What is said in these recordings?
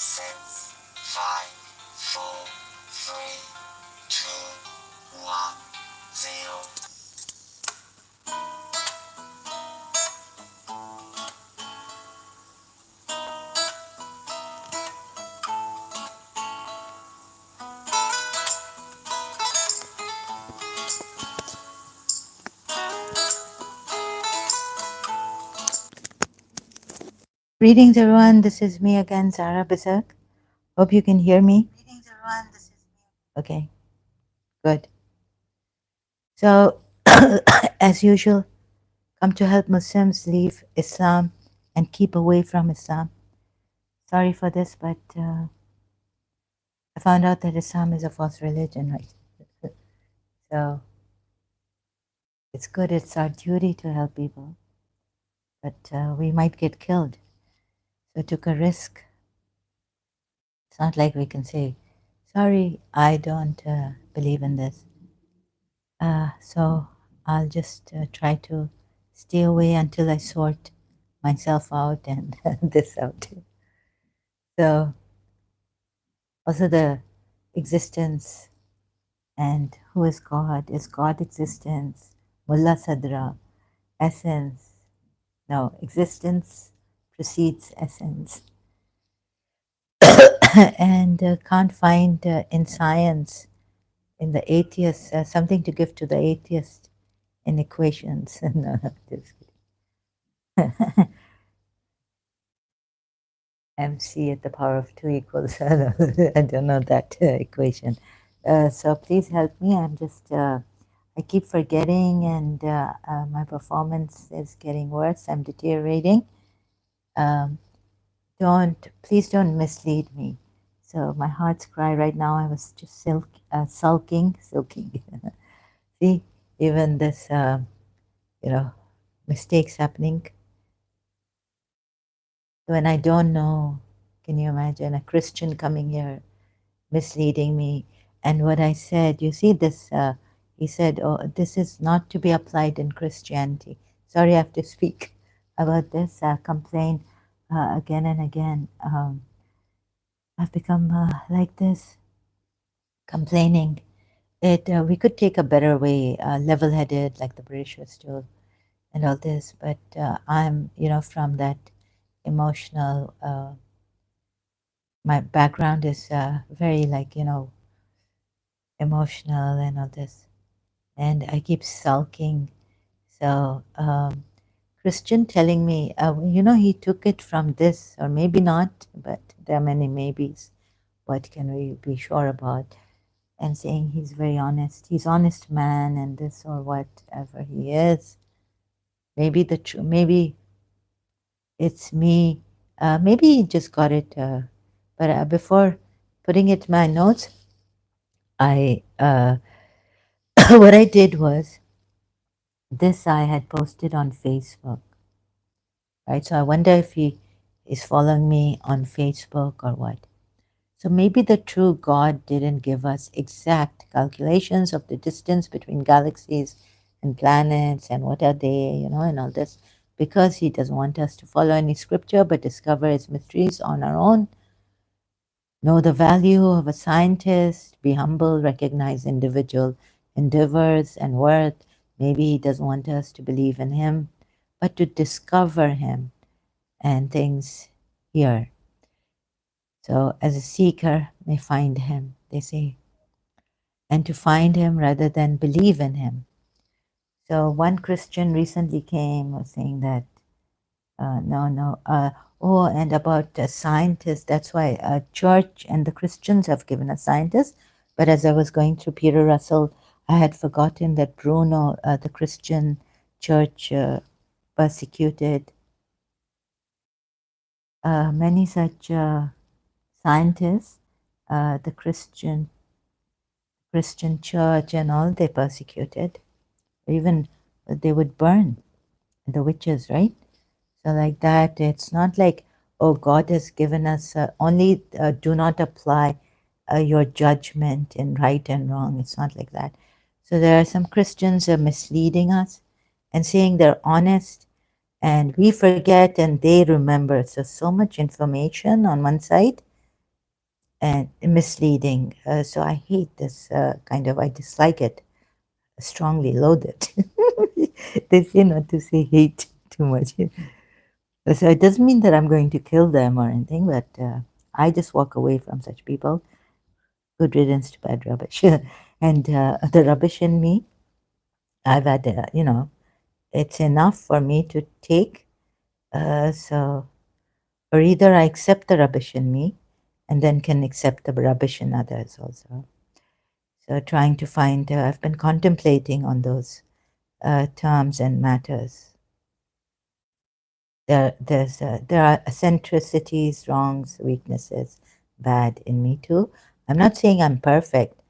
6, 5, 4, 3, 2, 1, 0. Greetings, everyone. This is me again, Zara Bezek. Hope you can hear me. Greetings everyone, this is me. Okay, good. So, as usual, come to help Muslims leave Islam and keep away from Islam. Sorry for this, but I found out that Islam is a false religion, right? So, it's good, it's our duty to help people, but we might get killed. So, I took a risk. It's not like we can say, sorry, I don't believe in this. So I'll just try to stay away until I sort myself out and this out. So also the existence and who is God? Is God existence? Mulla Sadra, essence. No, existence precedes essence. And can't find in science, in the atheist, something to give to the atheist in equations. No, just kidding. MC at the power of 2 equals, I don't know that equation. So please help me. I keep forgetting and my performance is getting worse. I'm deteriorating. Please don't mislead me. So my heart's cry right now. I was just sulking. See, even this, mistakes happening. When I don't know, can you imagine a Christian coming here misleading me? And what I said, you see this, he said, oh, this is not to be applied in Christianity. Sorry, I have to speak about this, complain again and again. I've become like this, complaining. We could take a better way, level-headed, like the British was told, and all this. But I'm, from that emotional. My background is very emotional and all this, and I keep sulking. So Christian telling me, he took it from this, or maybe not, but there are many maybes. What can we be sure about? And saying he's very honest. He's honest man, and this or whatever he is. Maybe maybe it's me. Maybe he just got it. But before putting it in my notes, I what I did was this I had posted on Facebook, right? So I wonder if he is following me on Facebook or what. So maybe the true God didn't give us exact calculations of the distance between galaxies and planets and what are they, and all this, because he doesn't want us to follow any scripture but discover his mysteries on our own. Know the value of a scientist, be humble, recognize individual endeavors and worth. Maybe he doesn't want us to believe in him, but to discover him and things here. So, as a seeker may find him, they say, and to find him rather than believe in him. So, one Christian recently came was saying that, no. Oh, and about scientists, that's why church and the Christians have given us scientists. But as I was going through Peter Russell, I had forgotten that Bruno, the Christian church, persecuted many such scientists, the Christian church and all, they persecuted. Even they would burn the witches, right? So like that, it's not like, oh, God has given us only do not apply your judgment in right and wrong. It's not like that. So there are some Christians misleading us and saying they're honest, and we forget and they remember. So much information on one side, and misleading. So I hate this kind of, I dislike it, strongly loathe it. They say not to say hate too much. So it doesn't mean that I'm going to kill them or anything, but I just walk away from such people. Good riddance to bad rubbish. And the rubbish in me, I've had, it's enough for me to take. So, or either I accept the rubbish in me and then can accept the rubbish in others also. So, trying to find, I've been contemplating on those terms and matters. There are eccentricities, wrongs, weaknesses, bad in me too. I'm not saying I'm perfect,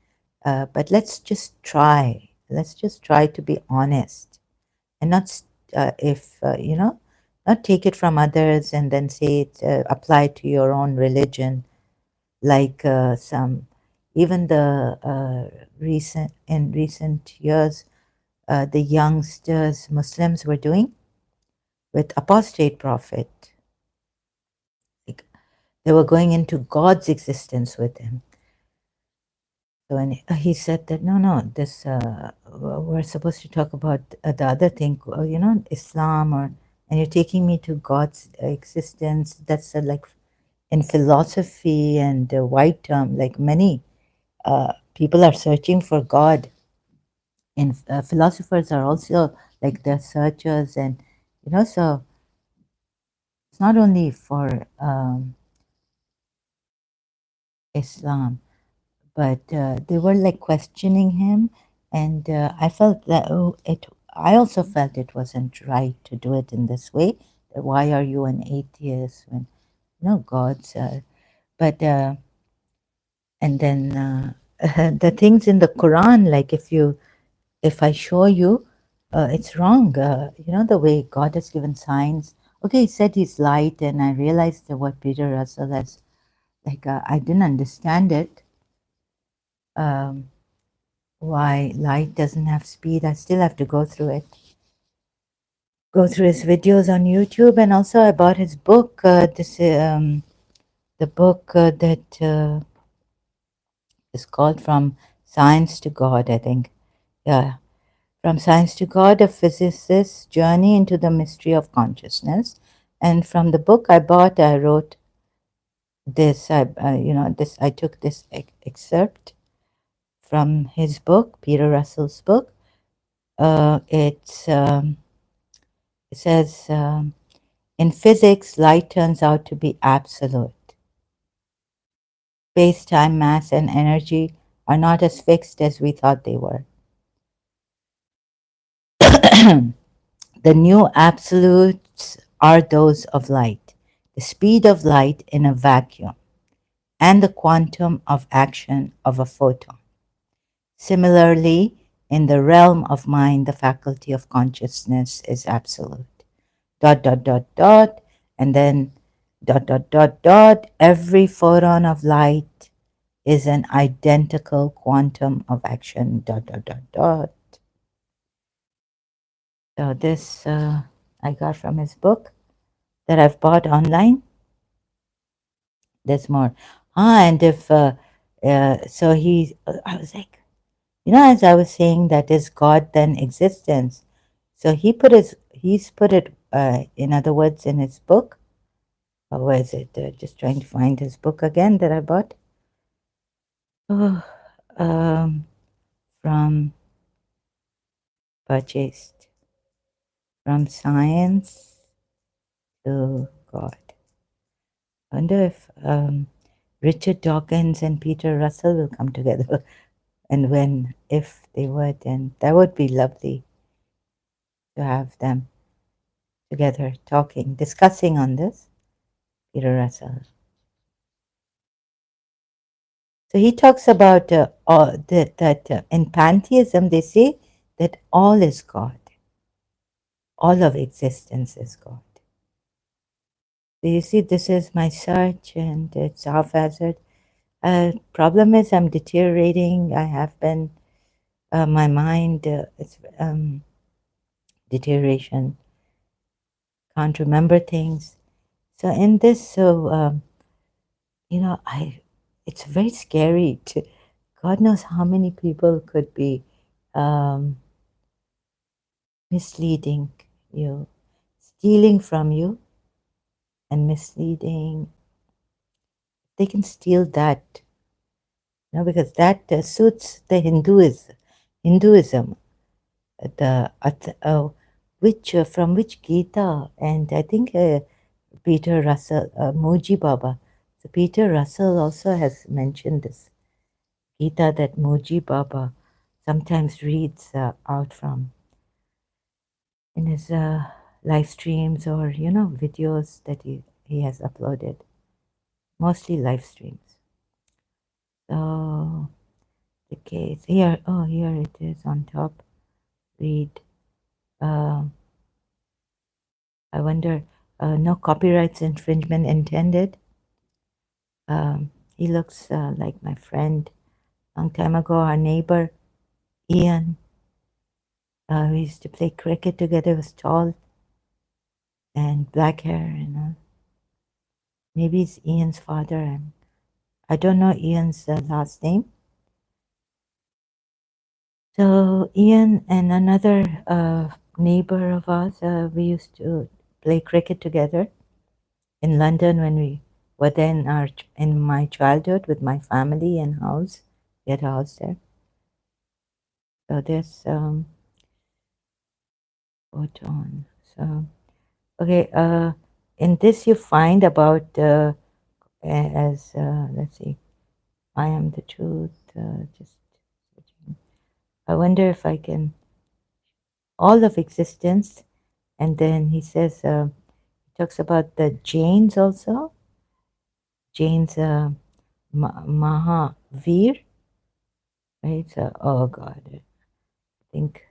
but let's just try. Let's just try to be honest and not if not take it from others and then say it apply to your own religion, like some even the recent years the youngsters Muslims were doing with apostate prophet. Like, they were going into God's existence with him. So when he said that, no, this we're supposed to talk about the other thing, Islam, and you're taking me to God's existence. That's like in philosophy and wide term, like many people are searching for God, and philosophers are also like they're searchers, and so it's not only for Islam, but they were like questioning him, and I felt that I also felt it wasn't right to do it in this way. Why are you an atheist when God's? But and then the things in the Quran, like if I show you, it's wrong. The way God has given signs. Okay, he said he's light, and I realized that what Peter Russell has, like, I didn't understand it. Why light doesn't have speed. I still have to go through it. Go through his videos on YouTube, and also I bought his book. The book that is called From Science to God, I think. Yeah, From Science to God: A Physicist's Journey into the Mystery of Consciousness. And from the book I bought, I wrote this. I took this excerpt from his book, Peter Russell's book. It says, in physics, light turns out to be absolute. Space, time, mass, and energy are not as fixed as we thought they were. The new absolutes are those of light, the speed of light in a vacuum, and the quantum of action of a photon. Similarly, in the realm of mind, the faculty of consciousness is absolute. Dot, dot, dot, dot, and then dot, dot, dot, dot. Every photon of light is an identical quantum of action, dot, dot, dot, dot. So this I got from his book that I've bought online. There's more. And if, so I was like, as I was saying, that is God then existence. So he's put it, in other words, in his book. Where is it? Just trying to find his book again that I bought. Oh, from purchased. From Science to God. I wonder if Richard Dawkins and Peter Russell will come together, and when, if they would, and that would be lovely to have them together talking, discussing on this. Peter Russell. So he talks about that in pantheism they say that all is God, all of existence is God. So you see, this is my search, and it's haphazard. Problem is, I'm deteriorating. I have been. My mind is deterioration. Can't remember things. So in this, I it's very scary. God knows how many people could be um, misleading you, stealing from you, and misleading. They can steal that, because that suits the Hinduism, the which from which Gita, and I think Peter Russell, Moji Baba. So Peter Russell also has mentioned this Gita that Moji Baba sometimes reads out from in his live streams, or videos that he has uploaded, mostly live streams. So the case here, oh, here it is on top. Read. Uh, I wonder, no copyrights infringement intended. He looks like my friend. Long time ago, our neighbor Ian. We used to play cricket together. He was tall and black hair, Maybe it's Ian's father. I don't know Ian's last name. So Ian and another neighbor of ours, we used to play cricket together in London when we were there in my childhood with my family and house. We had a house there. So there's photo on. So okay, in this you find about as let's see, I am the truth. Just searching. I wonder if I can all of existence, and then he says he talks about the Jains also. Jains Mahavir, right? So, oh God, I think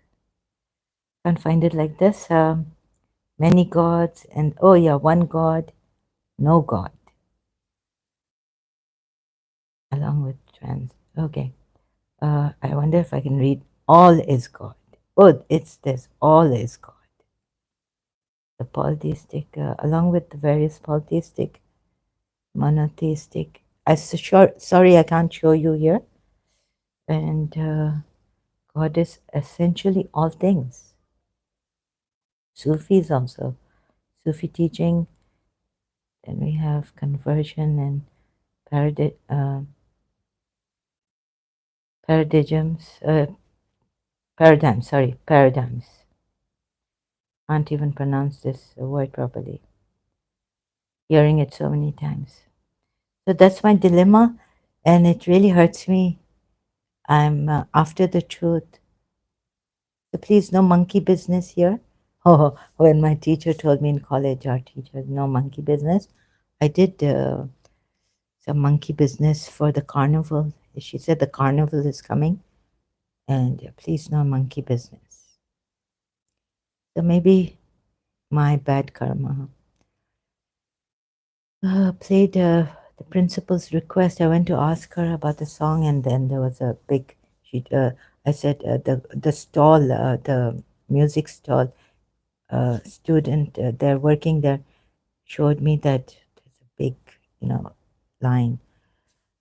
can't find it like this. Many gods, and oh yeah, one God, no God, along with trans. Okay. I wonder if I can read all is God. Oh, it's this, all is God. The polytheistic, along with the various polytheistic, monotheistic. Sorry, I can't show you here. And God is essentially all things. Sufis also, Sufi teaching. Then we have conversion and paradigms. Paradigms. Can't even pronounce this word properly. Hearing it so many times. So that's my dilemma, and it really hurts me. I'm after the truth. So please, no monkey business here. Oh, when my teacher told me in college, our teacher, no monkey business, I did some monkey business for the carnival. She said the carnival is coming, and please, no monkey business. So maybe my bad karma. Played the principal's request. I went to ask her about the song, and then there was a big. I said the stall, the music stall student. They're working there. Showed me that there's a big, line,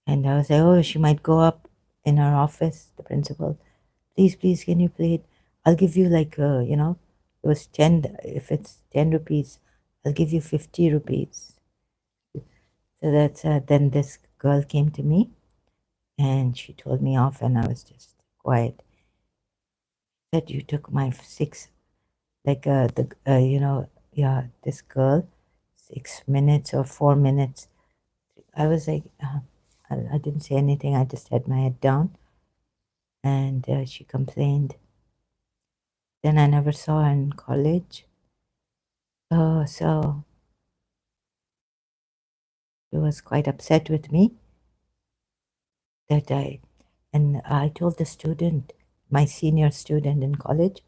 and I was like, oh, she might go up in her office. The principal, please, can you play it? I'll give you like it was 10. If it's 10 rupees, I'll give you 50 rupees. So that's then this girl came to me and she told me off, and I was just quiet. Said you took my like yeah, this girl 6 minutes or 4 minutes. I was like, I didn't say anything. I just had my head down, and she complained. Then I never saw her in college. Oh, so she was quite upset with me that and I told the student, my senior student in college,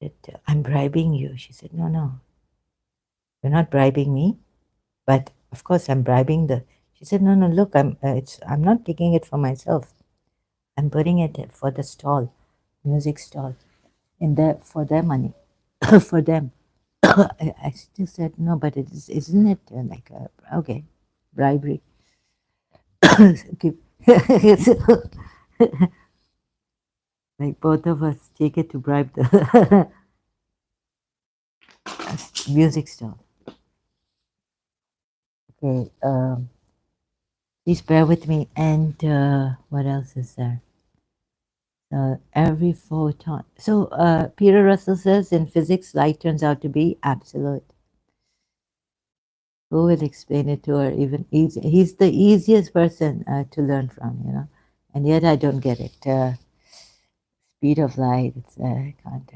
that I'm bribing you. She said, no, you're not bribing me, but of course I'm bribing she said, no, look, I'm not taking it for myself. I'm putting it for the stall, music stall, for their money, for them. I still said, no, but isn't it like okay, bribery? Keep- so, like both of us take it to bribe the music store. Okay, please bear with me. And what else is there? Every photon. So Peter Russell says in physics, light turns out to be absolute. Who will explain it to her even easy? He's the easiest person to learn from, you know, and yet I don't get it. Speed of light, it's, I can't.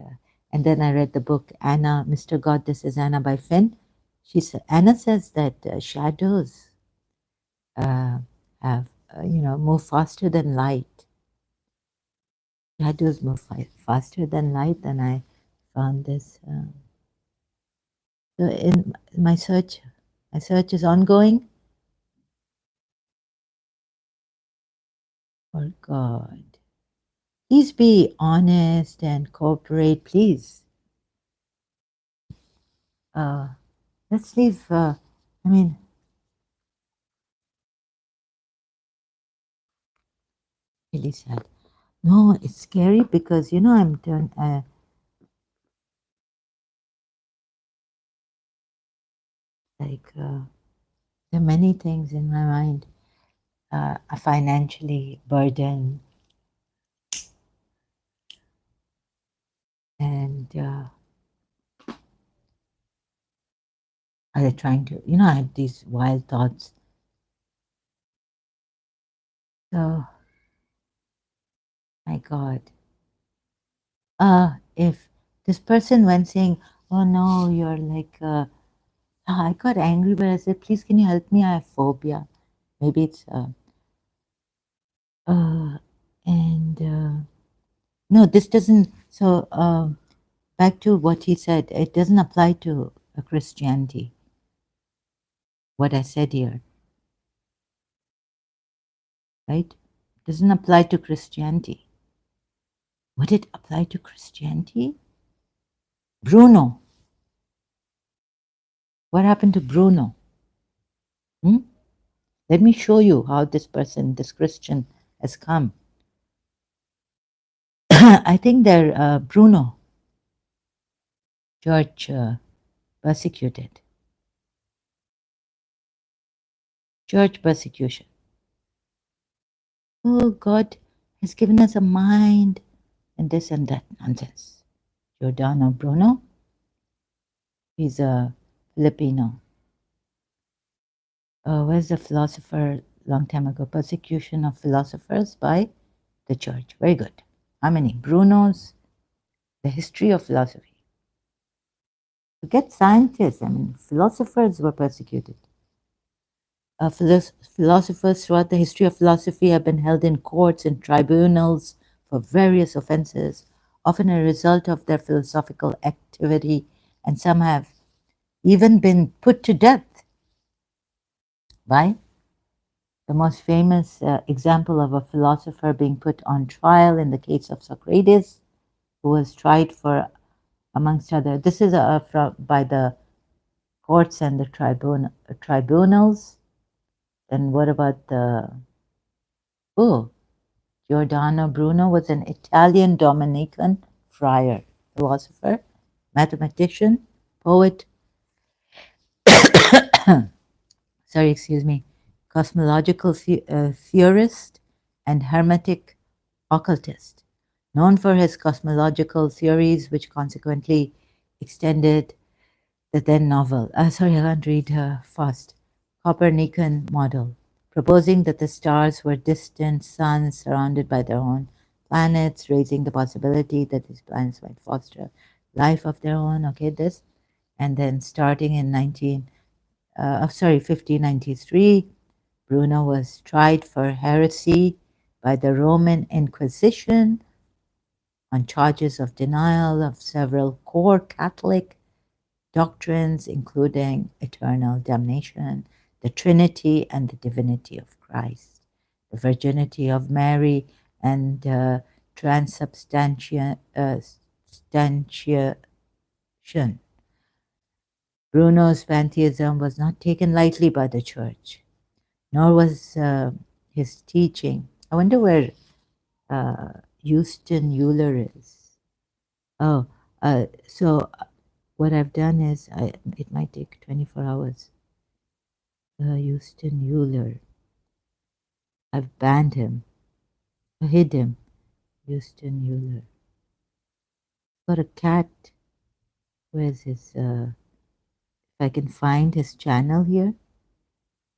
And then I read the book Anna, Mr. God, This is Anna by Finn. Anna says that shadows have, move faster than light. Shadows move faster than light, and I found this. So in my search is ongoing. For God, please be honest and cooperate, please. Let's leave. I mean, really sad. No, it's scary because you know I'm turned. There are many things in my mind. A financially burden, and are they trying to? You know, I have these wild thoughts. So, my God, if this person went saying, "Oh no, you're like," I got angry, but I said, "Please, can you help me? I have phobia." Maybe it's and no, this doesn't. So back to what he said, it doesn't apply to Christianity. What I said here, right? Doesn't apply to Christianity. Would it apply to Christianity? Bruno. What happened to Bruno? Hmm? Let me show you how this person, this Christian, has come. I think they're Bruno, church persecuted. Church persecution. Oh, God has given us a mind and this and that nonsense. Giordano Bruno, he's a Filipino. Where's the philosopher long time ago? Persecution of Philosophers by the Church. Very good. How many? Bruno's The History of Philosophy. Forget scientists. I mean, philosophers were persecuted. Philosophers throughout the history of philosophy have been held in courts and tribunals for various offenses, often a result of their philosophical activity, and some have even been put to death. Why? The most famous example of a philosopher being put on trial in the case of Socrates, who was tried for, amongst other, this is by the courts and the tribunals. And what about Giordano Bruno was an Italian Dominican friar, philosopher, mathematician, poet, cosmological theorist, and hermetic occultist, known for his cosmological theories, which consequently extended the then novel. I can't read fast. Copernican model, proposing that the stars were distant suns surrounded by their own planets, raising the possibility that these planets might foster life of their own. Okay, this. And then starting in 1593, Bruno was tried for heresy by the Roman Inquisition on charges of denial of several core Catholic doctrines, including eternal damnation, the Trinity and the divinity of Christ, the virginity of Mary, and transubstantiation. Bruno's pantheism was not taken lightly by the church, nor was his teaching. I wonder where Houston Euler is. Oh, so what I've done is it might take 24 hours. Houston Euler. I've banned him, hid him. Houston Euler. Got a cat. Where's his? If I can find his channel here.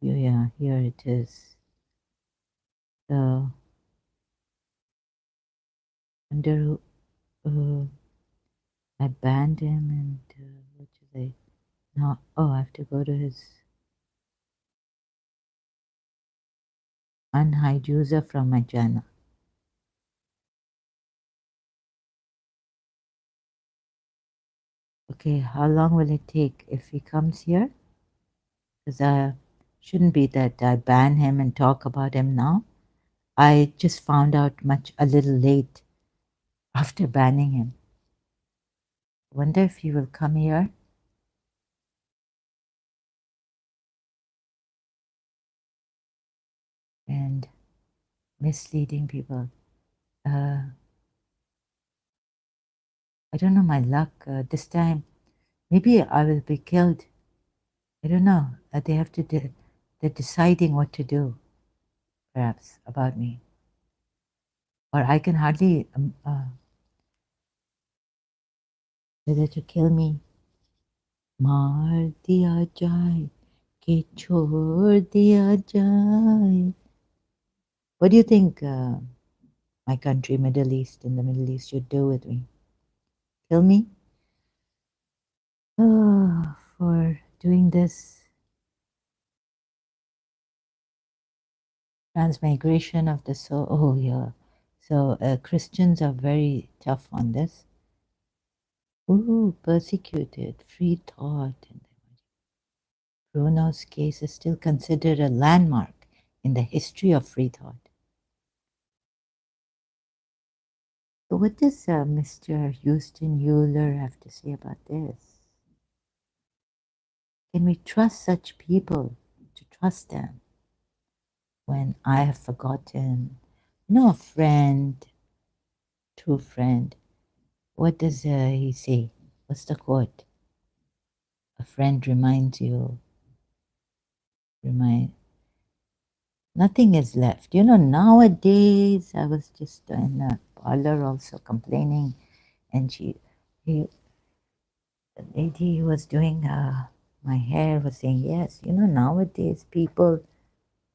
Yeah, here it is. So under I banned him and what should I? No, oh, I have to go to his unhide user from my channel. Okay, how long will it take if he comes here? Because I shouldn't be that I ban him and talk about him now. I just found out a little late after banning him. Wonder if he will come here. And misleading people. I don't know my luck this time. Maybe I will be killed. I don't know. They have to. They're deciding what to do, perhaps about me, or I can hardly whether to kill me. मार दिया जाए कि छोड़ दिया जाए. What do you think my country, Middle East, in the Middle East, should do with me? Kill me? Oh, for doing this transmigration of the soul. Oh, yeah. So Christians are very tough on this. Ooh, persecuted, free thought. Bruno's case is still considered a landmark in the history of free thought. So what does Mr. Houston Euler have to say about this? Can we trust such people to trust them when I have forgotten? You know, a friend, true friend. What does he say? What's the quote? A friend reminds you, nothing is left. You know, nowadays, I was just in a parlor also complaining, and the lady who was doing my hair was saying, yes, you know, nowadays people,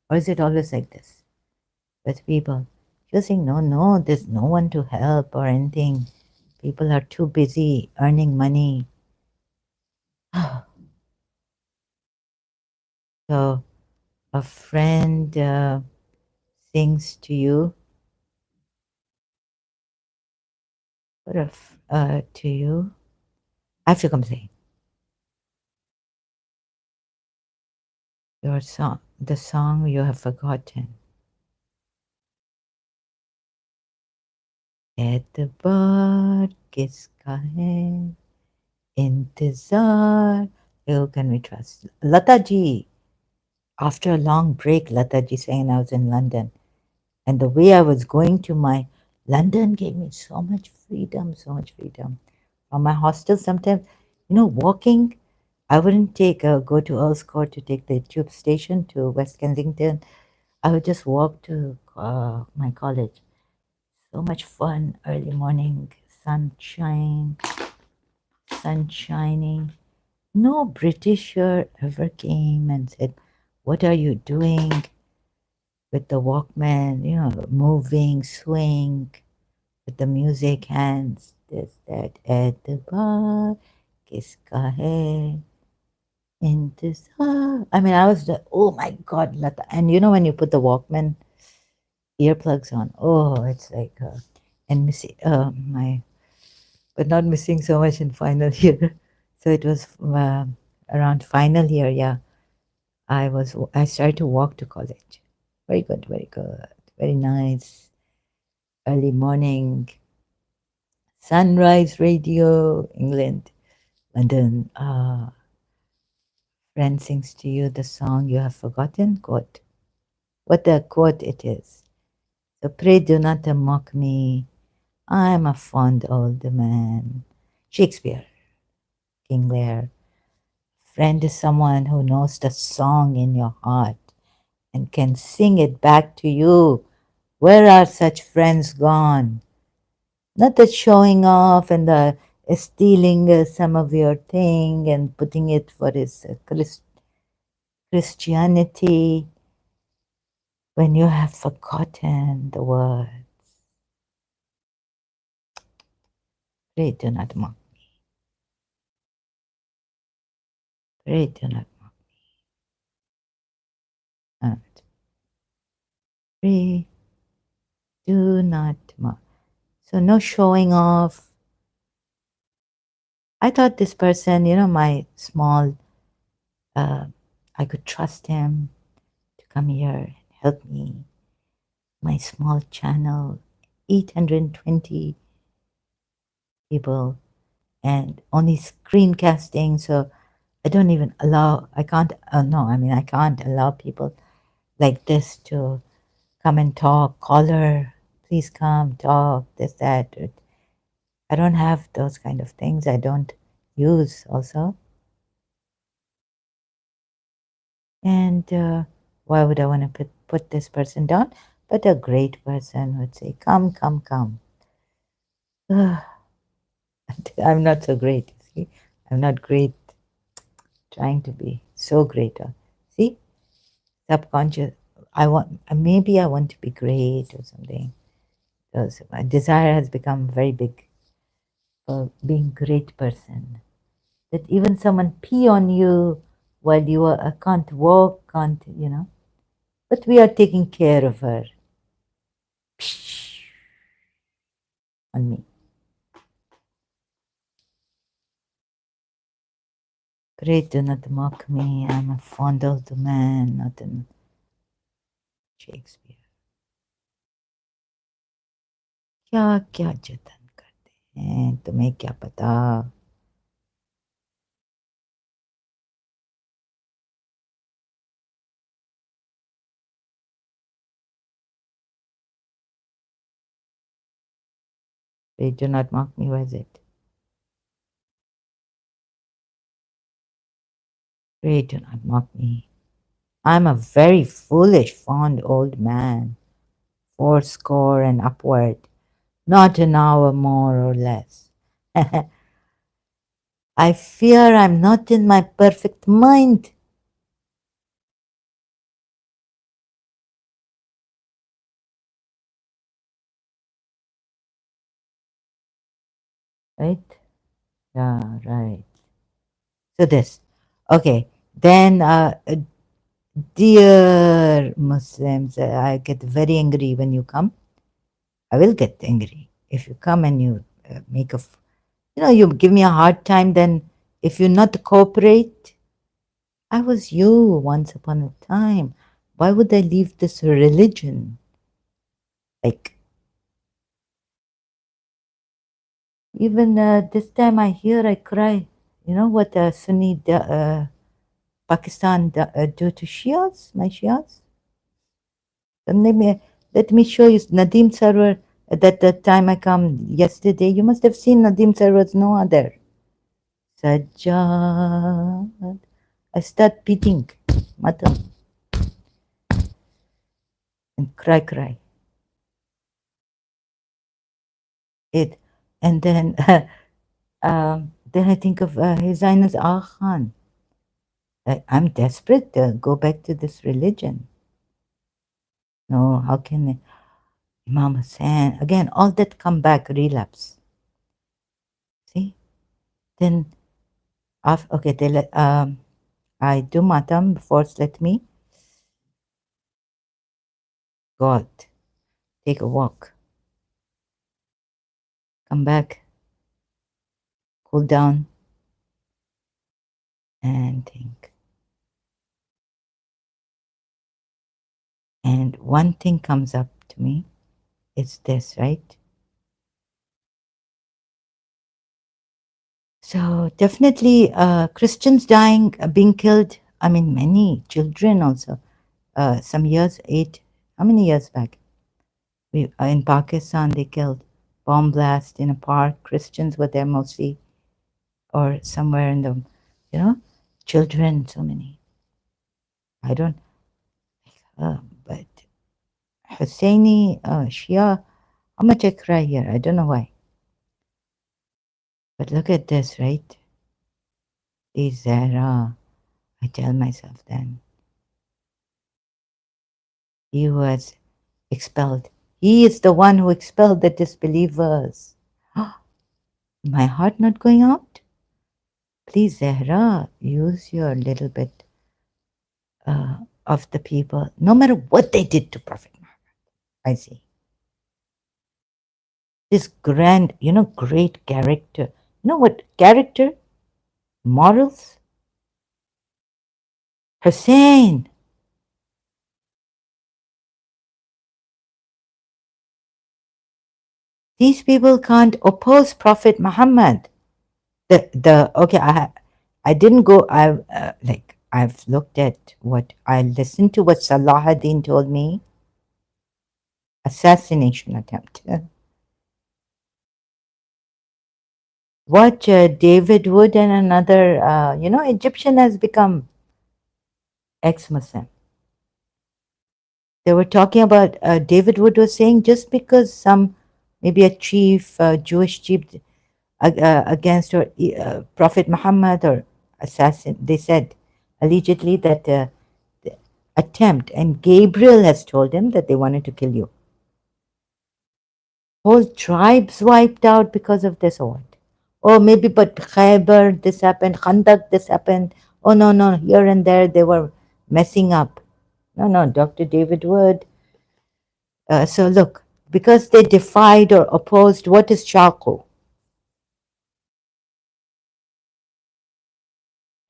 or is it always like this with people? She was saying, no, there's no one to help or anything. People are too busy earning money. So a friend sings to you, to you. I have to complain. Your song, the song you have forgotten. एतबार किसका है इंतजार. Who can we trust? Lata ji. After a long break, Lata ji sang, I was in London. And the way I was going to my London gave me so much freedom, so much freedom. From my hostel, sometimes, you know, walking, I wouldn't go to Earl's Court to take the tube station to West Kensington. I would just walk to my college. So much fun, early morning, sunshine, sun shining. No Britisher ever came and said, what are you doing with the Walkman, you know, moving, swing, with the music hands, this, that, at the bar, kiska hai, intizar. I mean, I was the, oh my God, Lata. And you know, when you put the Walkman earplugs on, oh, it's like, and missing, but not missing so much in final year. So it was around final year, yeah. I started to walk to college. Very good, very nice. Early morning, sunrise radio, England, London. Friend sings to you the song you have forgotten. Quote. what the quote it is. So pray do not mock me. I am a fond old man. Shakespeare, King Lear. Friend is someone who knows the song in your heart and can sing it back to you. Where are such friends gone? Not the showing off and the stealing some of your thing and putting it for his Christianity when you have forgotten the word. Pray do not mock. Pray do not mock. And pray do not mock. So no showing off. I thought this person, my small, I could trust him to come here and help me. My small channel, 820 people, and only screencasting. So I don't even allow, I can't, no, I mean, I can't allow people like this to come and talk. Caller, please come, talk, this, that. I don't have those kind of things. I don't use also. And why would I want to put this person down? But a great person would say, come, come, come. I'm not so great, see? I'm not great trying to be so great. See? Subconscious. Maybe I want to be great or something. Because my desire has become very big for being great person. That even someone pee on you while you can't walk, can't. But we are taking care of her. On me. Pray do not mock me. I'm a fond old man, not in Shakespeare. क्या क्या जतन करते हैं तुम्हें क्या पता. Pray do not mock me. Where is it? Pray do not mock me. I'm a very foolish, fond old man, fourscore and upward, not an hour more or less. I fear I'm not in my perfect mind. Right? Yeah, right. So this. Okay. Then, dear Muslims, I get very angry when you come. I will get angry if you come and you make you give me a hard time. Then, if you not cooperate, I was you once upon a time. Why would I leave this religion? Like, even this time I hear, I cry. You know what Sunni Pakistan do to Shias, my Shias? Then let me show you Nadim Sarwar. At that time I come yesterday, you must have seen Nadim Sarwar's no other. Sajjad. I start beating mother and cry. It and then I think of His Highness Aga Khan. I'm desperate to go back to this religion. No, how can Imam Hussain again? All that come back relapse. See, then okay. I do matam first. Let me go out, take a walk, come back, cool down, and think. And one thing comes up to me. It's this, right? So definitely Christians dying, being killed. I mean, many children also. some years, how many years back? In Pakistan, they killed bomb blast in a park. Christians were there mostly, or somewhere in the, you know, children, so many. I don't, but Husseini, Shia, how much I cry here? I don't know why. But look at this, right? Is Zahra, I tell myself then, he was expelled. He is the one who expelled the disbelievers. My heart not going out? Please, Zahra, use your little bit of the people, no matter what they did to Prophet Muhammad. I see. This grand, great character. You know what? Character, morals. Hussein. These people can't oppose Prophet Muhammad. The okay, I didn't go. I've looked at what I listened to what Salahuddin told me. Assassination attempt. Watch David Wood and another. Egyptian has become ex-Muslim. They were talking about David Wood was saying just because maybe a chief, Jewish chief, against Prophet Muhammad or assassin, they said allegedly that the attempt, and Gabriel has told him that they wanted to kill you. Whole tribes wiped out because of this or what? Oh, maybe, but Khaybar, this happened, Khandak, this happened. Oh, no, no, here and there they were messing up. No, no, Dr. David Wood. So look, because they defied or opposed, what is charcoal?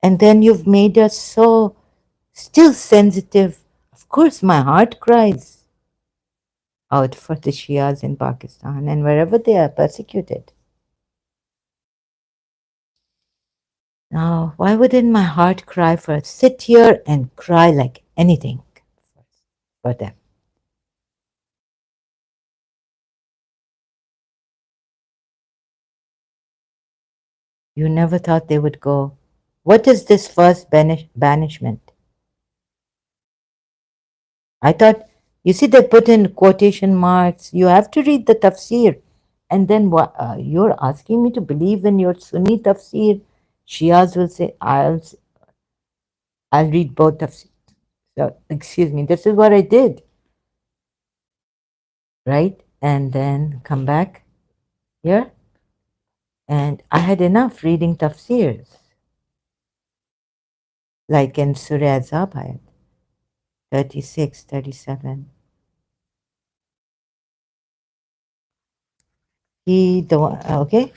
And then you've made us so still sensitive. Of course, my heart cries out for the Shias in Pakistan and wherever they are persecuted. Now, why wouldn't my heart cry for sit here and cry like anything for them? You never thought they would go. What is this first banishment? I thought, you see, they put in quotation marks. You have to read the tafsir. And then what? You're asking me to believe in your Sunni tafsir. Shias will say, I'll read both tafsir. So, excuse me, this is what I did. Right? And then come back here. And I had enough reading tafsirs. Like in Surah Azab, 36, 37. Okay.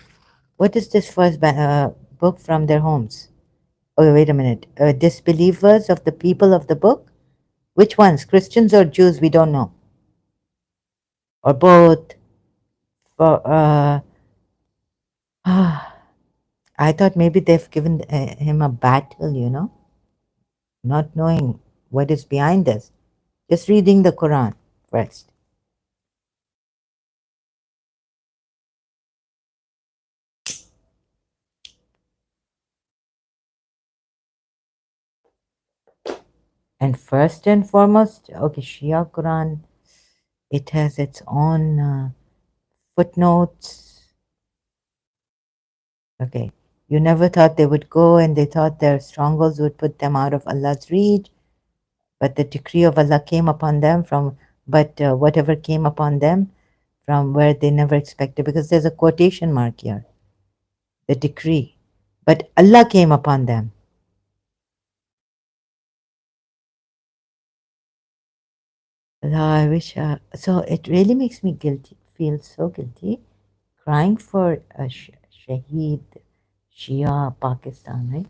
What is this first book from their homes? Oh, wait a minute. Disbelievers of the people of the book? Which ones? Christians or Jews? We don't know. Or both. For I thought maybe they've given him a battle, not knowing what is behind this. Just reading the Quran first. And first and foremost, okay, Shia Quran, it has its own footnotes. Okay, you never thought they would go and they thought their strongholds would put them out of Allah's reach, but the decree of Allah came upon them whatever came upon them from where they never expected, because there's a quotation mark here, the decree. But Allah came upon them. Allah, I wish, so it really makes me guilty, feel so guilty, crying for a Shaheed Shia Pakistan, right?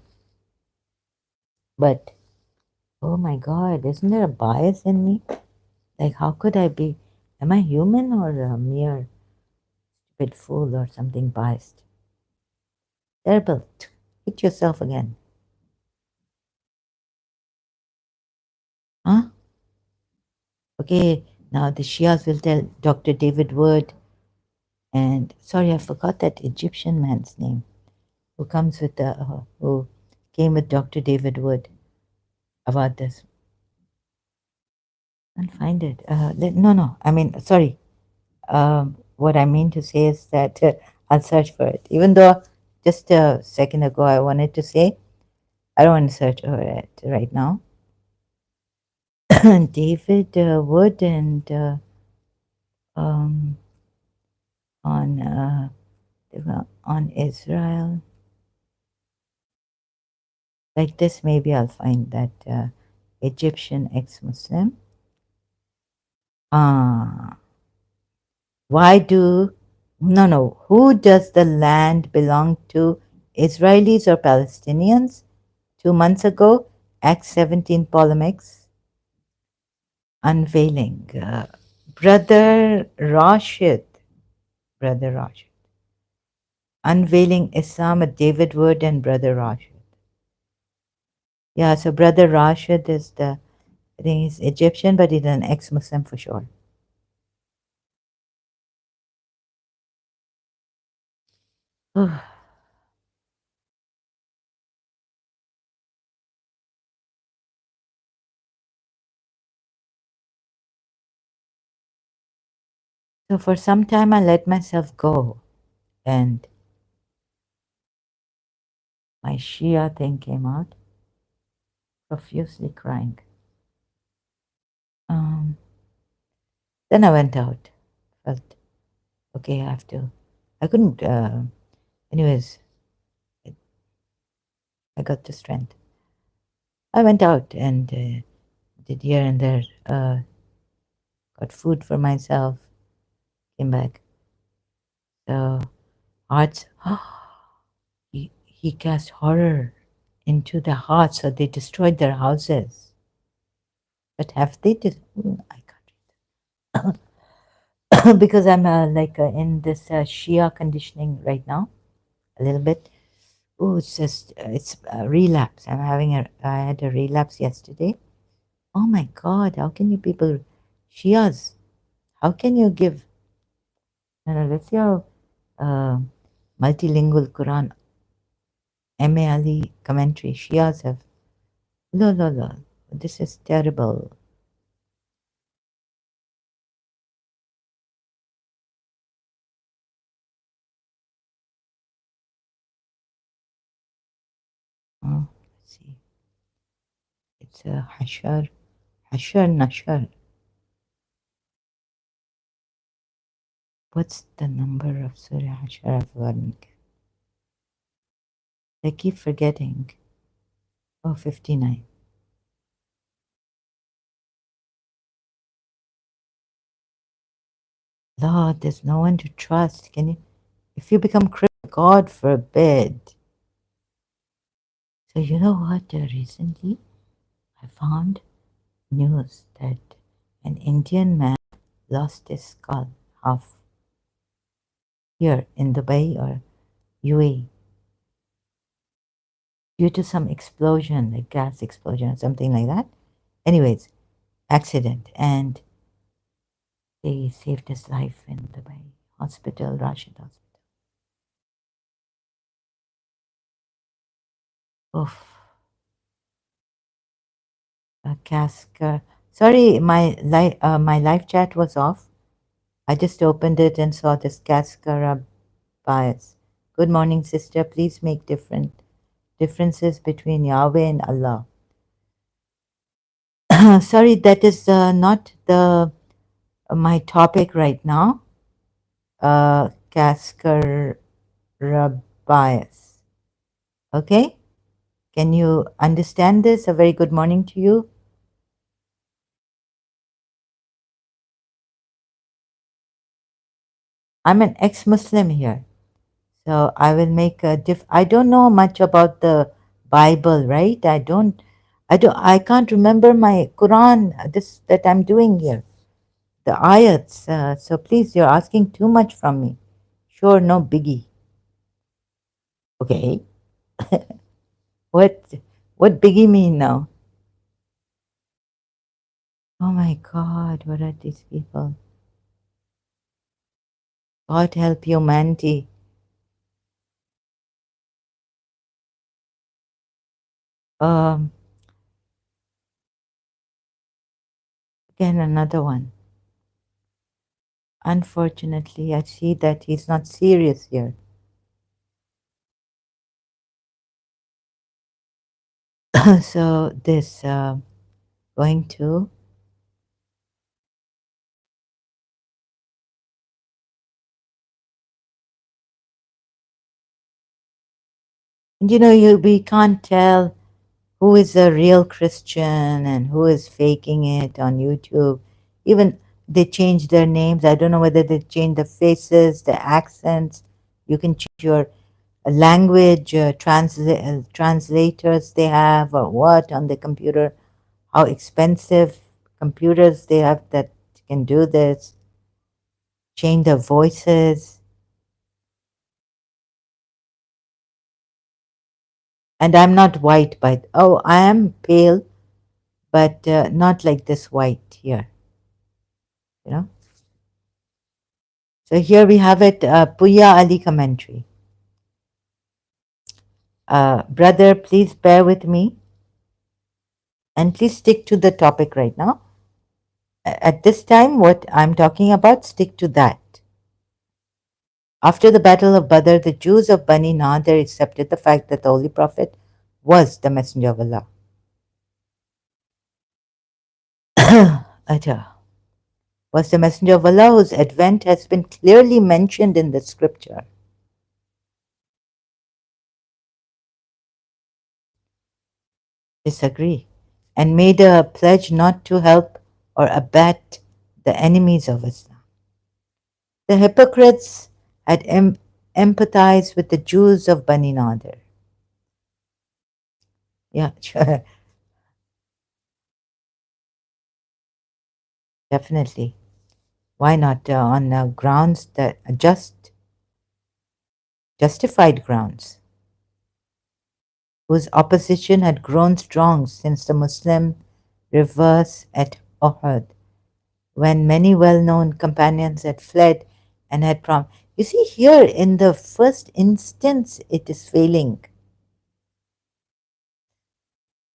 But oh my God, isn't there a bias in me? Like, how could I be? Am I human or a mere stupid fool or something biased? Terrible. Hit yourself again. Huh? Okay, now the Shias will tell Dr. David Wood, and sorry, I forgot that Egyptian man's name who comes with the who came with Dr. David Wood about this. I can't find it. No. I mean, sorry. What I mean to say is that I'll search for it. Even though just a second ago I wanted to say, I don't want to search for it right now. David Wood and um, on Israel. Like this, maybe I'll find that Egyptian ex-Muslim. Ah, why do no? Who does the land belong to? Israelis or Palestinians? 2 months ago, Act 17 polemics. Unveiling. Brother Rashid. Brother Rashid. Unveiling Islam at David Wood and Brother Rashid. Yeah, so Brother Rashid is I think he's Egyptian, but he's an ex-Muslim for sure. So for some time, I let myself go, and my Shia thing came out, profusely crying. Um, then I went out. Felt okay. I have to. I couldn't. Anyways, it, I got the strength. I went out and did here and there. Got food for myself. Came back. So hearts. He cast horror into the hearts, so they destroyed their houses. But have they? I can't because I'm in this Shia conditioning right now, a little bit. Oh, it's just it's a relapse. I had a relapse yesterday. Oh my God! How can you people, Shias? How can you give? No, let's see how multilingual Quran M.A. Ali commentary Shias have. No. This is terrible. Let's see. It's a Nashar. What's the number of Surah Hashar? I've forgotten. I keep forgetting. Oh, 59. Lord, there's no one to trust. Can you, if you become crippled, God forbid. So you know what? Recently, I found news that an Indian man lost his skull half here in Dubai or UAE due to some explosion, like gas explosion or something like that. Anyways, accident, and they saved his life in Dubai hospital, Rashid Hospital. Oof. Casca. Sorry, my live chat was off. I just opened it and saw this Cascara bias. Good morning, sister. Please make differences between Yahweh and Allah. Sorry, that is not the my topic right now. Cascara bias. Okay, can you understand this? A very good morning to you. I'm an ex-Muslim here. So I will make a I don't know much about the Bible, right? I can't remember my Quran, this that I'm doing here, the ayats. So please, you're asking too much from me. Sure, no biggie. Okay. What, what biggie mean now? Oh my God, what are these people? God help humanity. Um, Again, another one. Unfortunately, I see that he's not serious here. So this going to, and we can't tell who is a real Christian and who is faking it on YouTube. Even they change their names. I don't know whether they change the faces, the accents. You can change your language translators they have or what on the computer. How expensive computers they have that can do this. Change the voices. And I'm not white, but I am pale, but not like this white here. You know. So here we have it, Puya Ali commentary. Brother, please bear with me and please stick to the topic right now. At this time, what I'm talking about, stick to that. After the Battle of Badr, the Jews of Bani Nadir accepted the fact that the Holy Prophet was the Messenger of Allah. Acha. Was the Messenger of Allah whose advent has been clearly mentioned in the scripture. Disagree. And made a pledge not to help or abet the enemies of Islam. The hypocrites had empathized with the Jews of Bani Nadir. Yeah, sure, definitely. Why not on grounds that justified grounds, whose opposition had grown strong since the Muslim reverse at Uhud, when many well-known companions had fled and had promised. You see, here in the first instance, it is failing.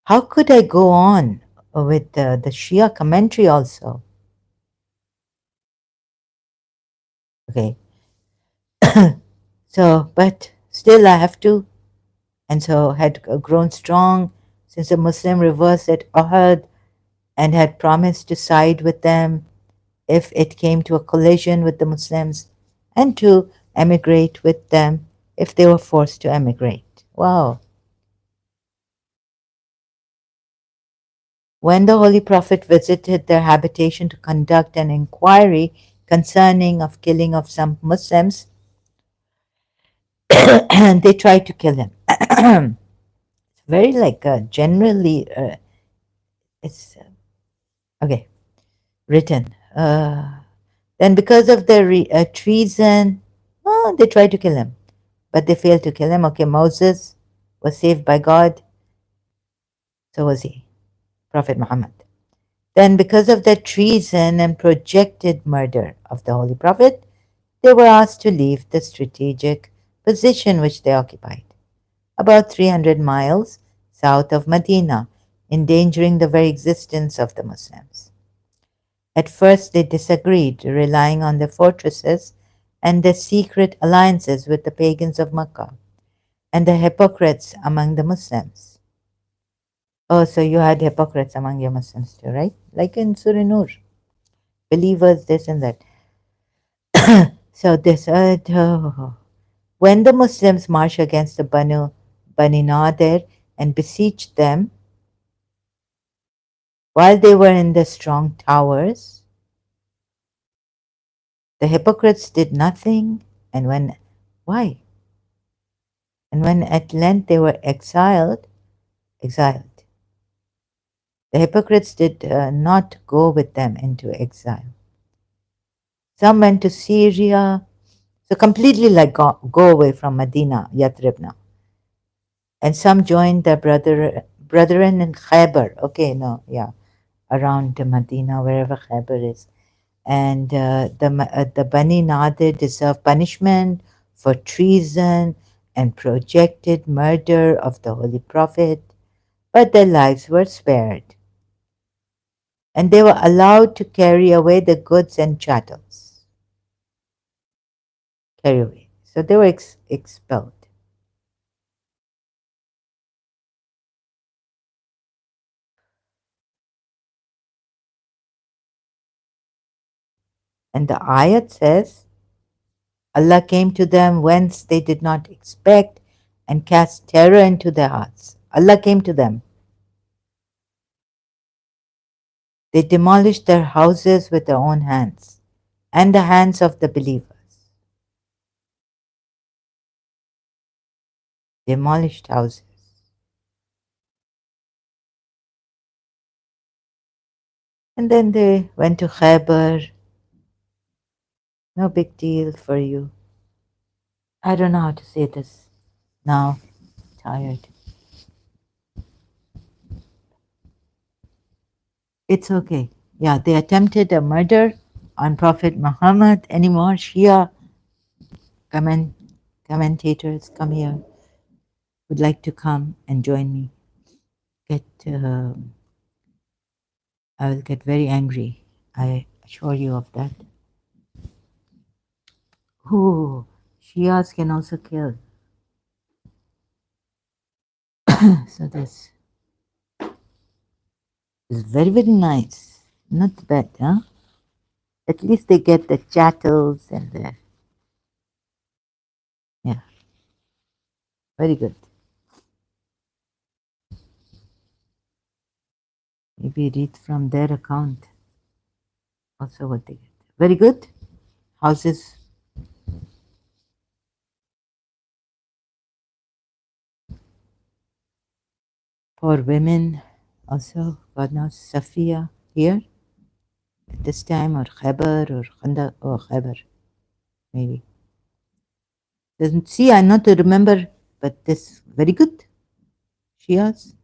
How could I go on with the Shia commentary also? Okay, so, but still I have to, and so had grown strong since the Muslim reversed at Uhud and had promised to side with them if it came to a collision with the Muslims and to emigrate with them if they were forced to emigrate. Wow. When the Holy Prophet visited their habitation to conduct an inquiry concerning of killing of some Muslims, they tried to kill him. Very like generally, it's okay written. Then, because of their treason, they tried to kill him, but they failed to kill him. Okay, Moses was saved by God, so was he, Prophet Muhammad. Then, because of their treason and projected murder of the Holy Prophet, they were asked to leave the strategic position which they occupied, about 300 miles south of Medina, endangering the very existence of the Muslims. At first, they disagreed, relying on their fortresses and their secret alliances with the pagans of Mecca and the hypocrites among the Muslims. Oh, so you had hypocrites among your Muslims too, right? Like in Surah Nur, believers, this and that. So this, when the Muslims marched against the Bani Nadir and besieged them while they were in the strong towers, the hypocrites did nothing. And why? And when at length they were exiled, the hypocrites did not go with them into exile. Some went to Syria, so completely like go away from Medina, Yathrib now. And some joined their brethren in Khaybar. Okay, no, yeah. around Medina, wherever Khyber is. And the Bani Nadir deserve punishment for treason and projected murder of the Holy Prophet, but their lives were spared, and they were allowed to carry away the goods and chattels. Carry away. So they were expelled. And the ayat says, Allah came to them whence they did not expect and cast terror into their hearts. Allah came to them. They demolished their houses with their own hands and the hands of the believers. Demolished houses. And then they went to Khyber. No big deal for you. I don't know how to say this now. Tired. It's okay. Yeah, they attempted a murder on Prophet Muhammad. Any more Shia commentators come here? Would like to come and join me? I will get very angry. I assure you of that. Ooh, Shias can also kill. So this is very, very nice. Not bad, huh? At least they get the chattels and the, yeah, very good. Maybe read from their account also what they get. Very good. Houses. For women also, God knows, Safiya here at this time, or Khyber, or Khanda, or Khyber, maybe. Doesn't see, I'm not to remember, but this very good. Shias.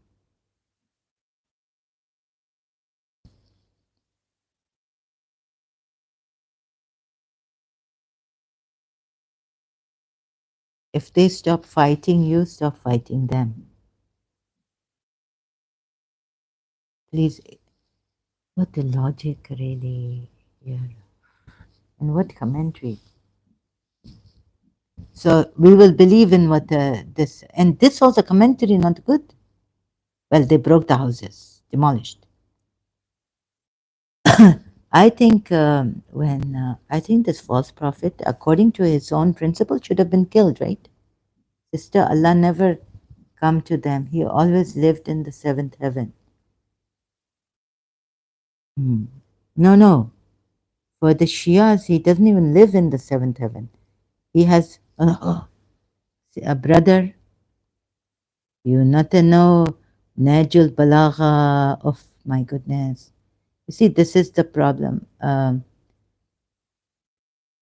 If they stop fighting you, stop fighting them. Please, what the logic really here? And what commentary? So we will believe in what this, and this was a commentary, not good. Well, they broke the houses, demolished. I think I think this false prophet, according to his own principle, should have been killed, right? Sister, Allah never come to them. He always lived in the seventh heaven. No, no. For the Shias, he doesn't even live in the seventh heaven. He has a brother. You not know Najul Balagha. Oh my goodness. You see, this is the problem. I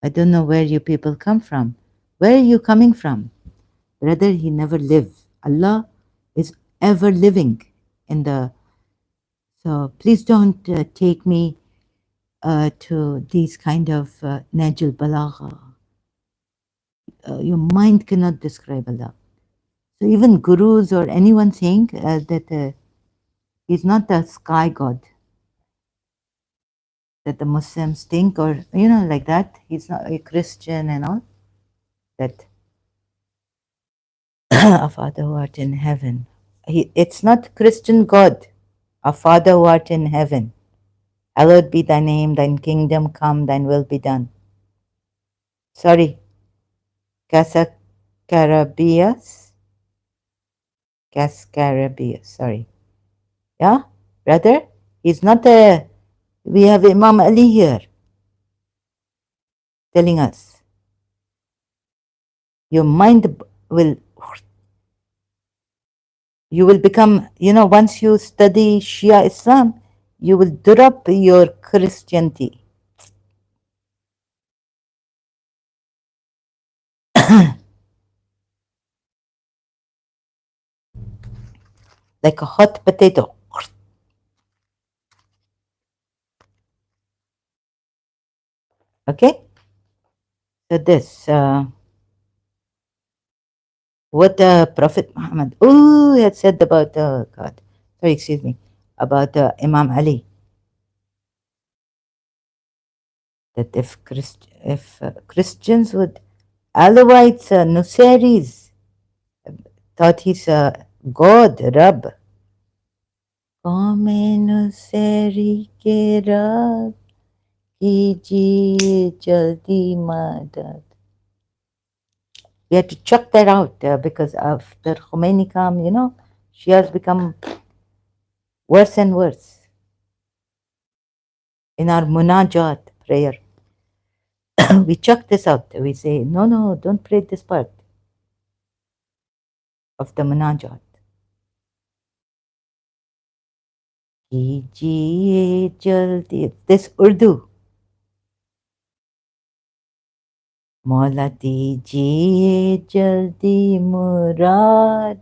don't know where you people come from. Where are you coming from? Brother, he never lived. Allah is ever living in the. So please don't take me to these kind of Najul Balagha. Your mind cannot describe Allah. So even gurus or anyone saying that he's not the sky god that the Muslims think, or like that. He's not a Christian and all that. Our Father who art in heaven. It's not Christian God. Our Father who art in heaven. Hallowed be thy name, thine kingdom come, thine will be done. Sorry. Cascarabias. Cascarabias. Sorry. Yeah, brother? He's not a. We have Imam Ali here telling us. Your mind will. You will become, once you study Shia Islam, you will drop your Christianity. Like a hot potato. Okay? So this, what Prophet Muhammad had said about, God, sorry, excuse me, about Imam Ali, that if Christians would, Alawites, Nuseris, thought he's God, Rab. Qaume Nuseri ke Rab kijiye jaldi madad. We had to chuck that out because after Khomeini come, Shias become worse and worse in our munajat prayer. We chuck this out. We say, no, no, don't pray this part of the munajat. Kijiye jaldi. This Urdu. Mola dijiye jaldi murad.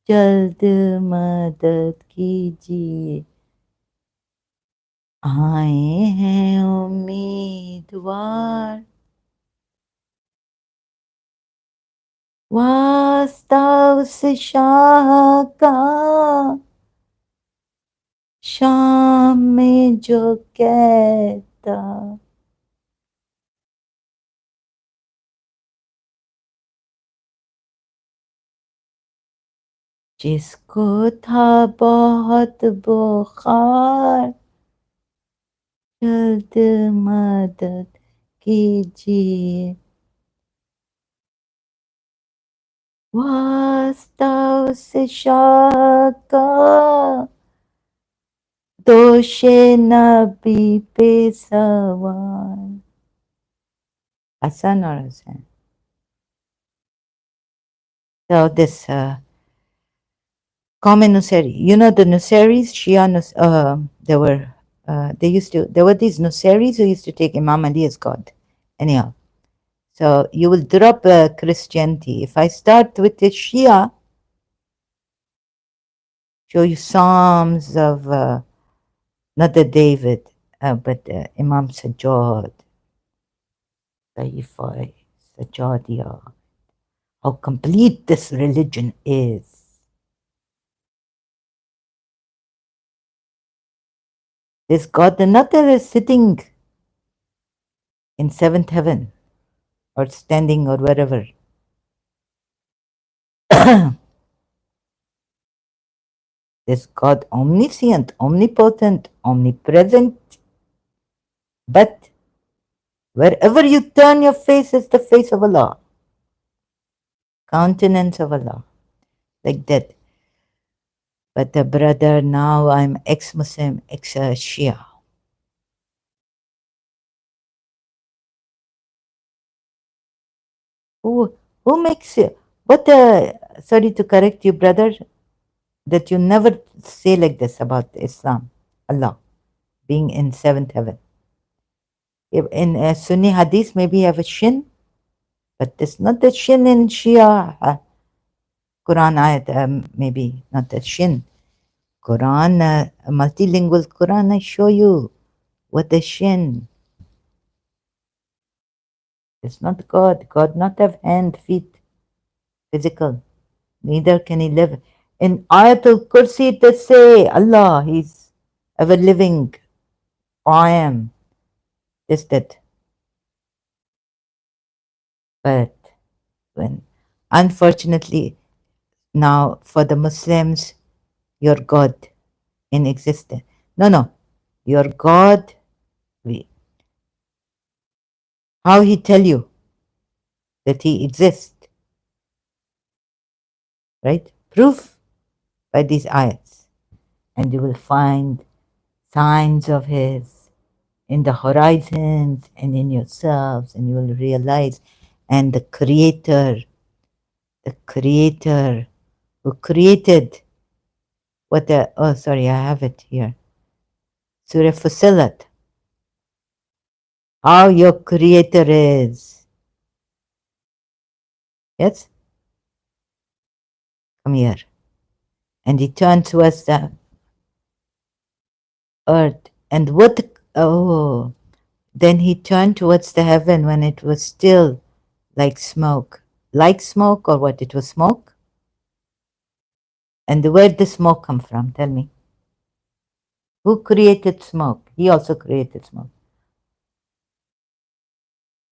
जल्द मदद कीजिए आए हैं उम्मीदवार वास्ता उस शाह का शाम में जो कहता जिसको था बहुत बुखार जल्द मदद कीजिए वास्ता उस शाह का दोषे नबी पे सवार Hassan or Hassan. So this common Nuseri, the Nuseris, Shia, there were these Nuseris who used to take Imam Ali as God. Anyhow, so you will drop Christianity. If I start with the Shia, show you Psalms of not the David, but Imam Sajjad, Saifai, Sajjadia, how complete this religion is. This God, another is sitting in seventh heaven or standing or wherever. This God omniscient, omnipotent, omnipresent, but wherever you turn your face is the face of Allah, countenance of Allah, like that. But brother, now I'm ex-Muslim, ex-Shia. Who makes it? What? Sorry to correct you, brother, that you never say like this about Islam, Allah being in seventh heaven. In Sunni Hadith, maybe you have a shin, but it's not the shin in Shia Quran ayat, maybe not the shin. Quran, multilingual Quran, I show you what the shin. It's not God. God not have hand, feet, physical. Neither can he live. In Ayatul Kursi it does say Allah, He's ever living. I am. Just that. But when, unfortunately, now for the Muslims, your God in existence. No. Your God, how He tell you that He exists, right? Proof by these ayats. And you will find signs of His in the horizons and in yourselves, and you will realize. And the Creator who created sorry, I have it here. Surah Fusilat. How your Creator is. Yes? Come here. And He turned towards the earth. And what, Then he turned towards the heaven when it was still like smoke. Like smoke, or what? It was smoke? And where did the smoke come from? Tell me. Who created smoke? He also created smoke.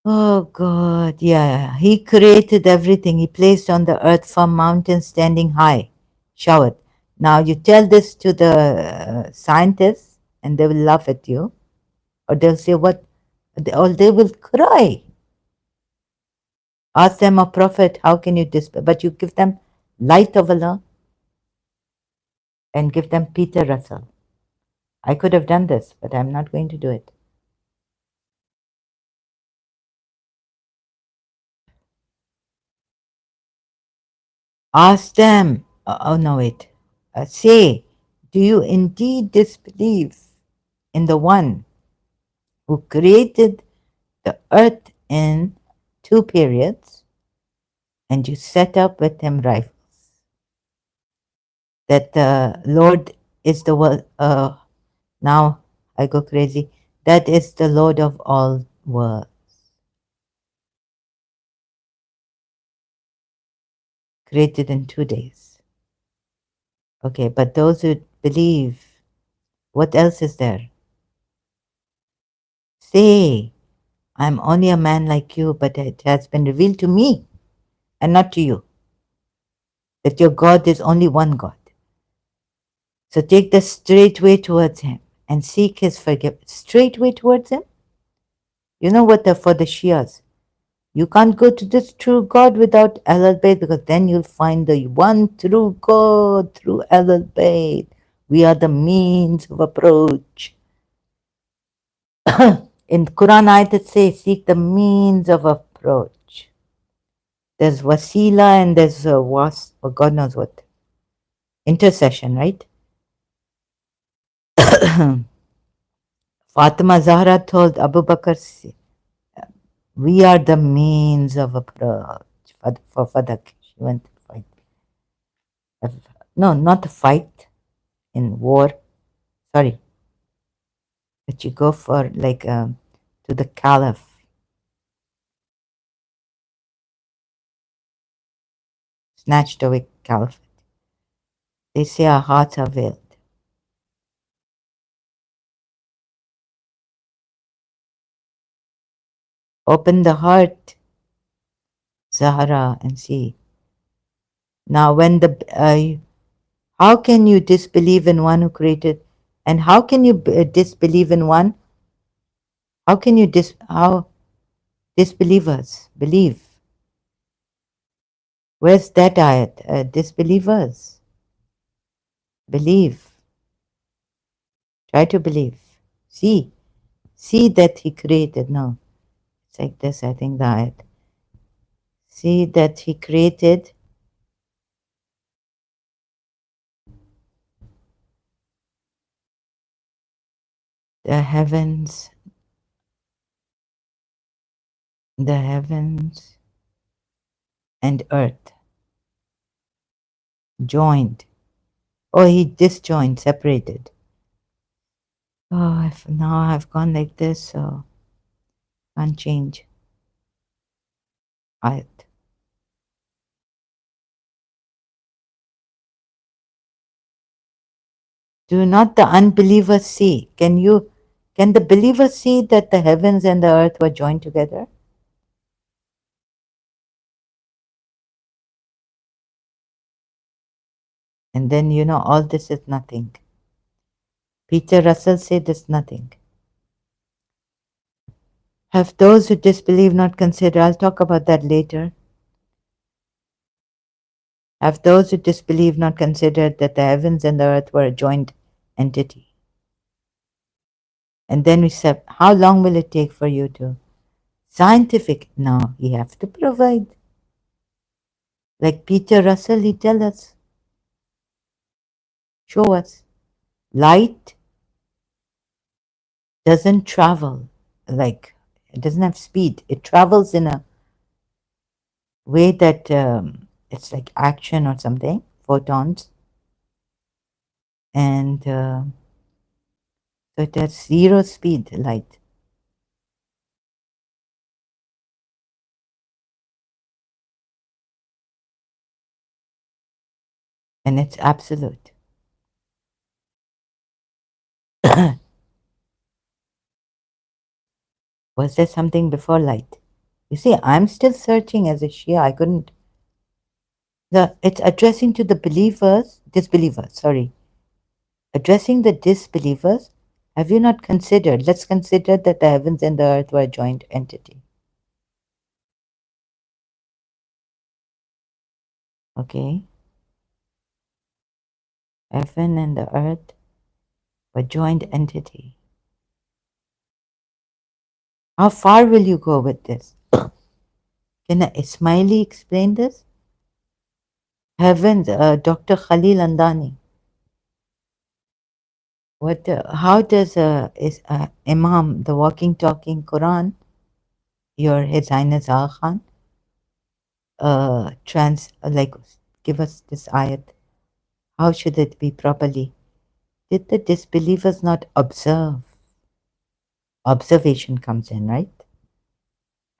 Oh God, yeah. He created everything. He placed on the earth from mountains standing high, showered. Now you tell this to the scientists and they will laugh at you, or they'll say, what? Or they will cry. Ask them, a prophet, how can you dispel? But you give them light of Allah and give them Peter Russell. I could have done this, but I'm not going to do it. Ask them, oh no, wait. Say, do you indeed disbelieve in the one who created the earth in 2 periods and you set up with him rifles? That the Lord is the world. Now I go crazy. That is the Lord of all worlds. Created in 2 days. Okay, but those who believe, what else is there? Say, I'm only a man like you, but it has been revealed to me and not to you, that your God is only one God. So take the straight way towards him and seek his forgiveness. Straight way towards him? You know what, for the Shias, you can't go to this true God without Ahlul Bayt, because then you'll find the one true God through Ahlul Bayt. We are the means of approach. In Quran ayat it says, seek the means of approach. There's wasila and there's or God knows what. Intercession, right? Fatima Zahra told Abu Bakr, we are the means of approach for Fadak. She went to fight. No, not to fight in war. Sorry. But you go for like to the Caliph. Snatched away Caliphate. They say our hearts are veiled. Open the heart, Zahra, and see. Now, when the how can you disbelieve in one who created, and how can you disbelieve in one? How can you how disbelievers believe? Where's that ayat? Disbelievers believe. Try to believe. See that he created. No, it's like this. I think the ayat. See that he created the heavens and earth joined. Oh, he disjoined, separated. Oh, now I've gone like this, so can't change. Ayat. Do not the unbelievers see? Can the believers see that the heavens and the earth were joined together? And then all this is nothing. Peter Russell said it's nothing. Have those who disbelieve not considered? I'll talk about that later. Have those who disbelieve not considered that the heavens and the earth were a joint entity? And then we said, how long will it take for you to? Scientific. No, you have to provide. Like Peter Russell, he tell us, show us. Light doesn't travel like, it doesn't have speed. It travels in a way that it's like action or something, photons. And so it has zero speed, light. and it's absolute. Was there something before light? You see, I'm still searching as a Shia. I couldn't. It's addressing to the disbelievers, sorry. Addressing the disbelievers, have you not considered? Let's consider that the heavens and the earth were a joint entity. Okay? Heaven and the earth were joint entity. How far will you go with this? Can Ismaili explain this? Heavens, Dr. Khalil Andani. How does Imam, the walking, talking Quran, your His Highness Aga Khan, give us this ayat? How should it be properly? Did the disbelievers not observe? Observation comes in, right?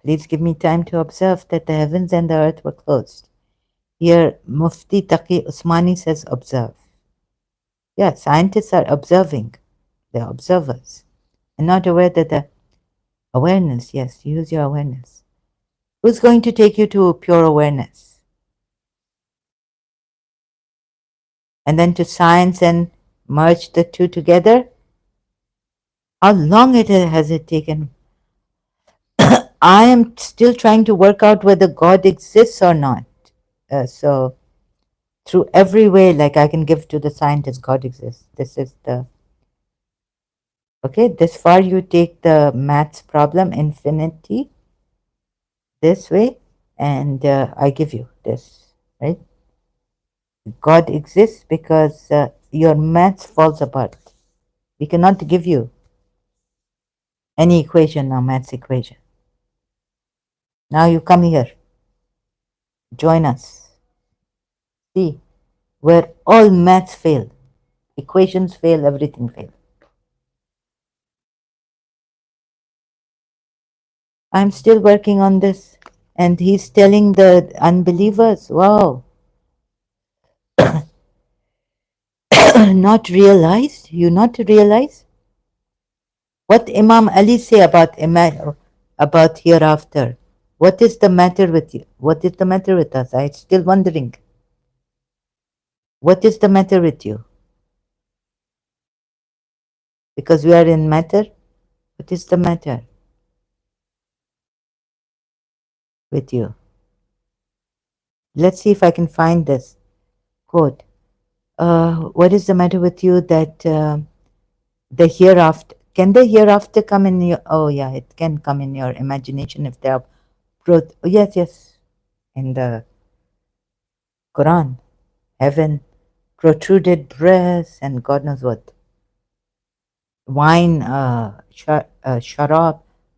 Please give me time to observe that the heavens and the earth were closed. Here, Mufti Taqi Usmani says observe. Yeah, scientists are observing. They're observers. And not aware that the awareness, yes, use your awareness. Who's going to take you to pure awareness? And then to science and merge the two together? How long has it taken? I am still trying to work out whether God exists or not. So through every way, like I can give to the scientist, God exists. This is the okay. This far you take the maths problem, infinity, this way, and I give you this, right? God exists because your maths falls apart. We cannot give you any equation or maths equation. Now you come here, join us. See, where all maths fail, equations fail, everything fails. I'm still working on this. And he's telling the unbelievers, wow, not realized? You not realize? What Imam Ali say about hereafter? What is the matter with you? What is the matter with us? I'm still wondering. What is the matter with you? Because we are in matter? What is the matter with you? Let's see if I can find this quote. What is the matter with you that the hereafter, can the hereafter come in your, oh yeah, it can come in your imagination if there are yes, yes, in the Quran, heaven, protruded breasts and God knows what, wine, sharab,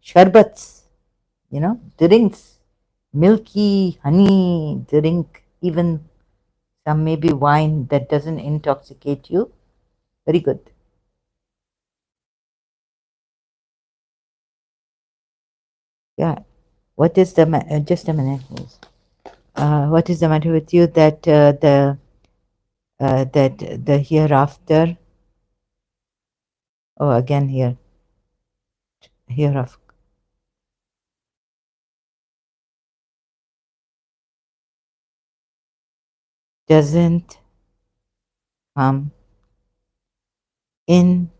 sharbats, drinks, milky honey drink, even some maybe wine that doesn't intoxicate you. Very good. Yeah. What is the just a minute, please. What is the matter with you that the hereafter? Oh, again hereafter doesn't come in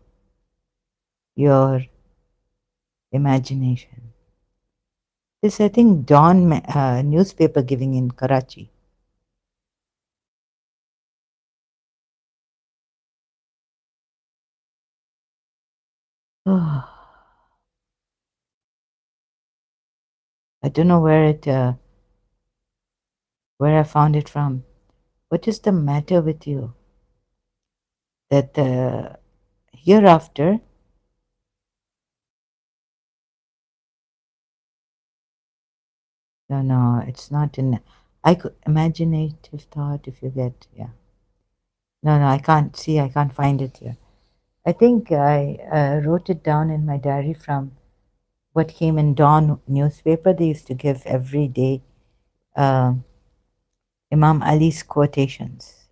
your imagination. This, I think, Dawn newspaper giving in Karachi. Oh, I don't know where I found it from. What is the matter with you? That the hereafter, no, it's not in. I could imaginative thought if you get, yeah. No, I can't see. I can't find it here. I think I wrote it down in my diary from what came in Dawn newspaper. They used to give every day uh, Imam Ali's quotations.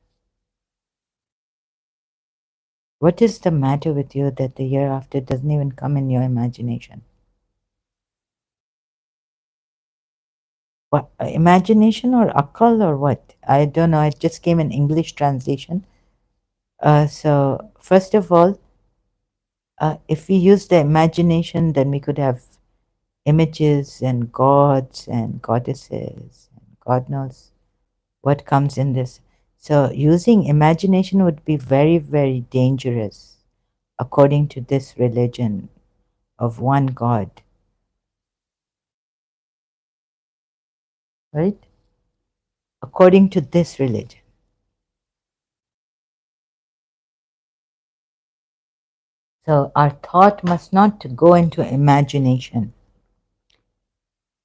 What is the matter with you that the hereafter doesn't even come in your imagination? What, imagination or akal or what? I don't know. It just came in English translation. So, first of all, if we use the imagination, then we could have images and gods and goddesses, and God knows what comes in this. So, using imagination would be very, very dangerous according to this religion of one God, right? According to this religion. So, our thought must not go into imagination.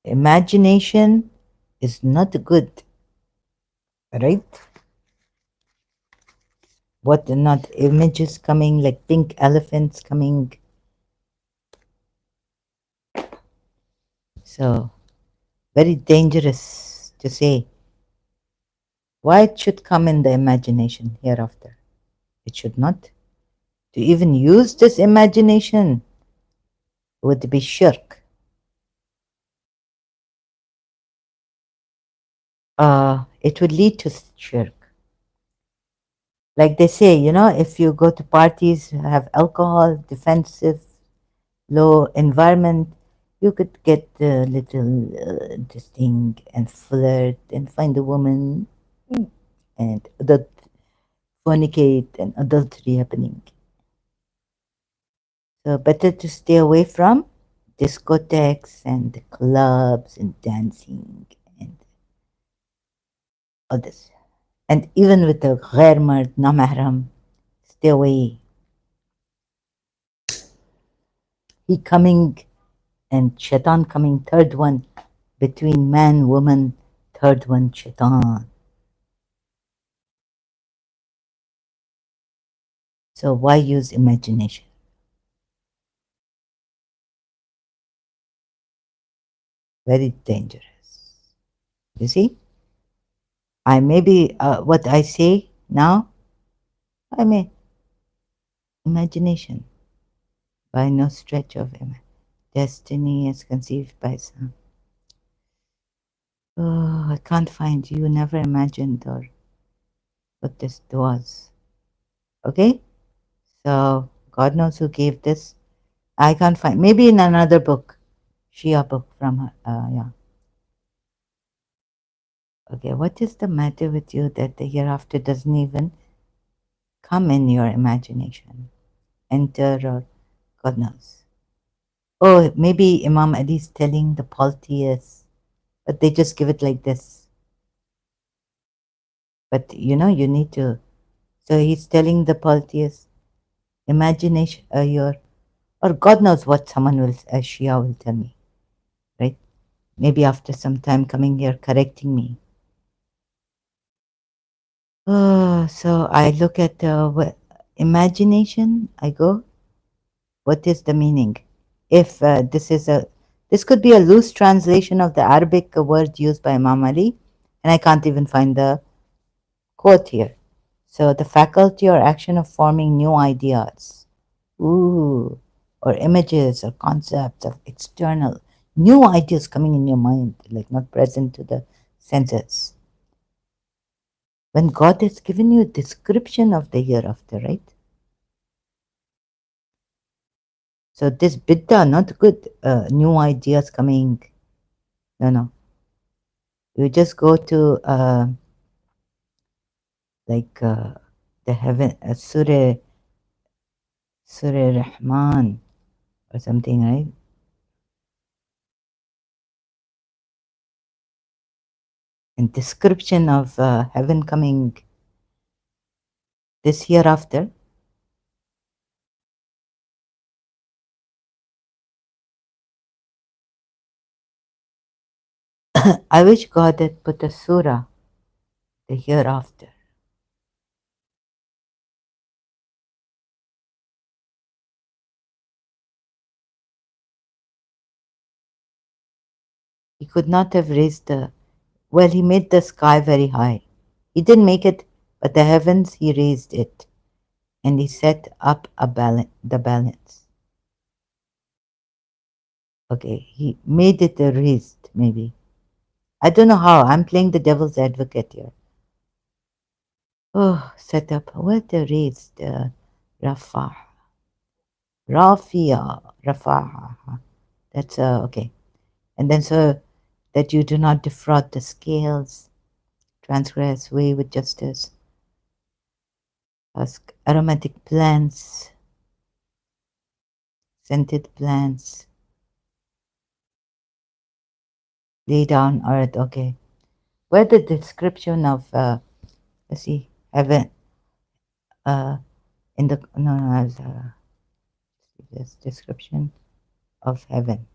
Imagination is not good, right? What not images coming like pink elephants coming. So very dangerous to say. Why it should come in the imagination hereafter? It should not. To even use this imagination would be shirk. It would lead to shirk. Like they say, if you go to parties, have alcohol, defensive, low environment, you could get a little this thing and flirt and find a woman and fornicate and adultery happening. So better to stay away from discotheques and clubs and dancing and all this. And even with the ghair mard, na mahram, stay away. He coming and shaitan coming, third one between man, woman, third one shaitan. So why use imagination? Very dangerous. You see? I maybe what I say now, I may imagination by no stretch of destiny as conceived by some. Oh, I can't find you. Never imagined or what this was. Okay, so God knows who gave this. I can't find. Maybe in another book, Shia book from her. Yeah. Okay, what is the matter with you that the hereafter doesn't even come in your imagination, enter or God knows? Oh, maybe Imam Ali is telling the polytheists, but they just give it like this. But you need to. So he's telling the polytheists, imagination, your, or God knows what someone will, Shia will tell me, right? Maybe after some time coming here correcting me. Oh, so I look at imagination. I go, what is the meaning? If this could be a loose translation of the Arabic word used by Imam Ali, and I can't even find the quote here. So the faculty or action of forming new ideas, ooh, or images or concepts of external new ideas coming in your mind, like not present to the senses. When God has given you a description of the hereafter, right? So this bid'ah, not good, new ideas coming. No, no. You just go to like the heaven, Surah Rahman or something, right? And description of heaven coming this hereafter. I wish God had put a surah, the hereafter. He could not have raised well, he made the sky very high. He didn't make it, but the heavens, he raised it. and he set up the balance. Okay, he made it a raised, maybe. I don't know how. I'm playing the devil's advocate here. Oh, set up what the raised Rafah. Rafah. That's okay. And then so that you do not defraud the scales, transgress, weigh with justice, ask aromatic plants, scented plants, lay down earth. Okay. Where the description of let's see, heaven in the no as this description of heaven.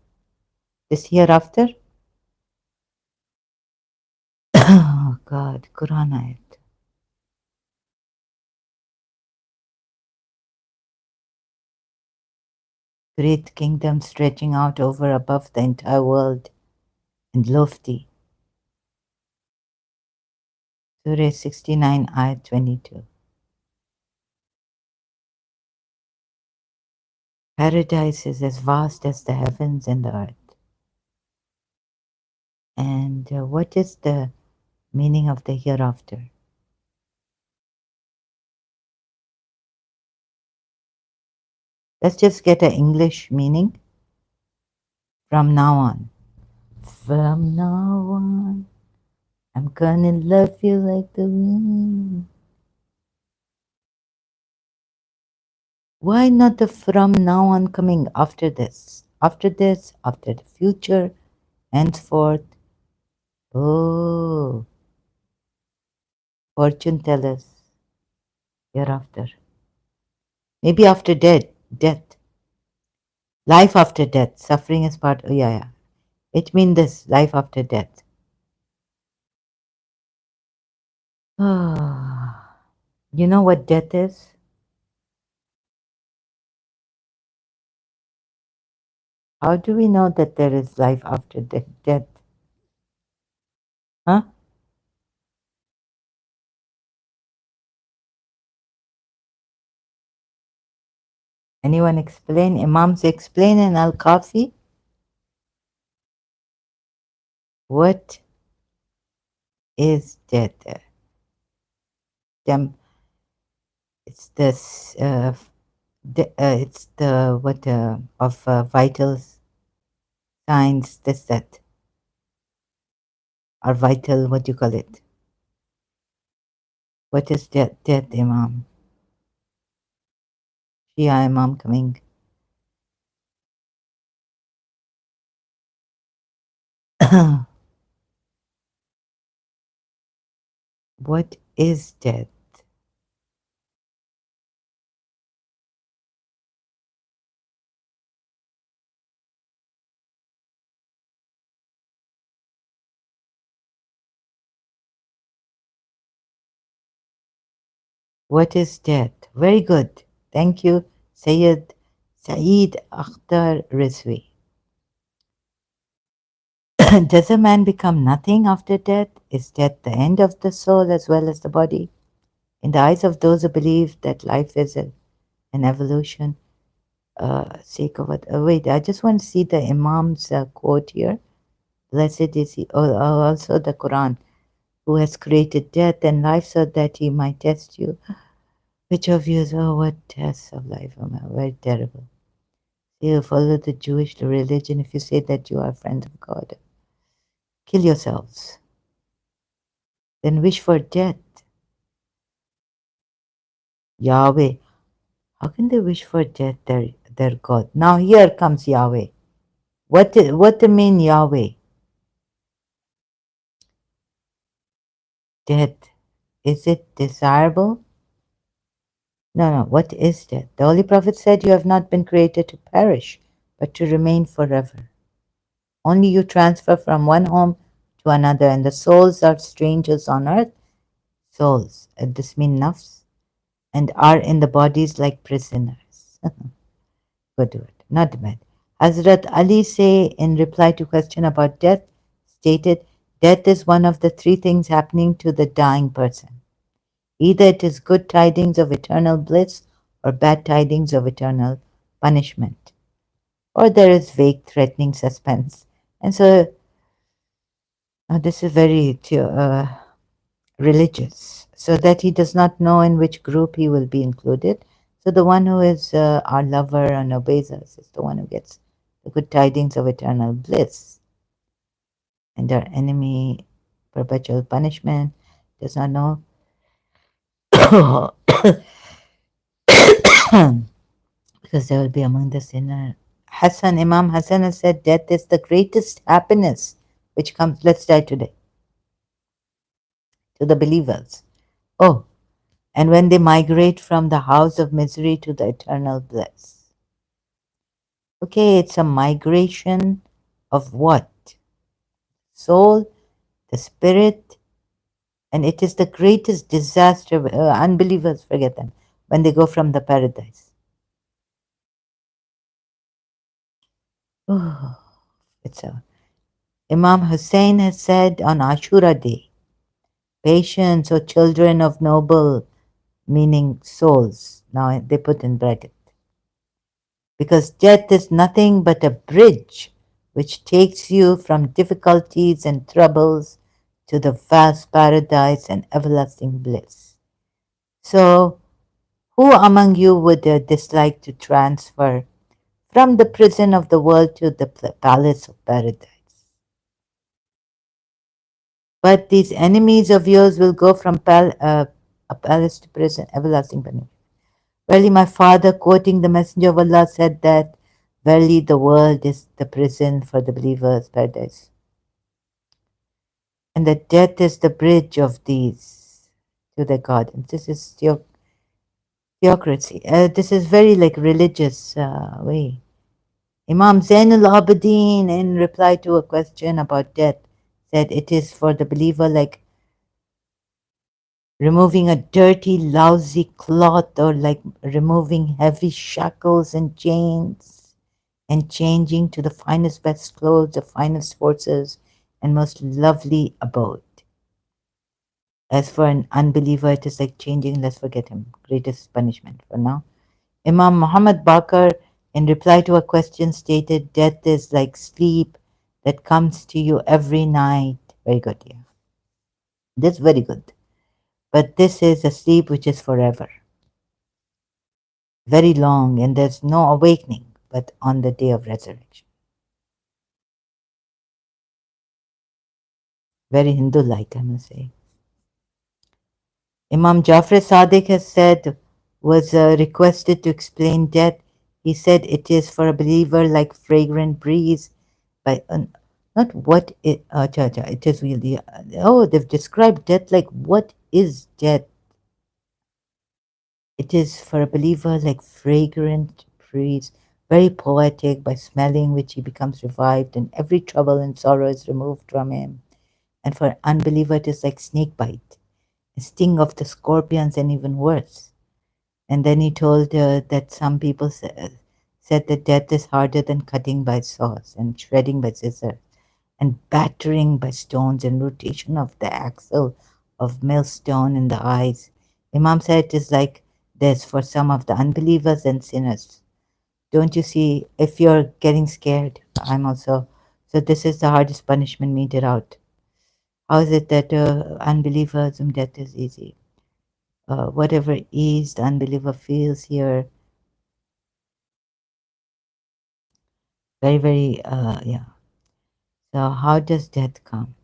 This hereafter? Oh God, Quran ayat. Great kingdom stretching out over above the entire world and lofty. Surah 69, ayat 22. Paradise is as vast as the heavens and the earth. And what is the meaning of the hereafter? Let's just get an English meaning. From now on. From now on, I'm gonna love you like the wind. Why not the from now on coming after this? After this, after the future, henceforth. Oh, fortune tellers hereafter. Maybe after death. Life after death. Suffering is part. Oh, yeah. It means this life after death. You know what death is? How do we know that there is life after death? Huh? Anyone explain? Imams explain in Al Kafi? What is death? Dem, it's this. It's the what of vital signs. This that are vital. What do you call it? What is death? Death, Imam. Shia Imam coming. What is death? What is death? Very good. Thank you, Sayyid Saeed Akhtar Rizvi. Does a man become nothing after death? Is death the end of the soul as well as the body? In the eyes of those who believe that life is an evolution, sake of it. Wait, I just want to see the Imam's quote here. Blessed is he, also the Quran, who has created death and life so that he might test you. Which of you is, oh, what tests of life? Oh, my, very terrible. You follow the Jewish religion if you say that you are a friend of God. Kill yourselves. Then wish for death. Yahweh. How can they wish for death, their God? Now here comes Yahweh. What the mean Yahweh? Death. Is it desirable? No. What is death? The Holy Prophet said, you have not been created to perish, but to remain forever. Only you transfer from one home to another, and the souls are strangers on earth. Souls, this means nafs, and are in the bodies like prisoners. Good word, not bad. Hazrat Ali say in reply to question about death, stated, death is one of the three things happening to the dying person. Either it is good tidings of eternal bliss or bad tidings of eternal punishment. Or there is vague, threatening suspense. And so this is very religious, so that he does not know in which group he will be included. So the one who is our lover and obeys us is the one who gets the good tidings of eternal bliss. And our enemy, perpetual punishment, does not know. Because they will be among the sinner. Imam Hassan has said, death is the greatest happiness which comes, let's die today, to the believers. Oh, and when they migrate from the house of misery to the eternal bliss. Okay, it's a migration of what? Soul, the spirit, and it is the greatest disaster. Unbelievers forget them when they go from the paradise. Oh, it's a Imam Hussein has said on Ashura Day, patience, O children of noble, meaning souls. Now they put in bracket. Because death is nothing but a bridge which takes you from difficulties and troubles to the vast paradise and everlasting bliss. So, who among you would dislike to transfer from the prison of the world to the palace of paradise? But these enemies of yours will go from a palace to prison, everlasting punishment. Verily, my father, quoting the Messenger of Allah, said that, verily, the world is the prison for the believers' paradise. And that death is the bridge of these to the God. And this is theocracy. This is very like religious way. Imam Zainul Abidin, in reply to a question about death, said it is for the believer like removing a dirty, lousy cloth, or like removing heavy shackles and chains, and changing to the finest, best clothes, the finest horses, and most lovely abode. As for an unbeliever, it is like changing, let's forget him, greatest punishment for now. Imam Muhammad Bakr, in reply to a question, stated, death is like sleep that comes to you every night. Very good, yeah. This is very good. But this is a sleep which is forever, very long, and there's no awakening but on the day of resurrection. Very Hindu like, I must say. Imam Jafar Sadiq has said, was requested to explain death. He said it is for a believer like fragrant breeze, by not what it, it is really. Oh, they've described death like what is death? It is for a believer like fragrant breeze, very poetic, by smelling which he becomes revived, and every trouble and sorrow is removed from him. And for an unbeliever, it is like snake bite, a sting of the scorpions, and even worse. And then he told that some people said that death is harder than cutting by saws and shredding by scissors and battering by stones and rotation of the axle of millstone in the eyes. Imam said it is like this for some of the unbelievers and sinners. Don't you see? If you're getting scared, I'm also. So this is the hardest punishment meted out. How is it that unbelievers whom death is easy? Whatever ease the unbeliever feels here, very, very, yeah. So how does death come?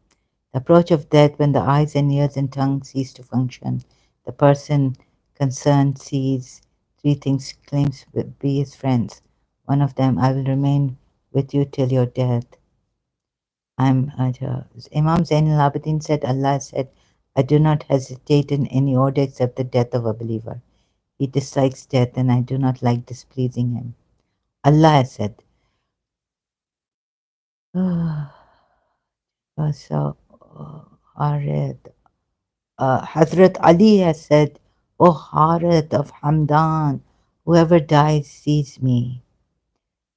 The approach of death when the eyes and ears and tongue cease to function. The person concerned sees three things, claims to be his friends. One of them, I will remain with you till your death. Imam Zain al Abidin said, Allah said, I do not hesitate in any order except the death of a believer. He dislikes death, and I do not like displeasing him. Allah has said. So, Harith, Hazrat Ali has said, O Harith of Hamdan, whoever dies sees me,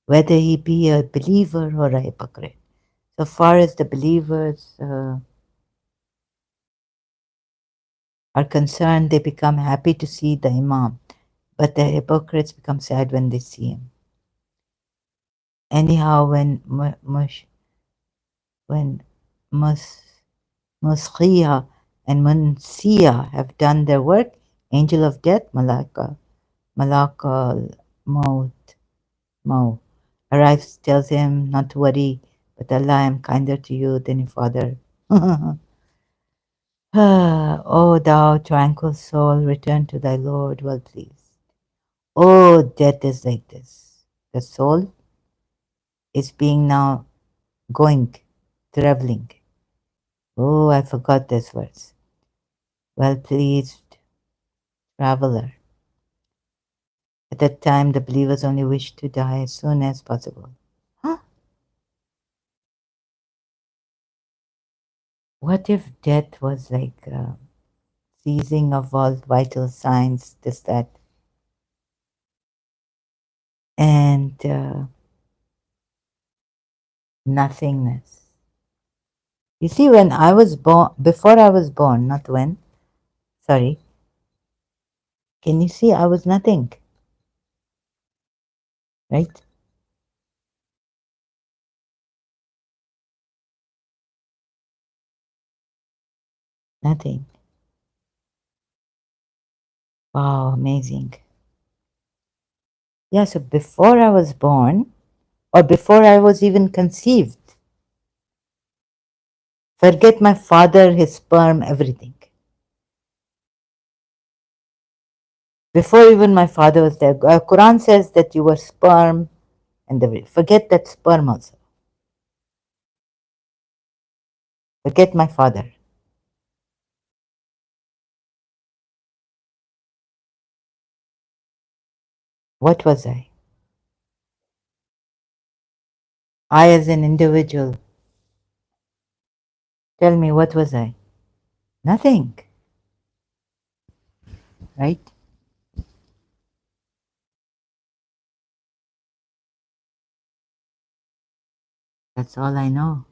whether he be a believer or a hypocrite. So far as the believers are concerned, they become happy to see the Imam. but the hypocrites become sad when they see him. Anyhow, when Ex-Shia and Ex-Shia have done their work, angel of death, Malak Maut arrives, tells him not to worry, but Allah, I am kinder to you than your father. O thou tranquil soul, return to thy Lord well pleased. Oh, death is like this. The soul is being now going, traveling. Oh, I forgot this verse. Well pleased traveler. At that time, the believers only wished to die as soon as possible. Huh? What if death was like ceasing of all vital signs, this, that, and nothingness? You see, when I was born, before I was born, not when, sorry, can you see I was nothing, right? Nothing. Wow, amazing. Yeah, so before I was born, or before I was even conceived, forget my father, his sperm, everything. Before even my father was there, Quran says that you were sperm and everything. Forget that sperm also. Forget my father. What was I? I as an individual. Tell me, what was I? Nothing, right? That's all I know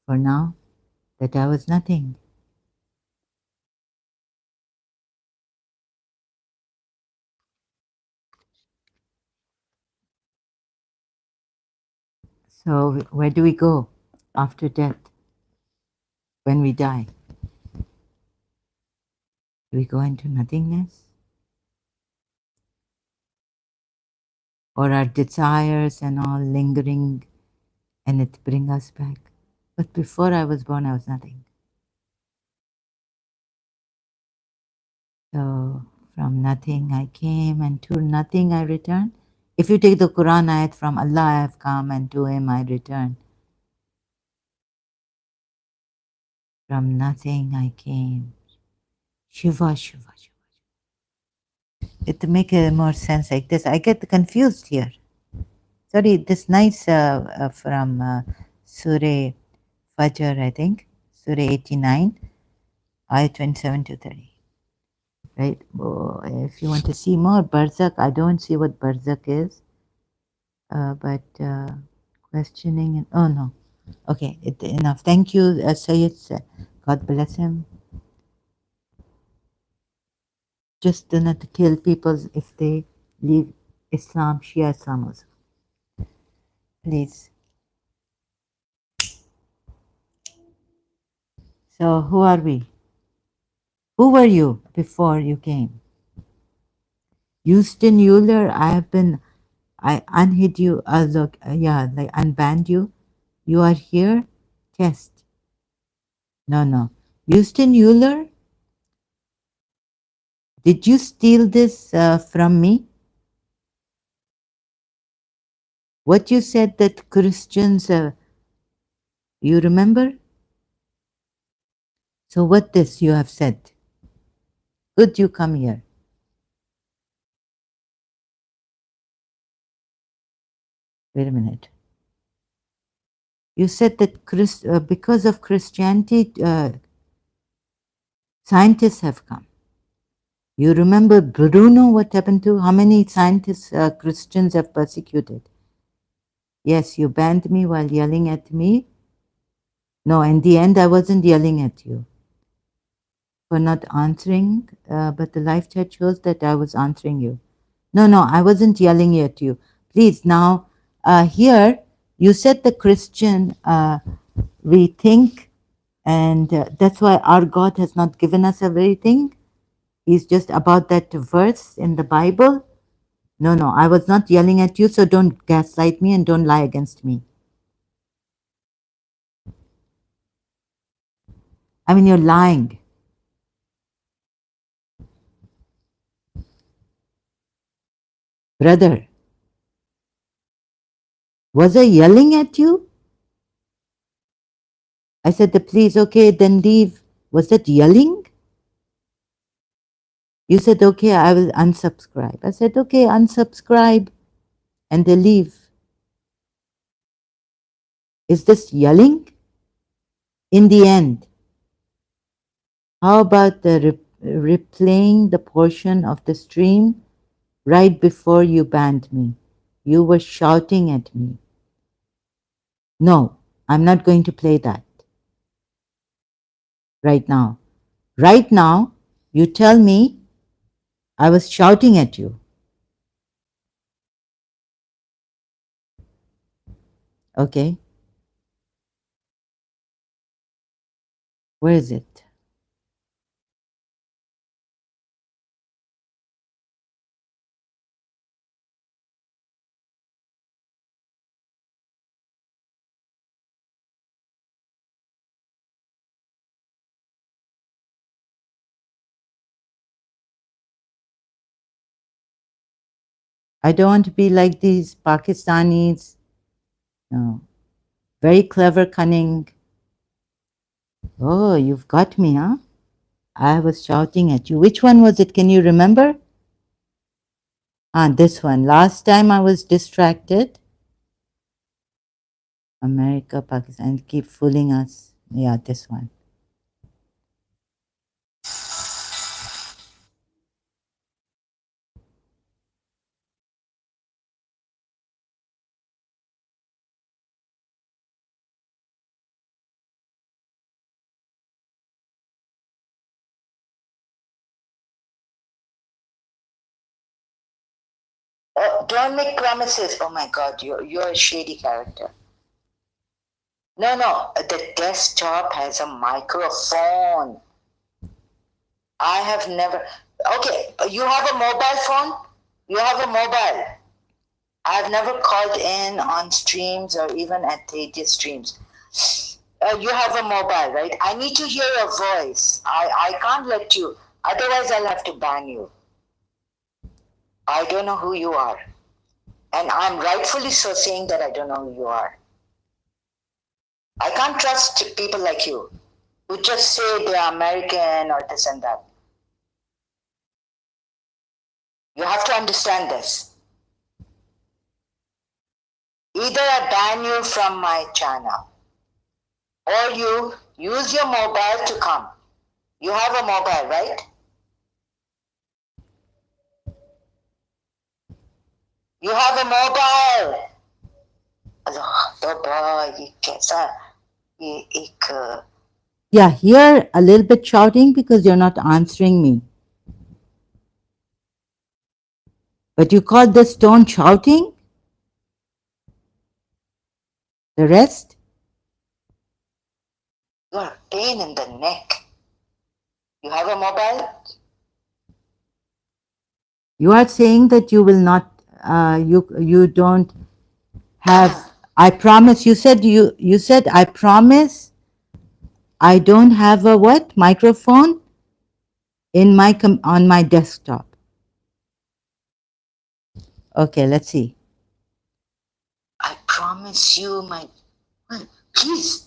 for now, that I was nothing. So, where do we go after death when we die? Do we go into nothingness? Or our desires and all lingering and it bring us back? But before I was born, I was nothing. So, from nothing I came and to nothing I return. If you take the Quran ayat, from Allah I have come and to Him I return. From nothing I came. Shiva, Shiva, Shiva. It to make more sense like this. I get confused here. Sorry, this nice from Surah Fajr, I think, Surah 89, ayat 27 to 30. Right? Oh, if you want to see more Barzak, I don't see what Barzak is, but questioning and oh no, okay, enough. Thank you, Sayyid. God bless him. Just do not kill people if they leave Islam, Shia Islam also. Please. So who are we? Who were you before you came? Houston Euler, I unhid you, look, yeah, like unbanned you. You are here? Test. No, no. Houston Euler, did you steal this from me? What you said that Christians, you remember? So what this you have said? Could you come here? Wait a minute. You said that because of Christianity, scientists have come. You remember Bruno, what happened to how many scientists Christians have persecuted? Yes, you banned me while yelling at me. No, in the end, I wasn't yelling at you for not answering, but the live chat shows that I was answering you. No, no, I wasn't yelling at you. Please, now, here, you said the Christian, we think, and that's why our God has not given us everything. He's just about that verse in the Bible. No, no, I was not yelling at you, so don't gaslight me and don't lie against me. I mean, you're lying. Brother, was I yelling at you? I said, the please, okay, then leave. Was that yelling? You said, okay, I will unsubscribe. I said, okay, unsubscribe. And they leave. Is this yelling? In the end, how about the replaying the portion of the stream right before you banned me? You were shouting at me. No, I'm not going to play that right now. Right now, you tell me I was shouting at you. Okay, where is it? I don't want to be like these Pakistanis. No. Very clever, cunning. Oh, you've got me, huh? I was shouting at you. Which one was it? Can you remember? Ah, this one. Last time I was distracted. America, Pakistan keep fooling us. Yeah, this one. Don't make promises. Oh my God, you're a shady character. No, no, the desktop has a microphone. I have never. Okay, you have a mobile phone? You have a mobile. I've never called in on streams or even at Tejas streams. You have a mobile, right? I need to hear your voice. I can't let you, otherwise, I'll have to ban you. I don't know who you are. And I'm rightfully so saying that I don't know who you are. I can't trust people like you who just say they're American or this and that. You have to understand this. Either I ban you from my channel or you use your mobile to come. You have a mobile, right? You have a mobile. Yeah, here a little bit shouting because you're not answering me. But you call this tone shouting? The rest? You're a pain in the neck. You have a mobile? You are saying that you will not, you don't have. I promise. You said I promise. I don't have a what microphone in my on my desktop. Okay, let's see. I promise you, my please.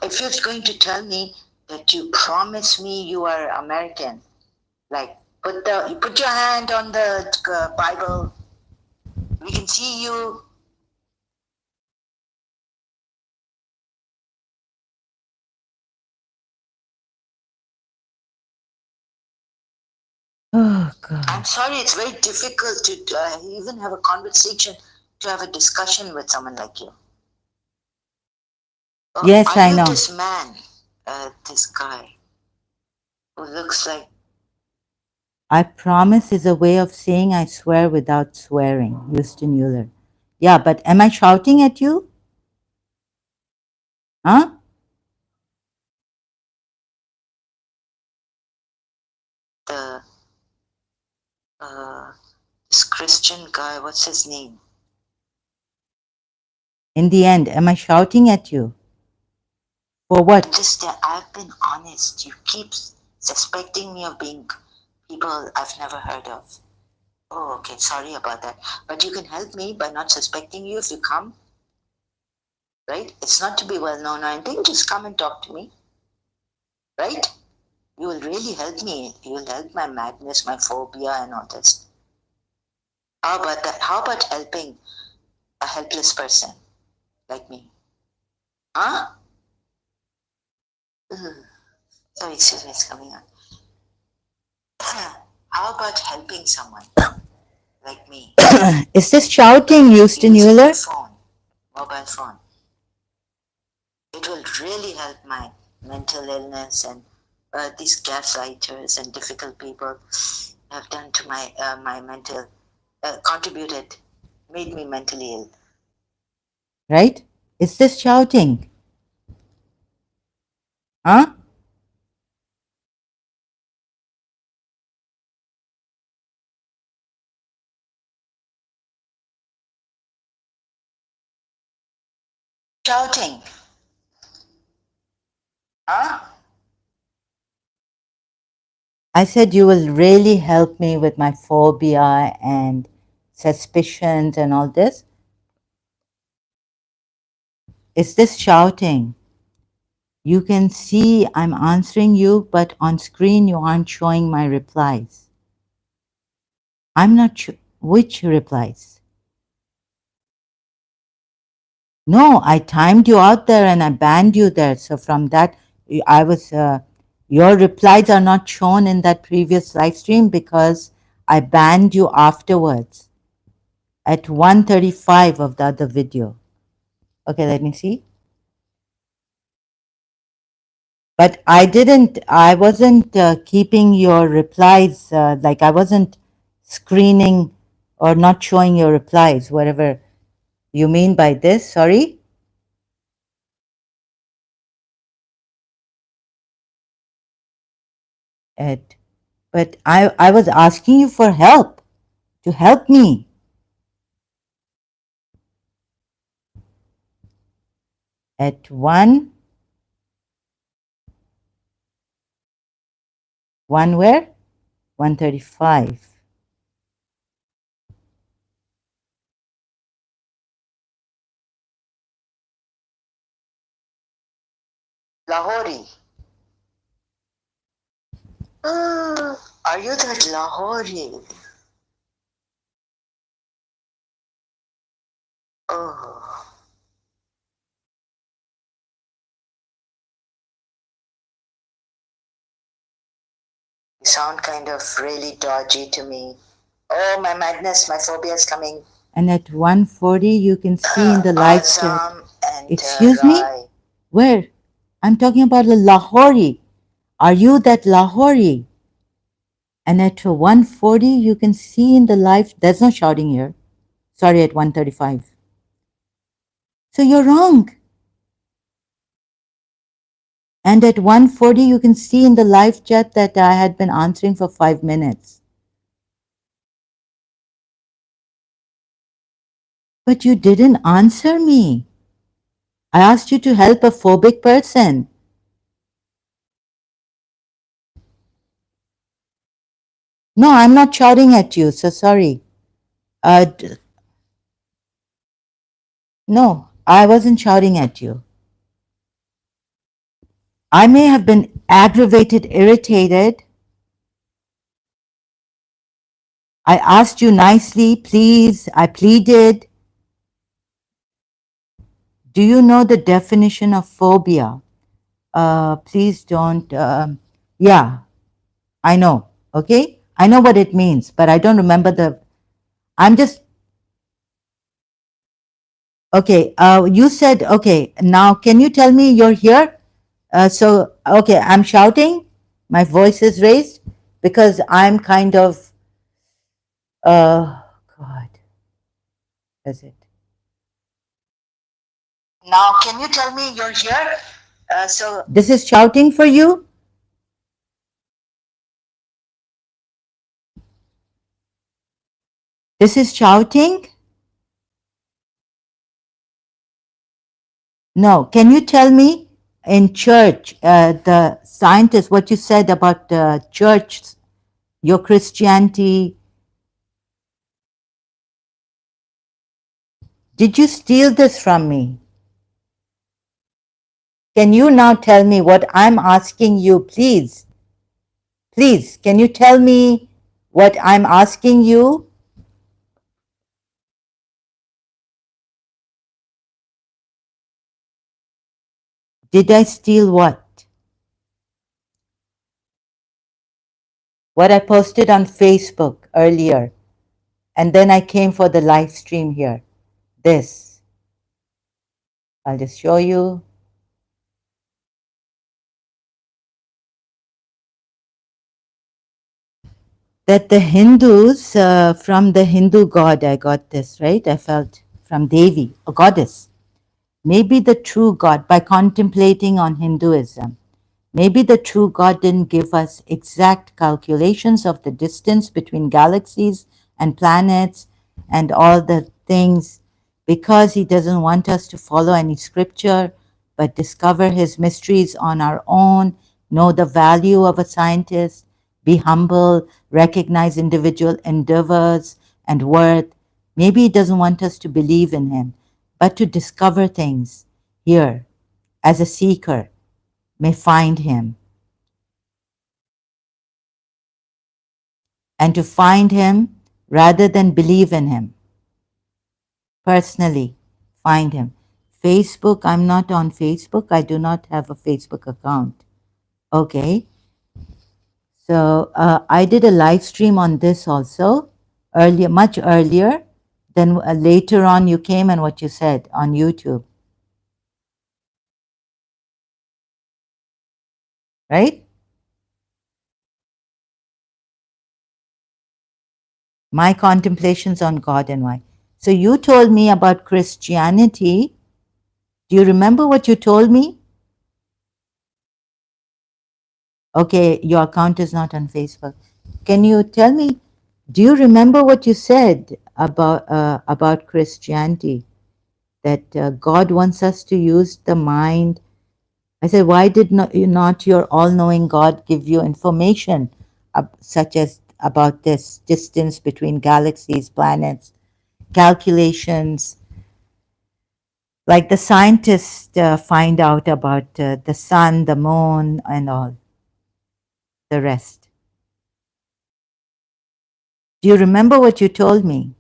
If you're going to tell me that you promise me you are American, like you put your hand on the Bible, we can see you. Oh God! I'm sorry, it's very difficult to even have a conversation, to have a discussion with someone like you. Yes, I know. This man, this guy, who looks like I promise is a way of saying I swear without swearing. Houston Euler. Yeah, but am I shouting at you? Huh? The uh, this Christian guy, what's his name? In the end, am I shouting at you? For what? Just I've been honest. You keep suspecting me of being people I've never heard of. Oh, okay. Sorry about that. But you can help me by not suspecting you if you come. Right? It's not to be well known or anything. Just come and talk to me. Right? You will really help me. You will help my madness, my phobia, and all this. How about that? How about helping a helpless person like me? Huh? Ugh. Sorry, excuse me, it's coming out. How about helping someone like me? Is this shouting, Houston Using Euler? your phone, mobile phone. It will really help my mental illness and these gaslighters and difficult people have done to my mental, contributed, made me mentally ill. Right? Is this shouting? Huh? Shouting, huh? I said you will really help me with my phobia and suspicions and all this. Is this shouting? You can see I'm answering you, but on screen you aren't showing my replies. I'm not sure which replies. No, I timed you out there and I banned you there. So from that, I was, your replies are not shown in that previous live stream because I banned you afterwards at 1:35 of the other video. Okay, let me see. But I wasn't keeping your replies, like I wasn't screening or not showing your replies, whatever you mean by this, sorry. Ed. But I was asking you for help, to help me. At one where? 1:35. Lahori. Are you that Lahori? Oh, you sound kind of really dodgy to me. Oh, my madness, my phobia is coming. And at 1:40 you can see in the live chat. Azam and Excuse me? Rai. Where? I'm talking about the Lahori. Are you that Lahori? And at 1:40 you can see in the live, there's no shouting here. Sorry, at 1:35. So you're wrong. And at 1:40 you can see in the live chat that I had been answering for 5 minutes. But you didn't answer me. I asked you to help a phobic person. No, I'm not shouting at you, so sorry. No, I wasn't shouting at you. I may have been aggravated, irritated. I asked you nicely, please. I pleaded. Do you know the definition of phobia? Please don't. Yeah, I know. Okay? I know what it means, but I don't remember the. I'm just. Okay, you said, okay, now can you tell me you're here? Okay, I'm shouting. My voice is raised. because I'm kind of, God, is it? Now, can you tell me you're here? So This is shouting for you? This is shouting? No. Can you tell me in church, the scientist, what you said about the church, your Christianity? Did you steal this from me? Can you now tell me what I'm asking you, please? Please, can you tell me what I'm asking you? Did I steal what? What I posted on Facebook earlier. And then I came for the live stream here. This. I'll just show you. That the Hindus, from the Hindu god, I got this, right? I felt from Devi, a goddess. Maybe the true God, by contemplating on Hinduism, maybe the true God didn't give us exact calculations of the distance between galaxies and planets and all the things because he doesn't want us to follow any scripture but discover his mysteries on our own, know the value of a scientist, be humble, recognize individual endeavors and worth. Maybe he doesn't want us to believe in him, but to discover things here as a seeker may find him. And to find him rather than believe in him. Personally, find him. Facebook, I'm not on Facebook. I do not have a Facebook account. Okay. So I did a live stream on this also earlier, much earlier. Then later on, you came and what you said on YouTube, right? My contemplations on God and why. So you told me about Christianity. Do you remember what you told me? Okay, your account is not on Facebook. Can you tell me, do you remember what you said about Christianity? That God wants us to use the mind. I said, why did not your all-knowing God give you information such as about this distance between galaxies, planets, calculations, like the scientists find out about the sun, the moon, and all the rest? Do you remember what you told me?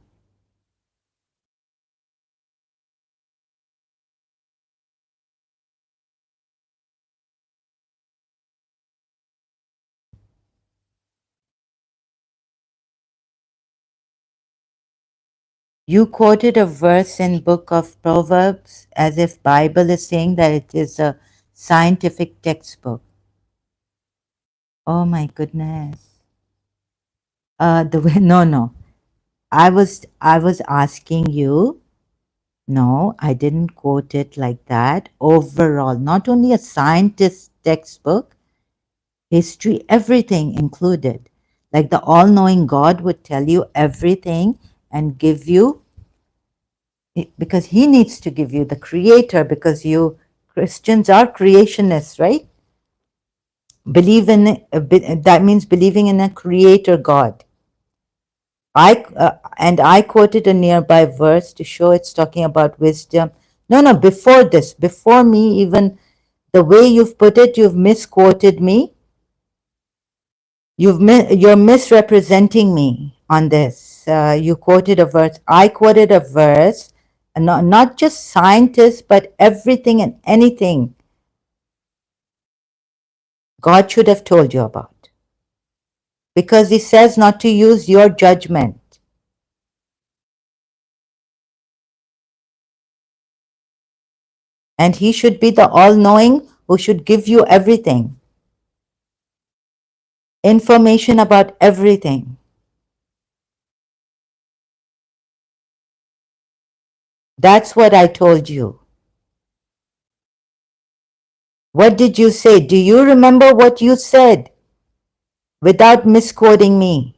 You quoted a verse in Book of Proverbs as if Bible is saying that it is a scientific textbook. Oh my goodness. The way no. I was asking you. No, I didn't quote it like that. Overall, not only a scientist textbook, history, everything included. Like the all-knowing God would tell you everything and give you because he needs to give you the creator because you Christians are creationists, right? Believe in that means believing in a creator God. I quoted a nearby verse to show it's talking about wisdom. No, before this, before me, even the way you've put it, you've misquoted me. You're misrepresenting me on this. You quoted a verse. I quoted a verse, and not just scientists, but everything and anything God should have told you about. Because He says not to use your judgment. And He should be the all knowing who should give you everything. information about everything. That's what I told you. What did you say? Do you remember what you said without misquoting me?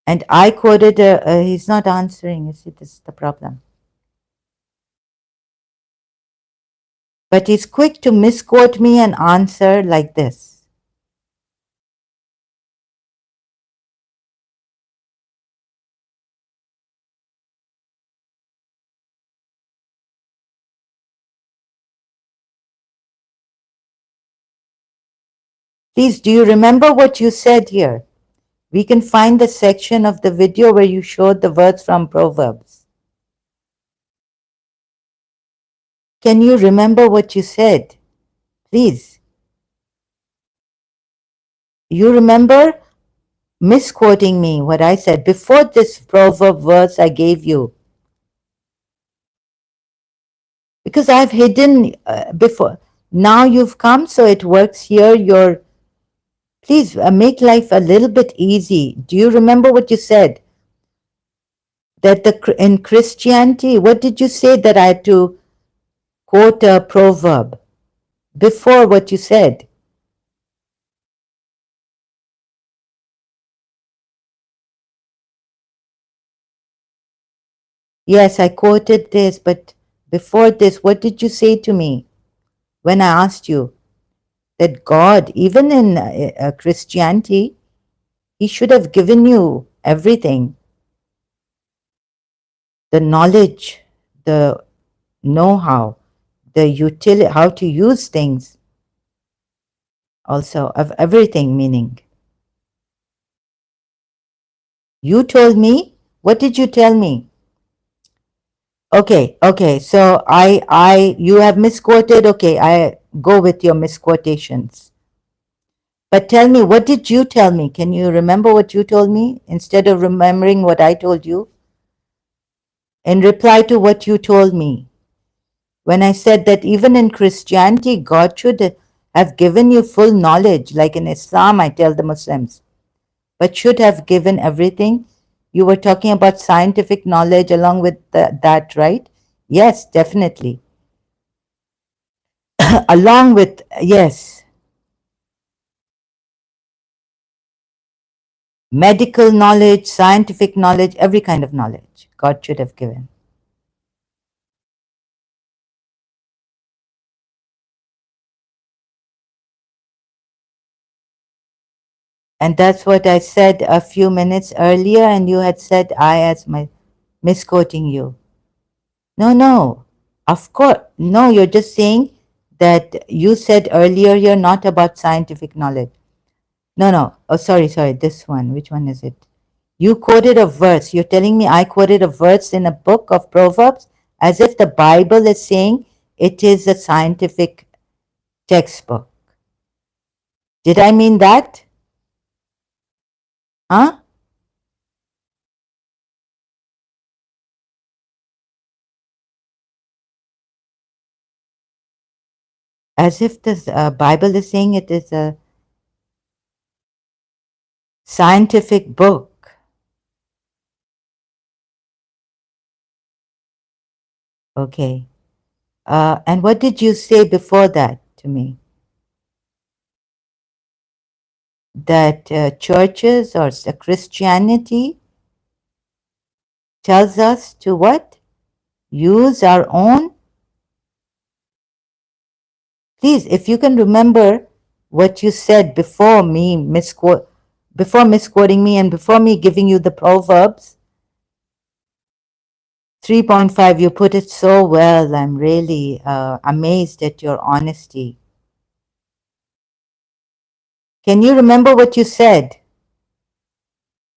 And I quoted, he's not answering. You see, this is the problem. But he's quick to misquote me and answer like this. Please, do you remember what you said here? We can find the section of the video where you showed the words from Proverbs. Can you remember what you said? Please. You remember misquoting me, what I said before this proverb verse I gave you. Because I've hidden before. Now you've come, so it works here. Please make life a little bit easy. Do you remember what you said? That in Christianity, what did you say that I had to quote a proverb before what you said? Yes, I quoted this, but before this, what did you say to me when I asked you that God, even in Christianity, He should have given you everything, the knowledge, the know-how, the utility, how to use things, also of everything, meaning. You told me, what did you tell me? Okay, so you have misquoted, okay, I go with your misquotations. But tell me, what did you tell me? Can you remember what you told me instead of remembering what I told you? In reply to what you told me, when I said that even in Christianity, God should have given you full knowledge, like in Islam, I tell the Muslims, but should have given everything. You were talking about scientific knowledge along with that, right? Yes, definitely. Along with, yes, medical knowledge, scientific knowledge, every kind of knowledge God should have given. And that's what I said a few minutes earlier, and you had said I as my misquoting you. No. Of course, no, you're just saying that you said earlier you're not about scientific knowledge. No. Oh, sorry. This one. Which one is it? You quoted a verse. You're telling me I quoted a verse in a book of Proverbs as if the Bible is saying it is a scientific textbook. Did I mean that? Huh? As if the Bible is saying it is a scientific book. Okay. And what did you say before that to me? That churches or Christianity tells us to what? Use our own. Please, if you can remember what you said before misquoting me and before me giving you the Proverbs 3.5, you put it so well. I'm really amazed at your honesty. Can you remember what you said?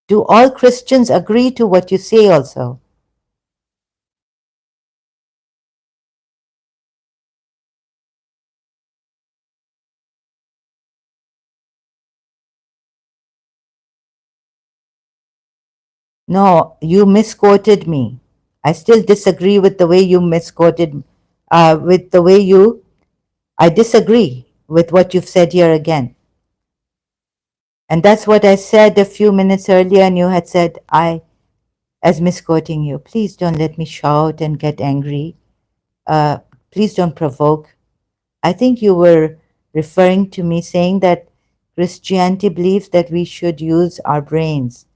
Do all Christians agree to what you say also? No, you misquoted me. I still disagree with the way you misquoted, with the way you, I disagree with what you've said here again. And that's what I said a few minutes earlier, and you had said, I, as misquoting you, please don't let me shout and get angry. Please don't provoke. I think you were referring to me saying that Christianity believes that we should use our brains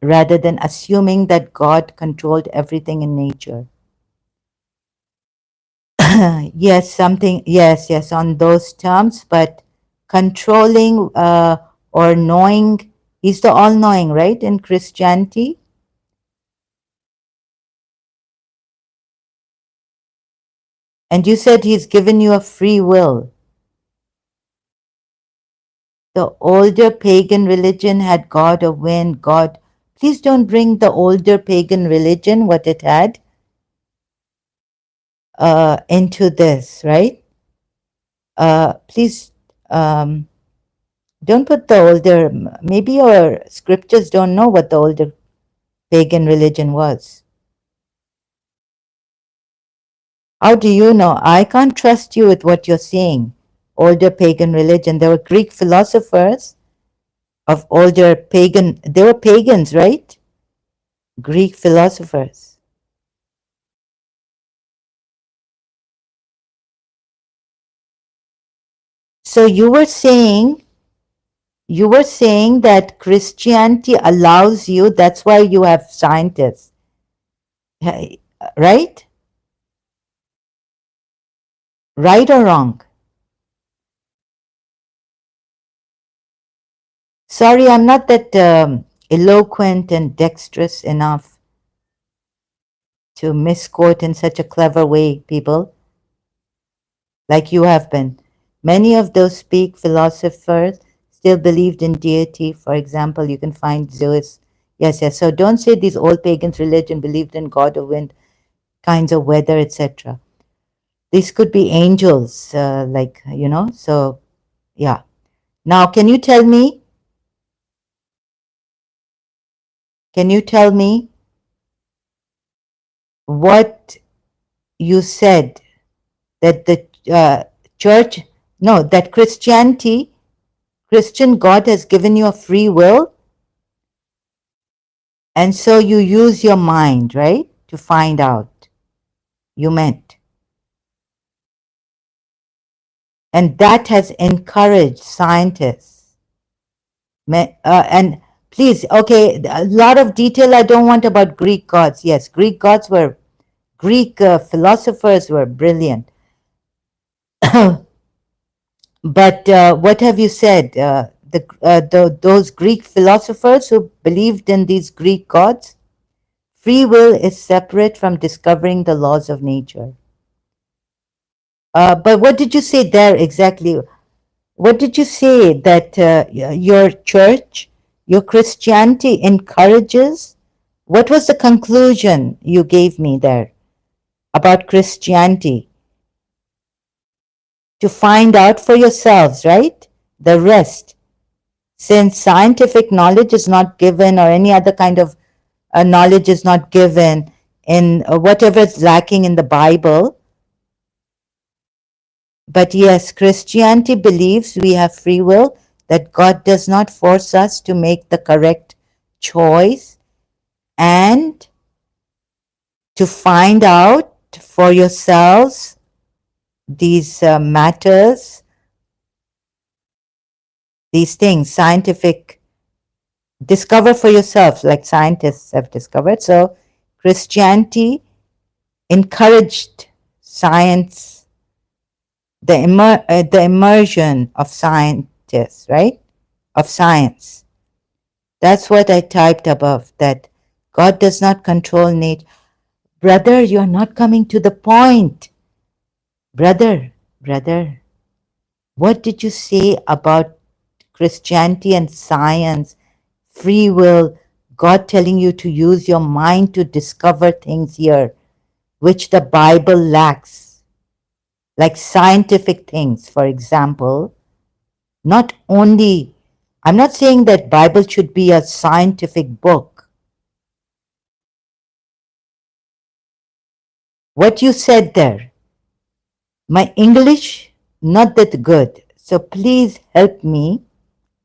rather than assuming that God controlled everything in nature. Yes, something, yes, yes, on those terms, but controlling or knowing, he's the all knowing, right, in Christianity? And you said he's given you a free will. The older pagan religion had God or wind, God. Please don't bring the older pagan religion, what it had, into this, right? Please don't put the older, maybe your scriptures don't know what the older pagan religion was. How do you know? I can't trust you with what you're saying. Older pagan religion. There were Greek philosophers of older pagan, they were pagans, right? Greek philosophers. So you were saying that Christianity allows you, that's why you have scientists, right? Right or wrong? Sorry, I'm not that eloquent and dexterous enough to misquote in such a clever way, people, like you have been. Many of those Greek philosophers still believed in deity. For example, you can find Zeus. Yes, yes. So don't say these old pagans' religion believed in God of wind, kinds of weather, etc. These could be angels, like, you know. So, yeah. Now, can you tell me what you said that the church, no, that Christian God has given you a free will, and so you use your mind, right, to find out. You meant. And that has encouraged scientists. And please, okay, a lot of detail I don't want about Greek gods. Yes, Greek philosophers were brilliant. But what have you said? Those Greek philosophers who believed in these Greek gods, free will is separate from discovering the laws of nature. But what did you say there exactly? What did you say that your church, your Christianity encourages? What was the conclusion you gave me there about Christianity? To find out for yourselves, right? The rest. Since scientific knowledge is not given or any other kind of knowledge is not given in whatever is lacking in the Bible. But yes, Christianity believes we have free will, that God does not force us to make the correct choice, and to find out for yourselves these matters, these things, scientific, discover for yourself, like scientists have discovered. So Christianity encouraged science, the immersion of scientists, right? Of science. That's what I typed above, that God does not control nature. Brother, you're not coming to the point. Brother, what did you say about Christianity and science, free will, God telling you to use your mind to discover things here, which the Bible lacks, like scientific things, for example. Not only, I'm not saying that Bible should be a scientific book, what you said there. My English not that good, so please help me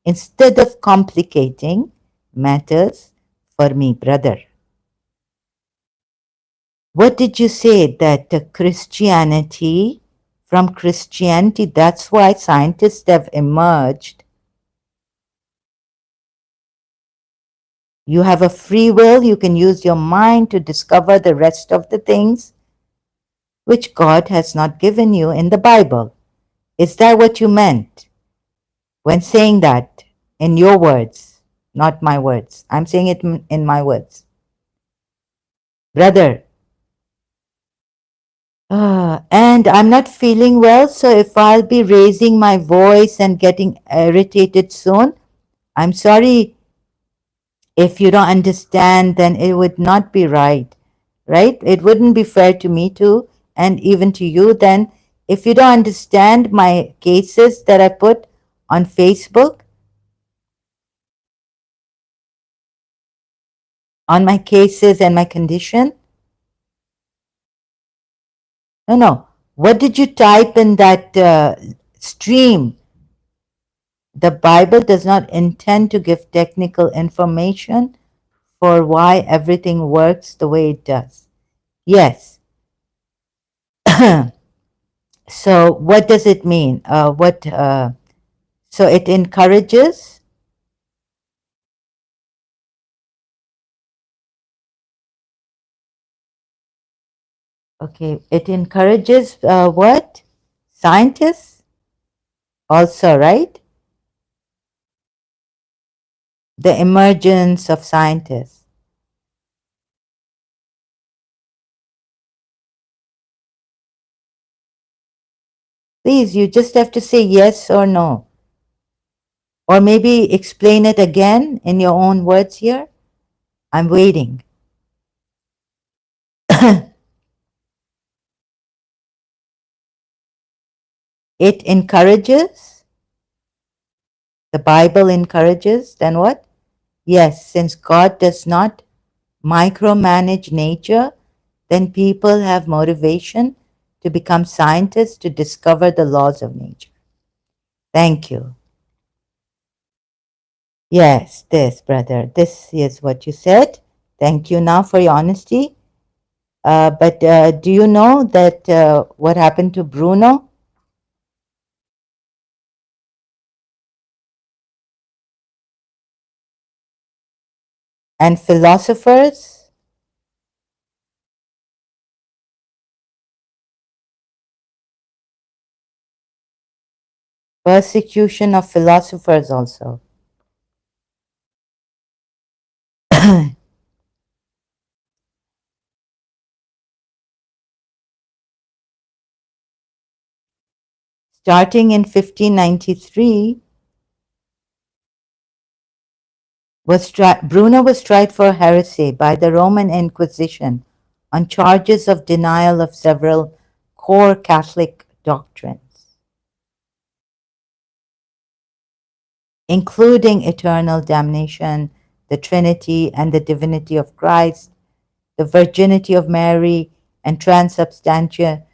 instead of complicating matters for me, brother. What did you say that Christianity, from Christianity, that's why scientists have emerged. You have a free will, you can use your mind to discover the rest of the things which God has not given you in the Bible. Is that what you meant when saying that in your words, not my words? I'm saying it in my words. Brother, and I'm not feeling well, so if I'll be raising my voice and getting irritated soon, I'm sorry. If you don't understand, then it would not be right, right? It wouldn't be fair to me too, and even to you. Then, if you don't understand my cases that I put on Facebook, on my cases and my condition, no, no. What did you type in that stream? The Bible does not intend to give technical information for why everything works the way it does. Yes. So what does it mean? What? So it encourages. Okay, it encourages what? Scientists also, right? The emergence of scientists. Please, you just have to say yes or no, or maybe explain it again in your own words here. I'm waiting. It encourages. The Bible encourages. Then what? Yes, since God does not micromanage nature, then people have motivation to become scientists to discover the laws of nature. Thank you. Yes, this, brother. This is what you said. Thank you now for your honesty. But do you know that what happened to Bruno? And philosophers? Persecution of philosophers also. Starting in 1593, Bruno was tried for heresy by the Roman Inquisition on charges of denial of several core Catholic doctrines, including eternal damnation, the Trinity and the divinity of Christ, the virginity of Mary, and transubstantiation.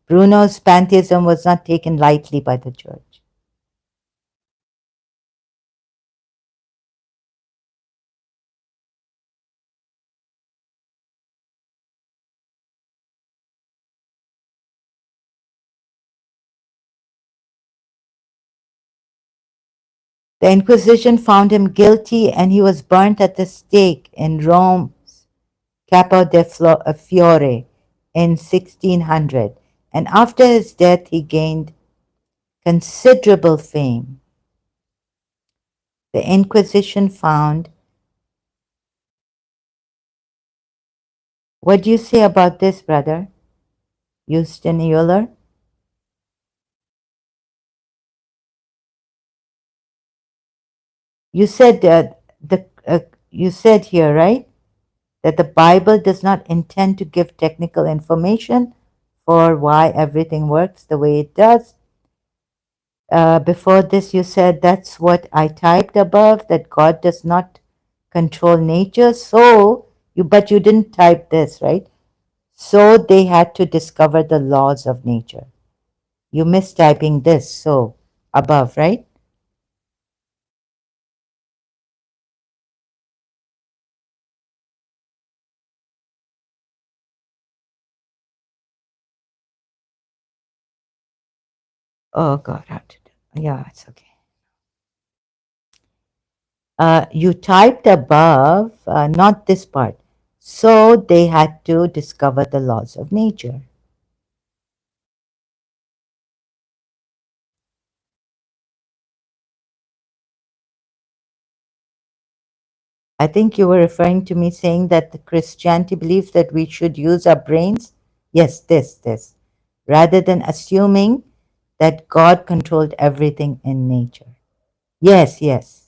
Bruno's pantheism was not taken lightly by the church. The Inquisition found him guilty and he was burnt at the stake in Rome's Capo de Fiore in 1600. And after his death, he gained considerable fame. The Inquisition found. What do you say about this, brother? Houston Euler? You said you said here, right, that the Bible does not intend to give technical information for why everything works the way it does. Before this, you said that's what I typed above, that God does not control nature. So, but you didn't type this, right? So they had to discover the laws of nature. You missed typing this, so above, right? Oh God, how to do? Yeah, it's okay. You typed above, not this part. So they had to discover the laws of nature. I think you were referring to me saying that the Christianity believes that we should use our brains. Yes, this, rather than assuming that God controlled everything in nature. Yes, yes.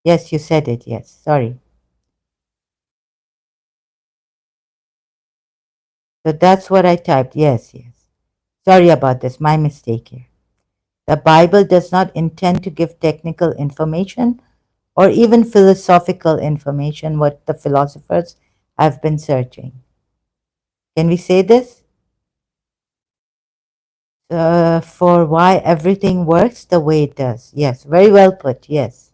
Yes, you said it. Yes. Sorry. So that's what I typed. Yes, yes. Sorry about this. My mistake here. The Bible does not intend to give technical information or even philosophical information, what the philosophers have been searching. Can we say this? For why everything works the way it does. Yes, very well put. Yes.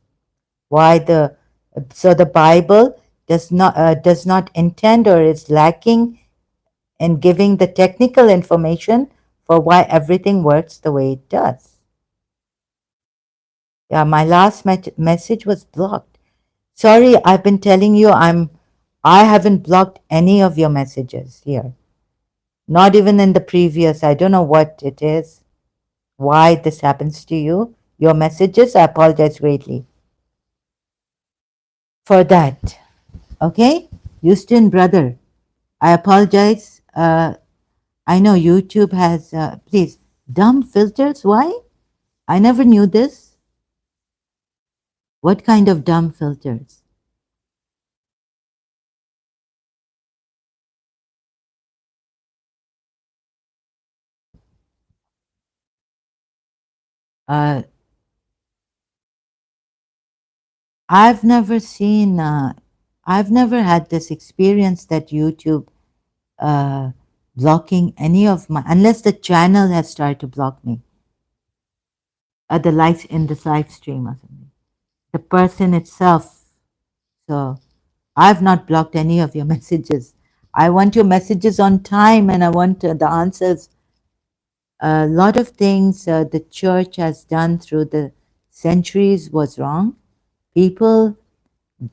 Why the so the Bible does not intend or is lacking in giving the technical information for why everything works the way it does. Yeah, my last message was blocked. Sorry, I've been telling you I haven't blocked any of your messages here. Not even in the previous. I don't know what it is, why this happens to you. Your messages, I apologize greatly for that. Okay? Houston brother, I apologize. I know YouTube has please dumb filters. Why? I never knew this. What kind of dumb filters? Uh, I've never seen, I've never had this experience that YouTube uh, blocking any of my, unless the channel has started to block me, the live in this live stream or something. The person itself. So I've not blocked any of your messages. I want your messages on time and I want the answers. A lot of things the church has done through the centuries was wrong. People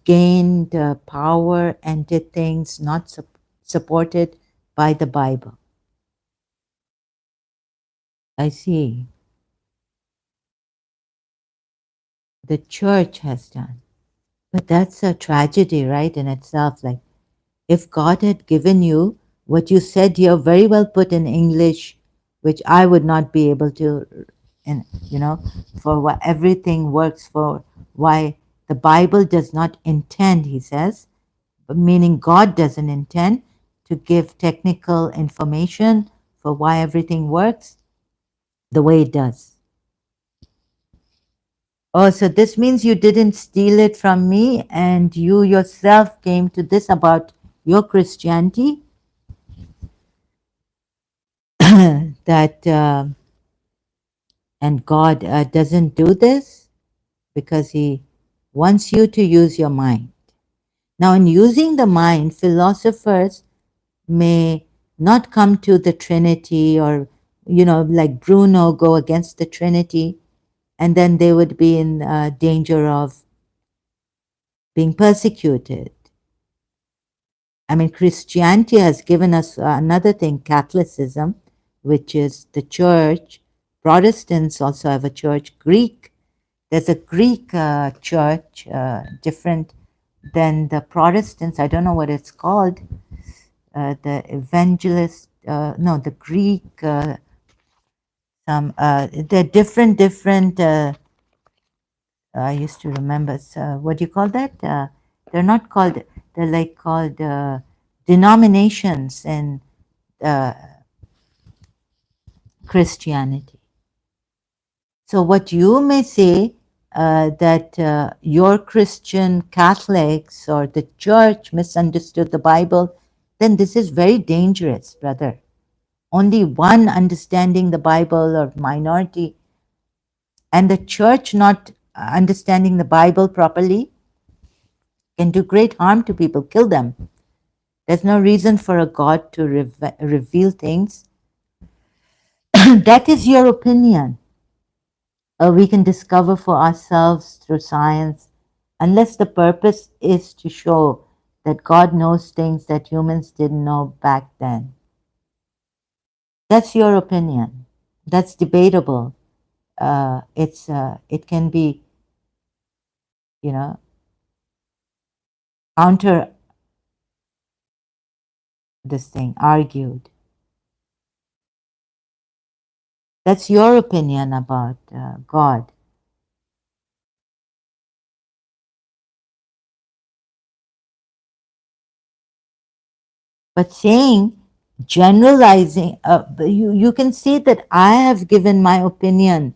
gained power and did things not supported by the Bible. I see. The church has done. But that's a tragedy, right, in itself. Like, if God had given you what you said here, very well put in English, which I would not be able to, and for what everything works for, why the Bible does not intend, he says, meaning God doesn't intend to give technical information for why everything works the way it does. Oh, so this means you didn't steal it from me and you yourself came to this about your Christianity? That and God doesn't do this because He wants you to use your mind. Now, in using the mind, philosophers may not come to the Trinity, or like Bruno, go against the Trinity, and then they would be in danger of being persecuted. I mean, Christianity has given us another thing, Catholicism, which is the church. Protestants also have a church. There's a Greek church, different than the Protestants. I don't know what it's called. The evangelist, no, the Greek, they're different. I used to remember. What do you call that? They're not called. They're like called denominations in Christianity. So what you may say that your Christian Catholics or the church misunderstood the Bible, then this is very dangerous, brother. Only one understanding the Bible or minority, and the church not understanding the Bible properly can do great harm to people, kill them. There's no reason for a God to reveal things. That is your opinion. We can discover for ourselves through science, unless the purpose is to show that God knows things that humans didn't know back then. That's your opinion. That's debatable. It can be, you know, counter this thing, argued. That's your opinion about God. But saying, generalizing, you can see that I have given my opinion,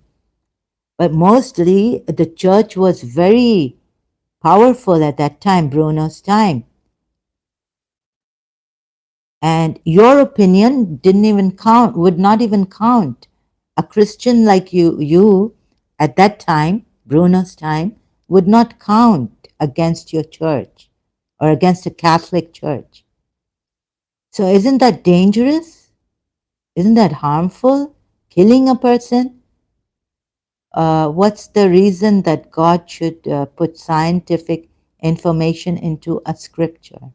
but mostly the church was very powerful at that time, Bruno's time. And your opinion didn't even count, would not even count. A Christian like you at that time, Bruno's time, would not count against your church or against a Catholic church. So isn't that dangerous? Isn't that harmful? Killing a person? What's the reason that God should put scientific information into a scripture?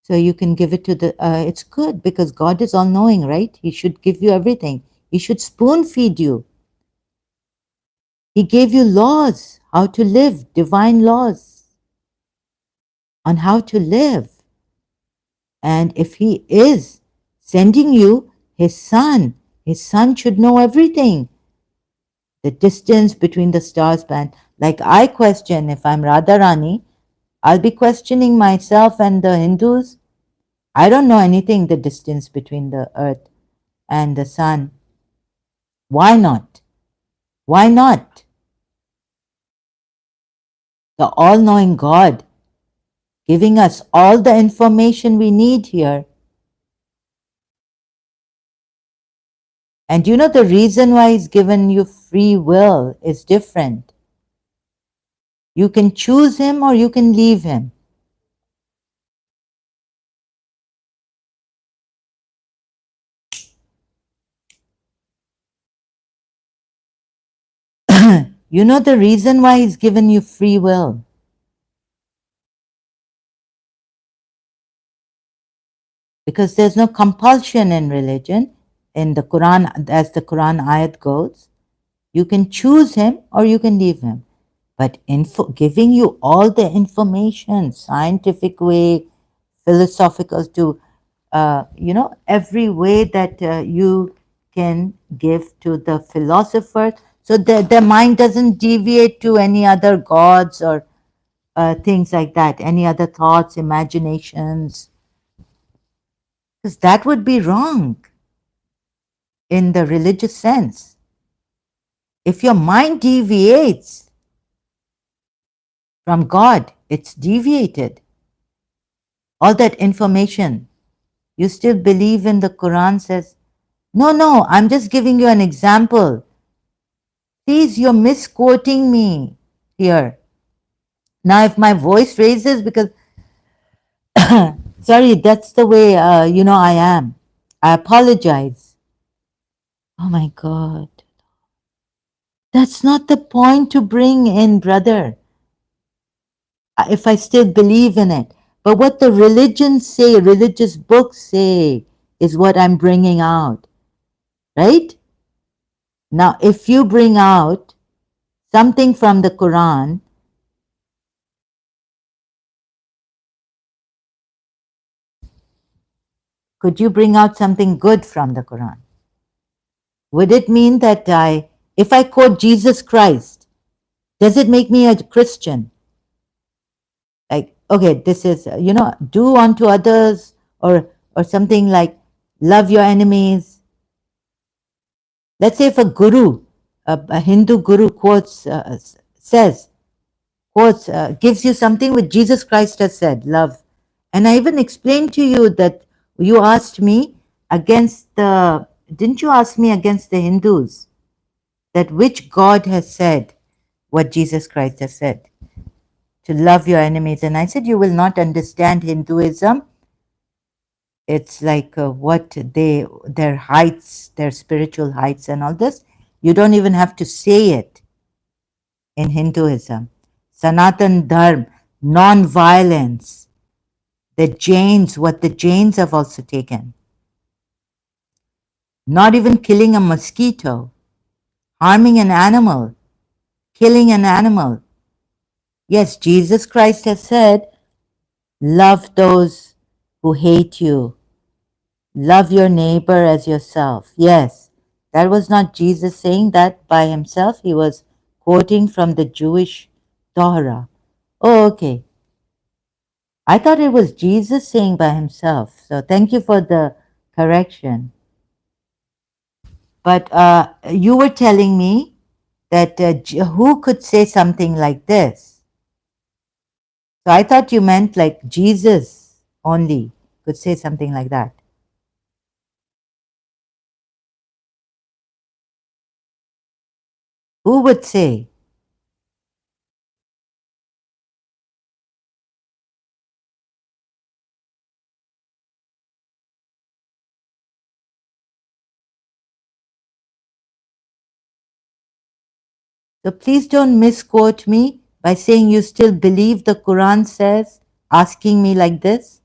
So you can give it to the, it's good because God is all knowing, right? He should give you everything. He should spoon feed you. He gave you laws, how to live, divine laws on how to live. And if He is sending you His Son should know everything. The distance between the stars band. Like I question, if I'm Radharani, I'll be questioning myself and the Hindus. I don't know anything, the distance between the earth and the sun. Why not? Why not? The all knowing God giving us all the information we need here. And you know, the reason why He's given you free will is different. You can choose Him or you can leave Him. You know the reason why He's given you free will? Because there's no compulsion in religion. In the Quran, as the Quran ayat goes, you can choose Him or you can leave Him. But giving you all the information, scientific way, philosophical, to every way that you can give to the philosopher, so that their mind doesn't deviate to any other gods or things like that, any other thoughts, imaginations, because that would be wrong in the religious sense. If your mind deviates from God, it's deviated. All that information, you still believe in the Quran says, no, I'm just giving you an example. Please, you're misquoting me here. Now, if my voice raises, because, sorry, that's the way, I am. I apologize. Oh my God. That's not the point to bring in, brother. If I still believe in it. But what the religions say, religious books say, is what I'm bringing out. Right? Now, if you bring out something from the Quran, could you bring out something good from the Quran? Would it mean that if I quote Jesus Christ, Does it make me a Christian? Like, okay, this is, do unto others, or something like love your enemies. Let's say if a guru, a Hindu guru quotes, says, quotes, gives you something which Jesus Christ has said, love. And I even explained to you that you asked me didn't you ask me against the Hindus, that which God has said what Jesus Christ has said, to love your enemies. And I said, you will not understand Hinduism. It's like their heights, their spiritual heights and all this. You don't even have to say it in Hinduism. Sanatan Dharma, non-violence. The Jains, what the Jains have also taken. Not even killing a mosquito, harming an animal, killing an animal. Yes, Jesus Christ has said, love those who hate you. Love your neighbor as yourself. Yes, that was not Jesus saying that by himself. He was quoting from the Jewish Torah. Oh, okay. I thought it was Jesus saying by himself. So thank you for the correction. But you were telling me that who could say something like this? So I thought you meant like Jesus only could say something like that. Who would say? So please don't misquote me by saying you still believe the Quran says, asking me like this,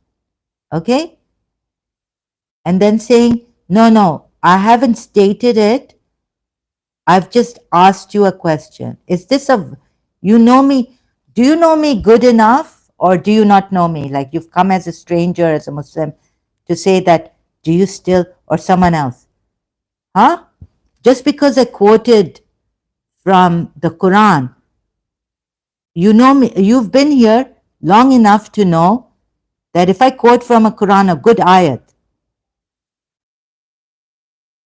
okay? And then saying, no, no, I haven't stated it. I've just asked you a question. Is this you know me, do you know me good enough or do you not know me? Like you've come as a stranger, as a Muslim, to say that, do you still, or someone else? Huh? Just because I quoted from the Quran, you know me, you've been here long enough to know that if I quote from a Quran, a good ayat,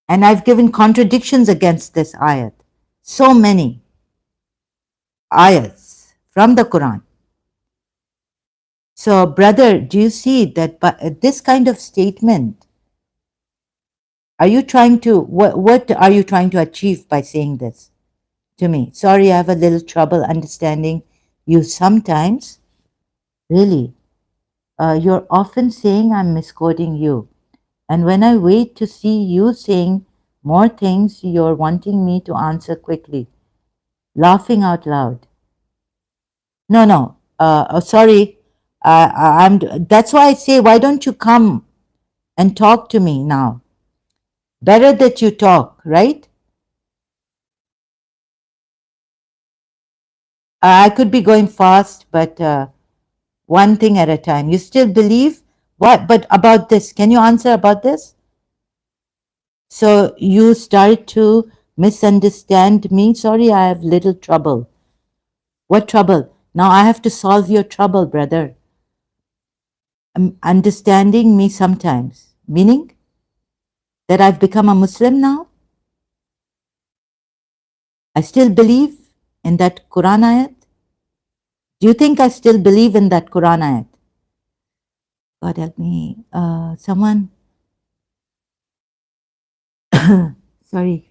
and I've given contradictions against this ayat, so many ayats from the Quran. So, brother, do you see that this kind of statement, are you trying to, what are you trying to achieve by saying this to me? Sorry, I have a little trouble understanding you sometimes. Really, you're often saying I'm misquoting you. And when I wait to see you saying more things, you're wanting me to answer quickly, laughing out loud. No, no. Sorry. That's why I say, why don't you come and talk to me now? Better that you talk, right? I could be going fast, but one thing at a time. You still believe what? But about this, can you answer about this? So you start to misunderstand me. Sorry, I have little trouble. What trouble? Now I have to solve your trouble, brother. Understanding me sometimes. Meaning that I've become a Muslim now? I still believe in that Quran ayat? Do you think I still believe in that Quran ayat? God help me. Someone, sorry.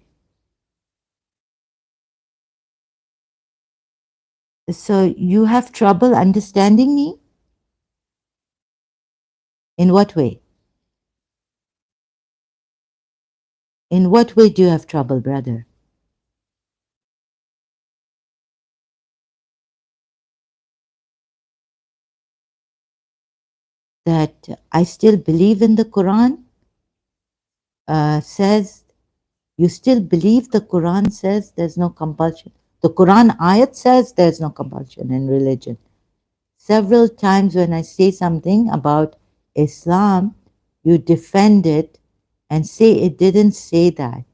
So you have trouble understanding me? In what way? In what way do you have trouble, brother? That I still believe in the Quran says, you still believe the Quran says there's no compulsion. The Quran ayat says there's no compulsion in religion. Several times when I say something about Islam, you defend it and say it didn't say that.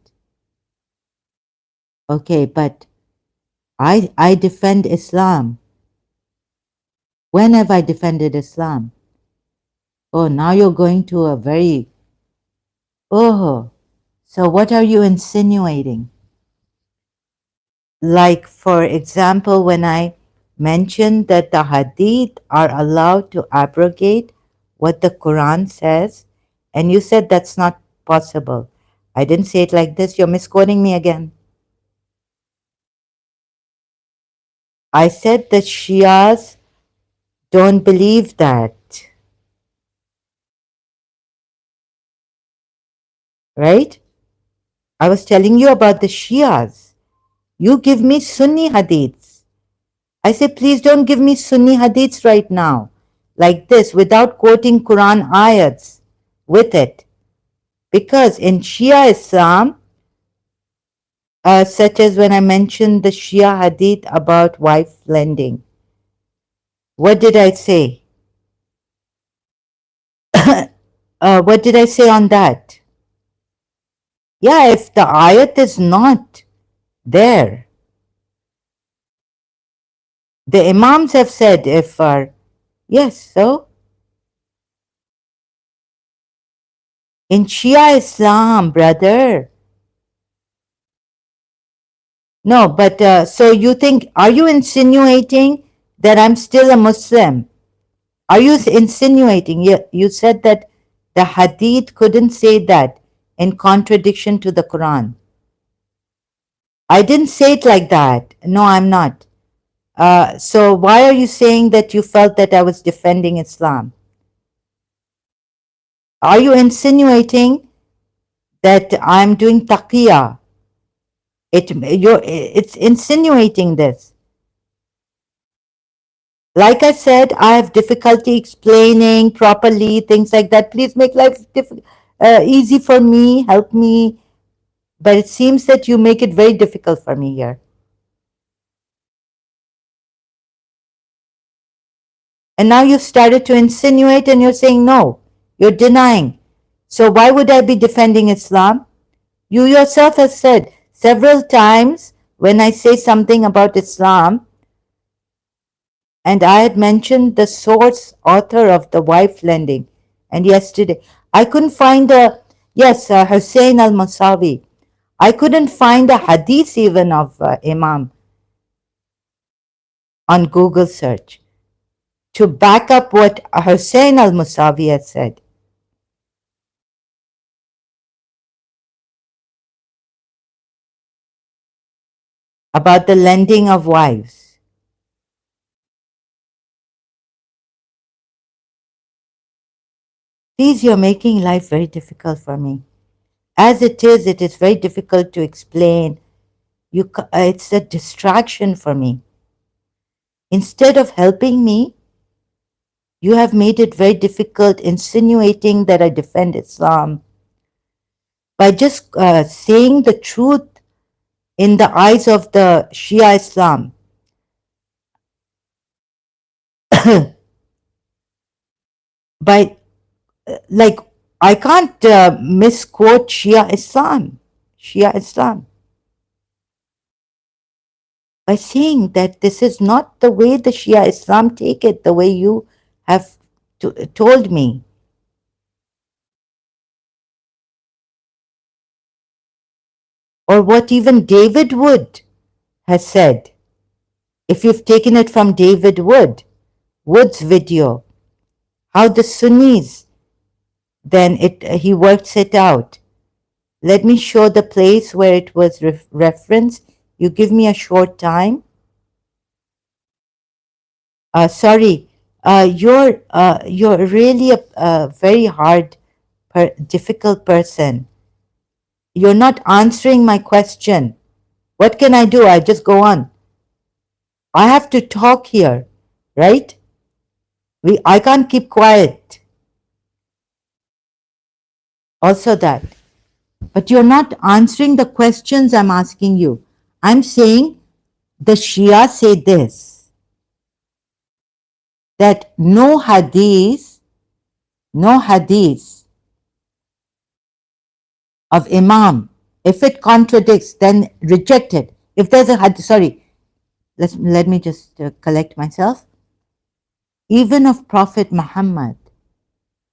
Okay, but I defend Islam. When have I defended Islam? Oh, now you're going to a very, oh, so what are you insinuating? Like, for example, when I mentioned that the hadith are allowed to abrogate what the Quran says, and you said that's not possible. I didn't say it like this. You're misquoting me again. I said that Shias don't believe that, right? I was telling you about the Shias. You give me Sunni hadiths. I say, please don't give me Sunni hadiths right now, like this, without quoting Quran ayats with it. Because in Shia Islam, such as when I mentioned the Shia hadith about wife lending, what did I say? What did I say on that? Yeah, if the ayat is not there, the Imams have said if yes, so in Shia Islam, brother. No, but so you think, are you insinuating that I'm still a Muslim? Are you insinuating? You said that the hadith couldn't say that in contradiction to the Quran. I didn't say it like that. No, I'm not. So why are you saying that you felt that I was defending Islam? Are you insinuating that I'm doing taqiyya? It's insinuating this. Like I said, I have difficulty explaining properly, things like that. Please make life easy for me, help me. But it seems that you make it very difficult for me here. And now you've started to insinuate and you're saying no, you're denying. So why would I be defending Islam? You yourself have said several times when I say something about Islam, and I had mentioned the source author of the wife lending. And yesterday, I couldn't find Hussein al-Musawi. I couldn't find a hadith even of Imam on Google search to back up what Hussein al-Musawi had said. About the lending of wives. Please, you're making life very difficult for me. As it is very difficult to explain. It's a distraction for me. Instead of helping me, you have made it very difficult, insinuating that I defend Islam by just saying the truth in the eyes of the Shia Islam. By like, I can't misquote Shia Islam. Shia Islam. By saying that this is not the way the Shia Islam take it, the way you have told me. Or what even David Wood has said. If you've taken it from David Wood's video, how the Sunnis, then he works it out. Let me show the place where it was referenced. You give me a short time. Sorry, you're really a very hard, difficult person. You're not answering my question. What can I do? I just go on. I have to talk here, right? I can't keep quiet. Also that. But you're not answering the questions I'm asking you. I'm saying the Shia say this, that no hadith of Imam, if it contradicts, then reject it. If there's a hadith, sorry, let me just collect myself. Even of Prophet Muhammad,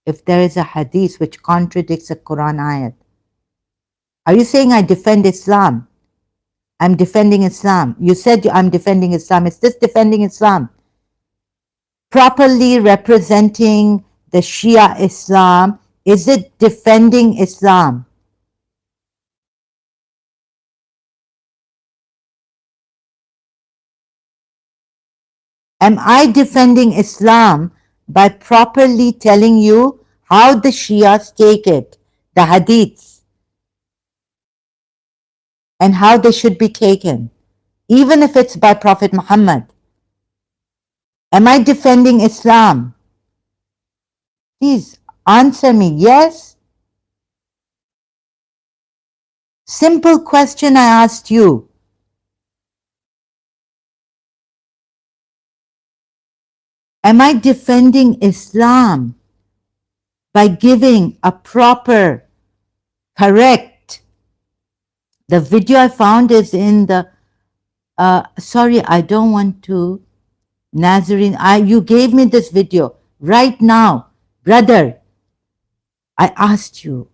if there is a hadith which contradicts a Quran ayat, are you saying I defend Islam? I'm defending Islam. You said I'm defending Islam. Is this defending Islam? Properly representing the Shia Islam, is it defending Islam? Am I defending Islam by properly telling you how the Shias take it, the hadiths, and how they should be taken, even if it's by Prophet Muhammad? Am I defending Islam? Please answer me, yes? Simple question I asked you. Am I defending Islam by giving a proper, correct? The video I found is in the, sorry, I don't want to, Nazarene, you gave me this video right now. Brother, I asked you,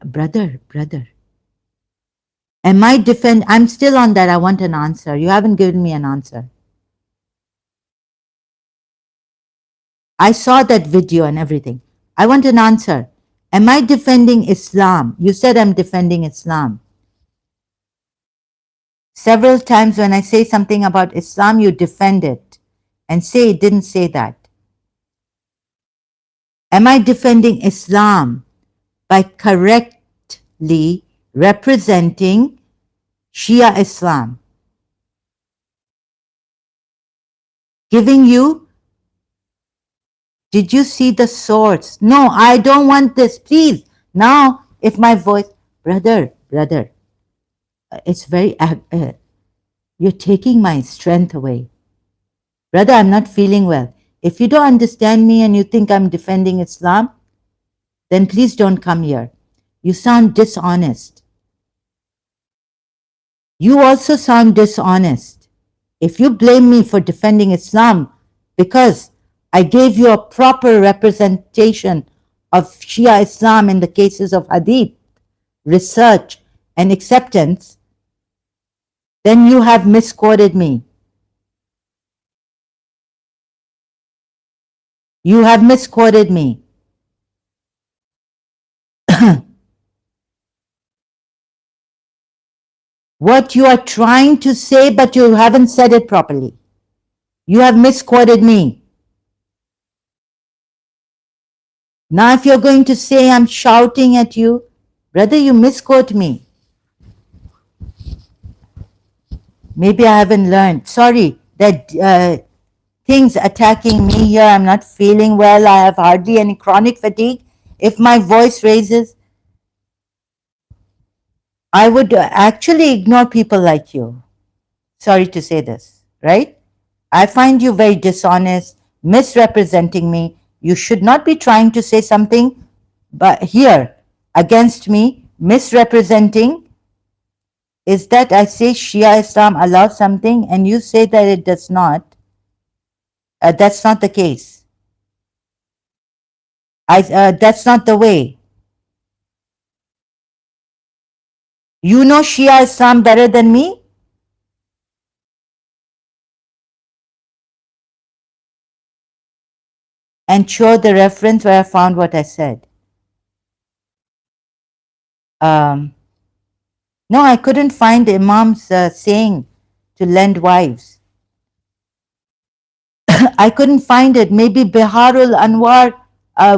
brother, am I I'm still on that. I want an answer. You haven't given me an answer. I saw that video and everything. I want an answer. Am I defending Islam? You said I'm defending Islam. Several times when I say something about Islam, you defend it and say it didn't say that. Am I defending Islam by correctly representing Shia Islam? Giving you, did you see the source? No, I don't want this, please. Now, if my voice, brother, it's very, you're taking my strength away. Brother, I'm not feeling well. If you don't understand me and you think I'm defending Islam, then please don't come here. You sound dishonest. You also sound dishonest. If you blame me for defending Islam because I gave you a proper representation of Shia Islam in the cases of Hadith, research, and acceptance, then you have misquoted me. You have misquoted me. What you are trying to say, but you haven't said it properly. You have misquoted me. Now, if you're going to say I'm shouting at you, brother, you misquote me. Maybe I haven't learned. Sorry that things attacking me here. I'm not feeling well. I have hardly any chronic fatigue. If my voice raises, I would actually ignore people like you. Sorry to say this, right? I find you very dishonest, misrepresenting me. You should not be trying to say something but here against me, misrepresenting is that I say Shia Islam allows something and you say that it does not. That's not the case. That's not the way. You know Shia Islam better than me? And show the reference where I found what I said. No, I couldn't find Imam's saying to lend wives. I couldn't find it. Maybe Biharul Anwar,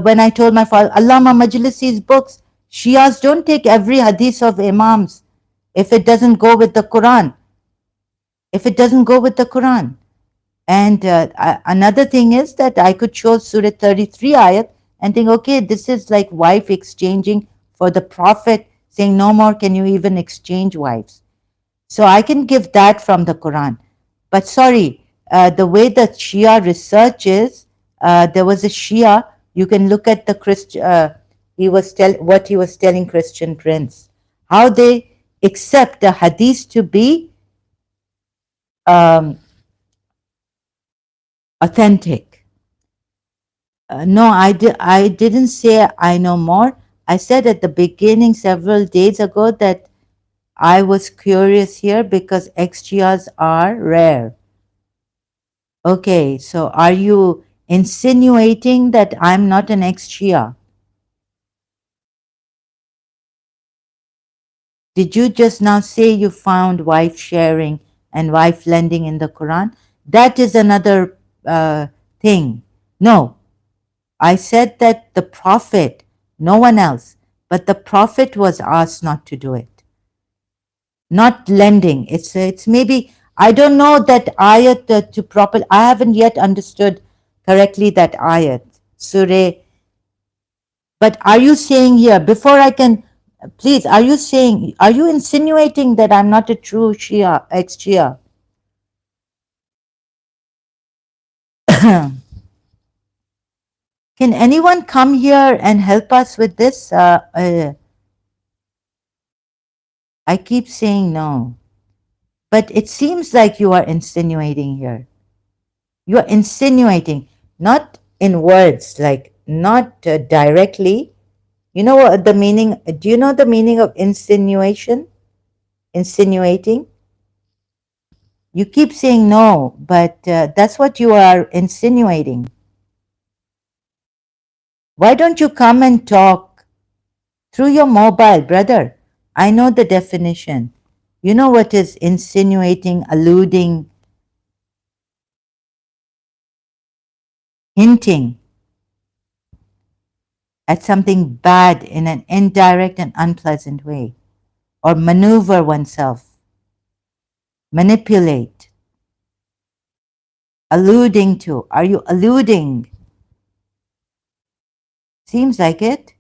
when I told my father, Allama Majlisi's books, Shias don't take every hadith of Imams if it doesn't go with the Quran. If it doesn't go with the Quran. And another thing is that I could show Surah 33 ayat and think, okay, this is like wife exchanging for the Prophet saying, no more can you even exchange wives. So I can give that from the Quran. But sorry, the way that Shia research is, there was a Shia, you can look at the Christian, what he was telling Christian Prince, how they accept the hadith to be authentic. No, I didn't say I know more. I said at the beginning several days ago that I was curious here because Ex-Shias are rare. Okay, so are you insinuating that I'm not an Ex-Shia? Did you just now say you found wife sharing and wife lending in the Quran? That is another thing. No, I said that the Prophet, no one else, but the Prophet was asked not to do it. Not lending. It's maybe, I don't know that ayat to proper. I haven't yet understood correctly that ayat. Surah. But are you saying here, before I can, please, are you insinuating that I'm not a true Shia, ex-Shia? Can anyone come here and help us with this? I keep saying no, but it seems like you are insinuating here. You are insinuating, not in words, like not directly. You know what the meaning? Do you know the meaning of insinuation? Insinuating? You keep saying no, but that's what you are insinuating. Why don't you come and talk through your mobile, brother? I know the definition. You know what is insinuating, alluding, hinting at something bad in an indirect and unpleasant way, or maneuver oneself, manipulate, alluding to. Are you alluding? Seems like it.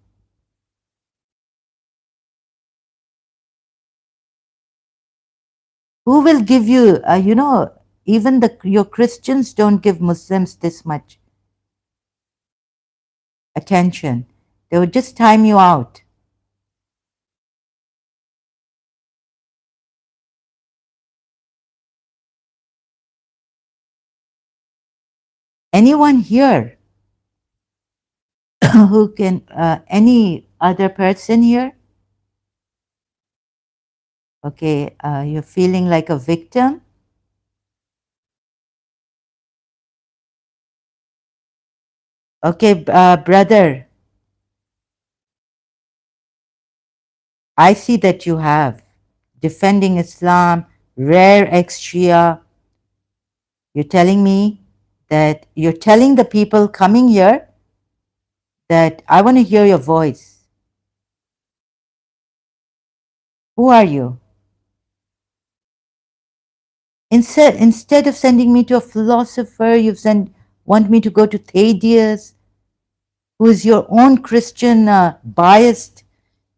Who will give you, even your Christians don't give Muslims this much attention. They would just time you out. Anyone here who can, any other person here? Okay, you're feeling like a victim? Okay, brother, I see that you have. Defending Islam, rare ex-Shia. You're telling me that you're telling the people coming here that I want to hear your voice. Who are you? Instead of sending me to a philosopher, want me to go to Thaddeus, who is your own Christian biased.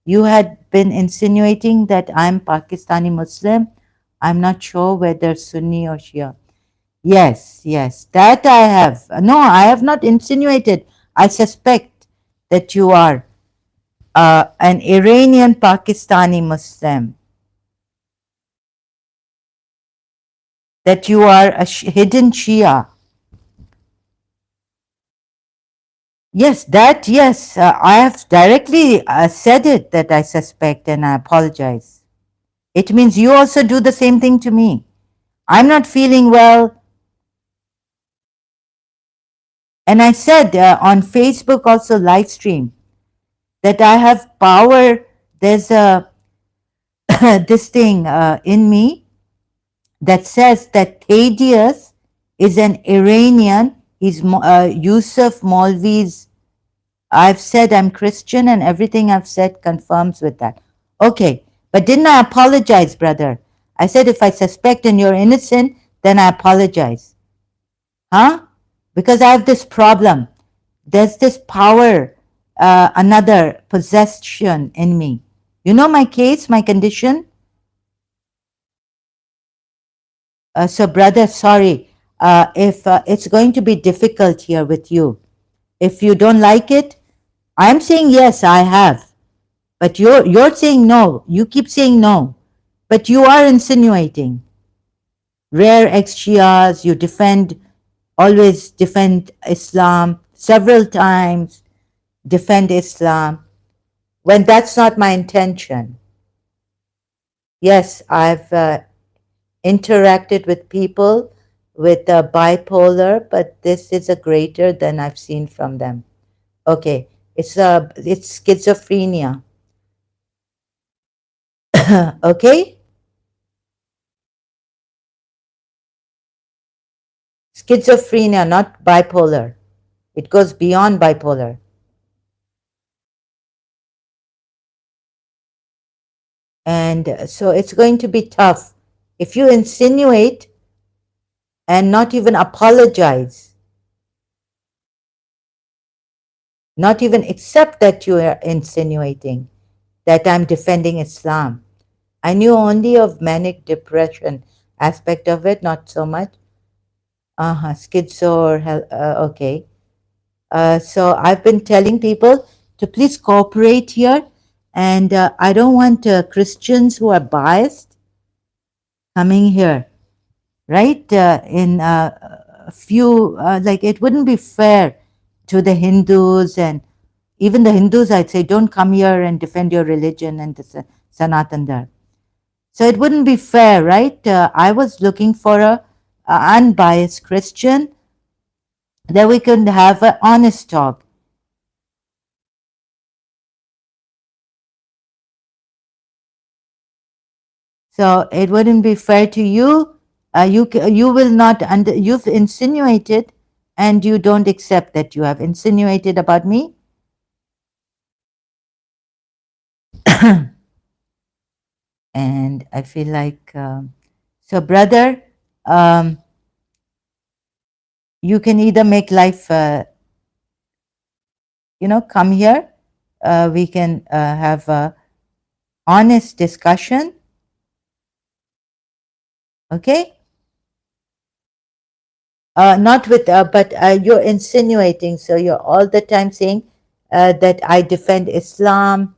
You had been insinuating that I'm Pakistani Muslim. I'm not sure whether Sunni or Shia. Yes, that I have. No, I have not insinuated. I suspect that you are an Iranian Pakistani Muslim, that you are a hidden Shia. Yes, I have directly said it that I suspect and I apologize. It means you also do the same thing to me. I'm not feeling well. And I said on Facebook, also live stream, that I have power. There's a this thing in me that says that Thaddeus is an Iranian. He's Yusuf Maulvi's. I've said I'm Christian, and everything I've said confirms with that. Okay, but didn't I apologize, brother? I said if I suspect and you're innocent, then I apologize. Huh? Because I have this problem. There's this power, another possession in me. You know my case, my condition? So, brother, sorry if it's going to be difficult here with you. If you don't like it, I'm saying yes, I have. But you're saying no. You keep saying no. But you are insinuating. Rare ex-Shias, you defend always defend Islam, several times defend Islam, when that's not my intention. Yes, I've interacted with people with bipolar, but this is a greater than I've seen from them. Okay, it's schizophrenia. Okay, schizophrenia, not bipolar. It goes beyond bipolar. And so it's going to be tough. If you insinuate and not even apologize, not even accept that you are insinuating that I'm defending Islam. I knew only of manic depression aspect of it, not so much. Schizo or okay. So I've been telling people to please cooperate here, and I don't want Christians who are biased coming here, right? In a few, like it wouldn't be fair to the Hindus, and even the Hindus, I'd say, don't come here and defend your religion and the Sanatan Dharma. So it wouldn't be fair, right? I was looking for a unbiased Christian that we could have an honest talk. So it wouldn't be fair to you. You will not you've insinuated, and you don't accept that you have insinuated about me. And I feel like so, brother. Um, you can either make life, come here. We can have a honest discussion. Okay. Not with, but you're insinuating. So you're all the time saying that I defend Islam.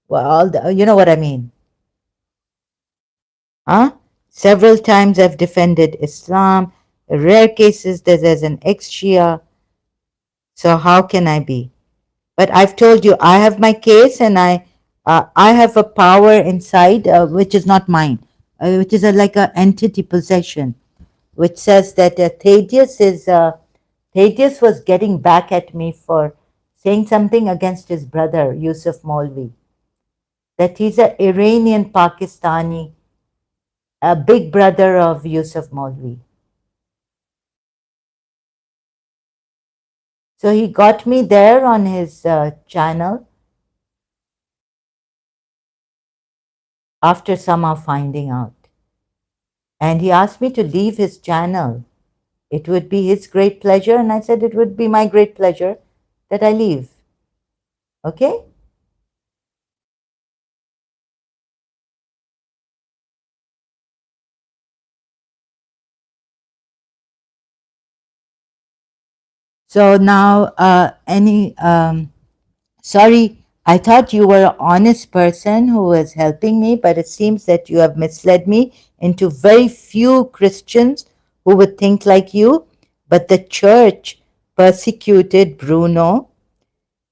Well, you know what I mean, huh? Several times I've defended Islam. Rare cases that there's an ex-Shia. So how can I be? But I've told you I have my case, and I have a power inside which is not mine, which is like a entity possession, which says that Thaddeus was getting back at me for saying something against his brother Yusuf Molvi, that he's an Iranian Pakistani, a big brother of Yusuf Molvi. So he got me there on his channel after somehow finding out. And he asked me to leave his channel. It would be his great pleasure. And I said, it would be my great pleasure that I leave. Okay? So now, sorry, I thought you were an honest person who was helping me, but it seems that you have misled me into very few Christians who would think like you. But the church persecuted Bruno,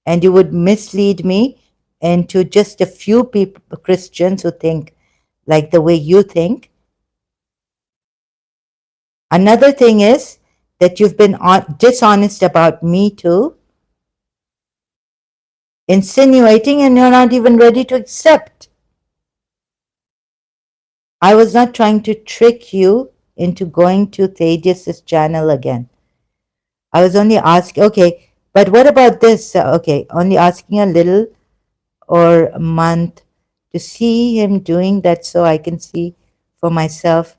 and you would mislead me into just a few people, Christians who think like the way you think. Another thing is that you've been dishonest about me too, insinuating, and you're not even ready to accept. I was not trying to trick you into going to Thaddeus's channel again. I was only asking, okay, but what about this? Okay, only asking a little or a month to see him doing that so I can see for myself.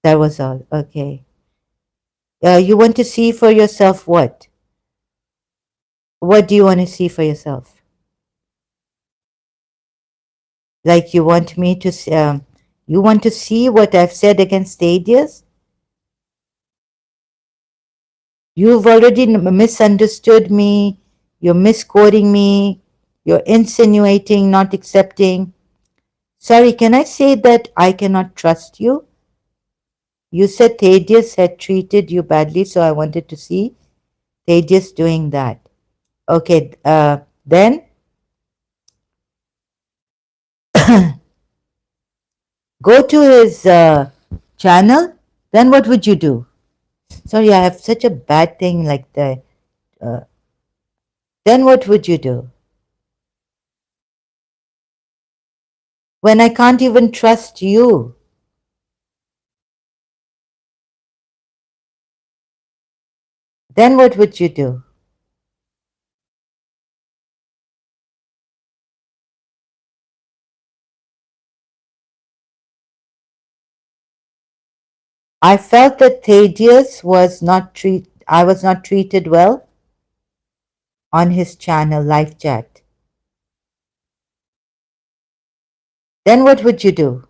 That was all. Okay. You want to see for yourself what? What do you want to see for yourself? Like you want me to, you want to see what I've said against Thaddeus? You've already misunderstood me. You're misquoting me. You're insinuating, not accepting. Sorry, can I say that I cannot trust you? You said Thaddeus had treated you badly, so I wanted to see Thaddeus doing that. Okay, then go to his channel. Then what would you do? Sorry, I have such a bad thing like that. Uh, then what would you do? When I can't even trust you, then what would you do? I felt that Thaddeus was not I was not treated well on his channel live chat. Then what would you do?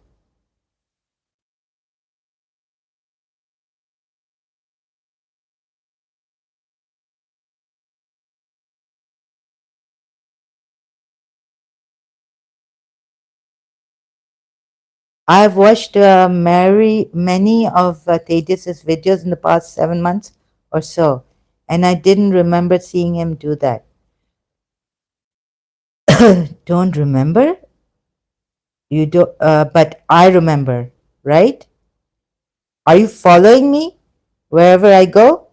I have watched many of Thaddeus's videos in the past 7 months or so, and I didn't remember seeing him do that. Don't remember? You do, but I remember, right? Are you following me wherever I go?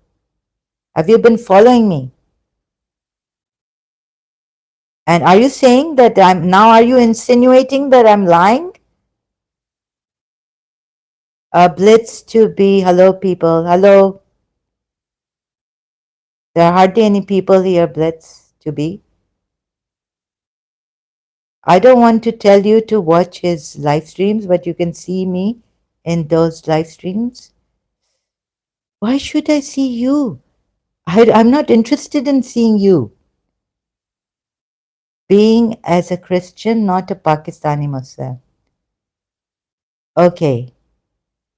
Have you been following me? And are you saying that I'm now? Are you insinuating that I'm lying? Blitz to be hello, people. Hello. There are hardly any people here. Blitz to be. I don't want to tell you to watch his live streams, but you can see me in those live streams. Why should I see you? I'm not interested in seeing you. Being as a Christian, not a Pakistani Muslim. Okay.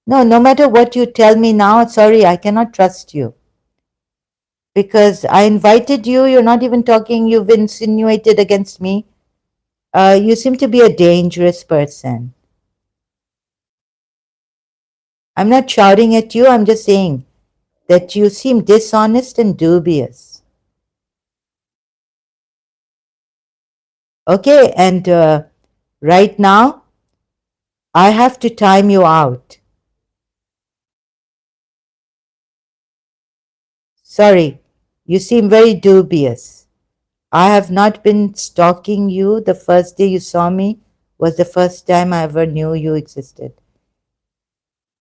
No, no matter what you tell me now, sorry, I cannot trust you. Because I invited you, you're not even talking, you've insinuated against me. You seem to be a dangerous person. I'm not shouting at you, I'm just saying that you seem dishonest and dubious. Okay, and right now, I have to time you out. Sorry, you seem very dubious. I have not been stalking you. The first day you saw me was the first time I ever knew you existed.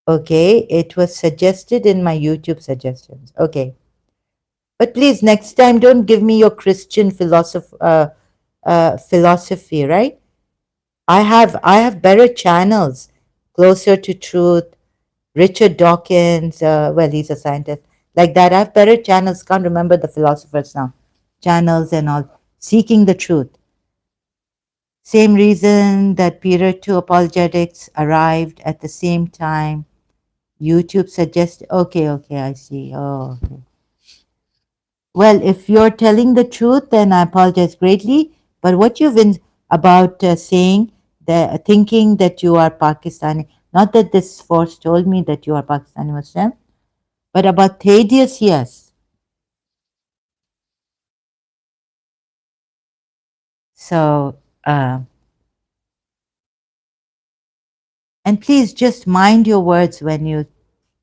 Okay, it was suggested in my YouTube suggestions. Okay. But please, next time, don't give me your Christian philosophy, right? I have better channels, Closer to Truth, Richard Dawkins, well, he's a scientist, like that. I have better channels, can't remember the philosophers now, channels and all, Seeking the Truth. Same reason that period 2 apologetics arrived at the same time. YouTube suggests, okay, I see. Oh, okay. Well, if you're telling the truth, then I apologize greatly. But what you've been about saying, thinking that you are Pakistani, not that this force told me that you are Pakistani Muslim, but about Thaddeus, yes. So, and please just mind your words when you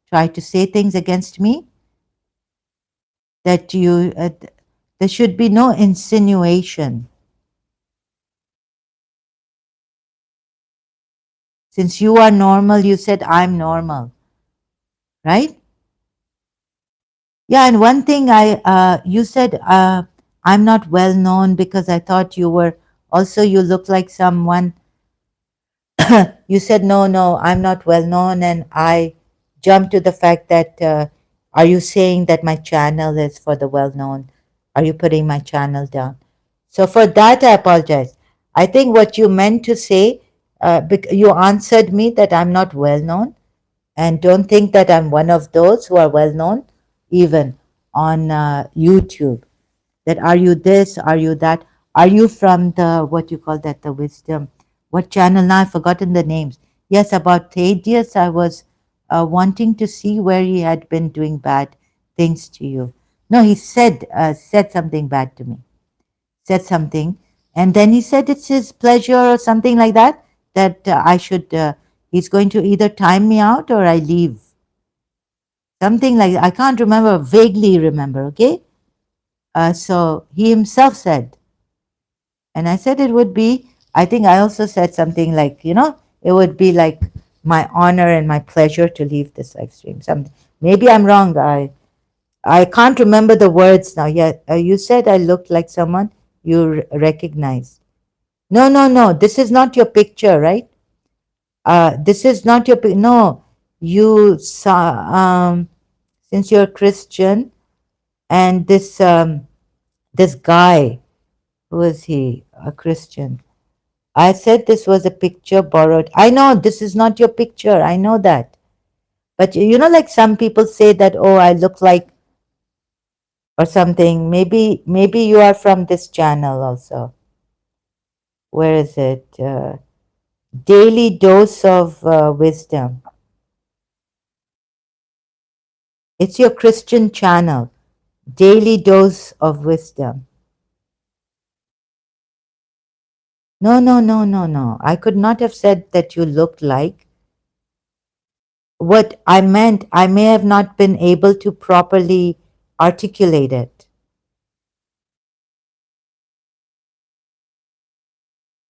try to say things against me. That there should be no insinuation. Since you are normal, you said I'm normal, right? Yeah, and one thing you said I'm not well known because I thought you were also you look like someone. You said no, I'm not well known, and I jumped to the fact that are you saying that my channel is for the well known? Are you putting my channel down? So for that, I apologize. I think what you meant to say, you answered me that I'm not well known, and don't think that I'm one of those who are well known, even on YouTube. That are you this? Are you that? Are you from the what you call that? The wisdom. What channel? Now I've forgotten the names. Yes, about Thaddeus, I was wanting to see where he had been doing bad things to you. No, he said something bad to me. Said something, and then he said it's his pleasure or something like that. That I should. He's going to either time me out or I leave. Something like I can't remember. Vaguely remember. Okay. So he himself said, and I said it would be. I think I also said something like, it would be like my honor and my pleasure to leave this live stream. Maybe I'm wrong. I can't remember the words now. Yeah, you said I looked like someone you recognized. No, no, no. This is not your picture, right? This is not your no. You saw since you're Christian, and this guy, who is he? A Christian. I said this was a picture borrowed. I know this is not your picture. I know that. But like some people say that, oh, I look like or something. Maybe you are from this channel also. Where is it? Daily dose of wisdom. It's your Christian channel. Daily dose of wisdom. No, no, no, no, no. I could not have said that you looked like. What I meant, I may have not been able to properly articulate it.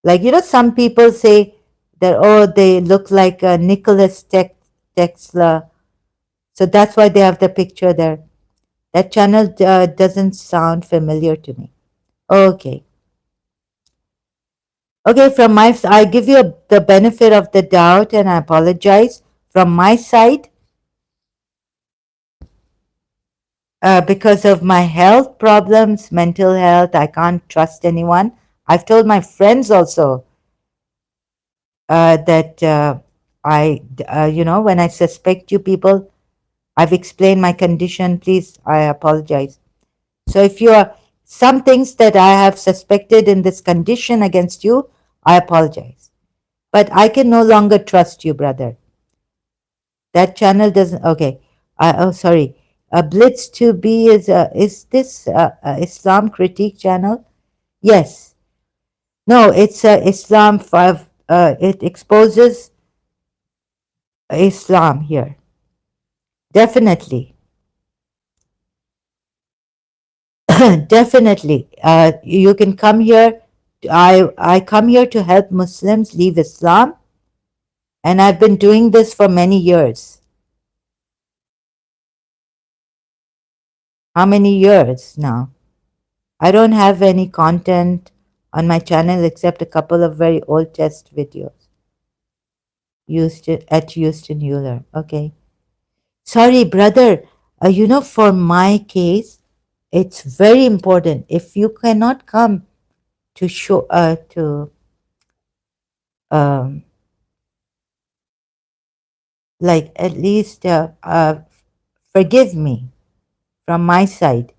Like, some people say that, oh, they look like Nicholas Tesla. So that's why they have the picture there. That channel doesn't sound familiar to me. Okay. Okay, I give you the benefit of the doubt and I apologize. From my side, because of my health problems, mental health, I can't trust anyone. I've told my friends also that when I suspect you people, I've explained my condition. Please, I apologize. So if you are some things that I have suspected in this condition against you, I apologize. But I can no longer trust you, brother. That channel doesn't. Okay. Oh, sorry. Blitz 2B is this Islam critique channel? Yes. No, it's Islam 5. It exposes Islam here. Definitely. Definitely. You can come here. I come here to help Muslims leave Islam, and I've been doing this for many years. How many years now? I don't have any content on my channel except a couple of very old test videos used at Houston Euler. Okay. Sorry, brother. For my case, it's very important. If you cannot come to show to um, like at least forgive me from my side,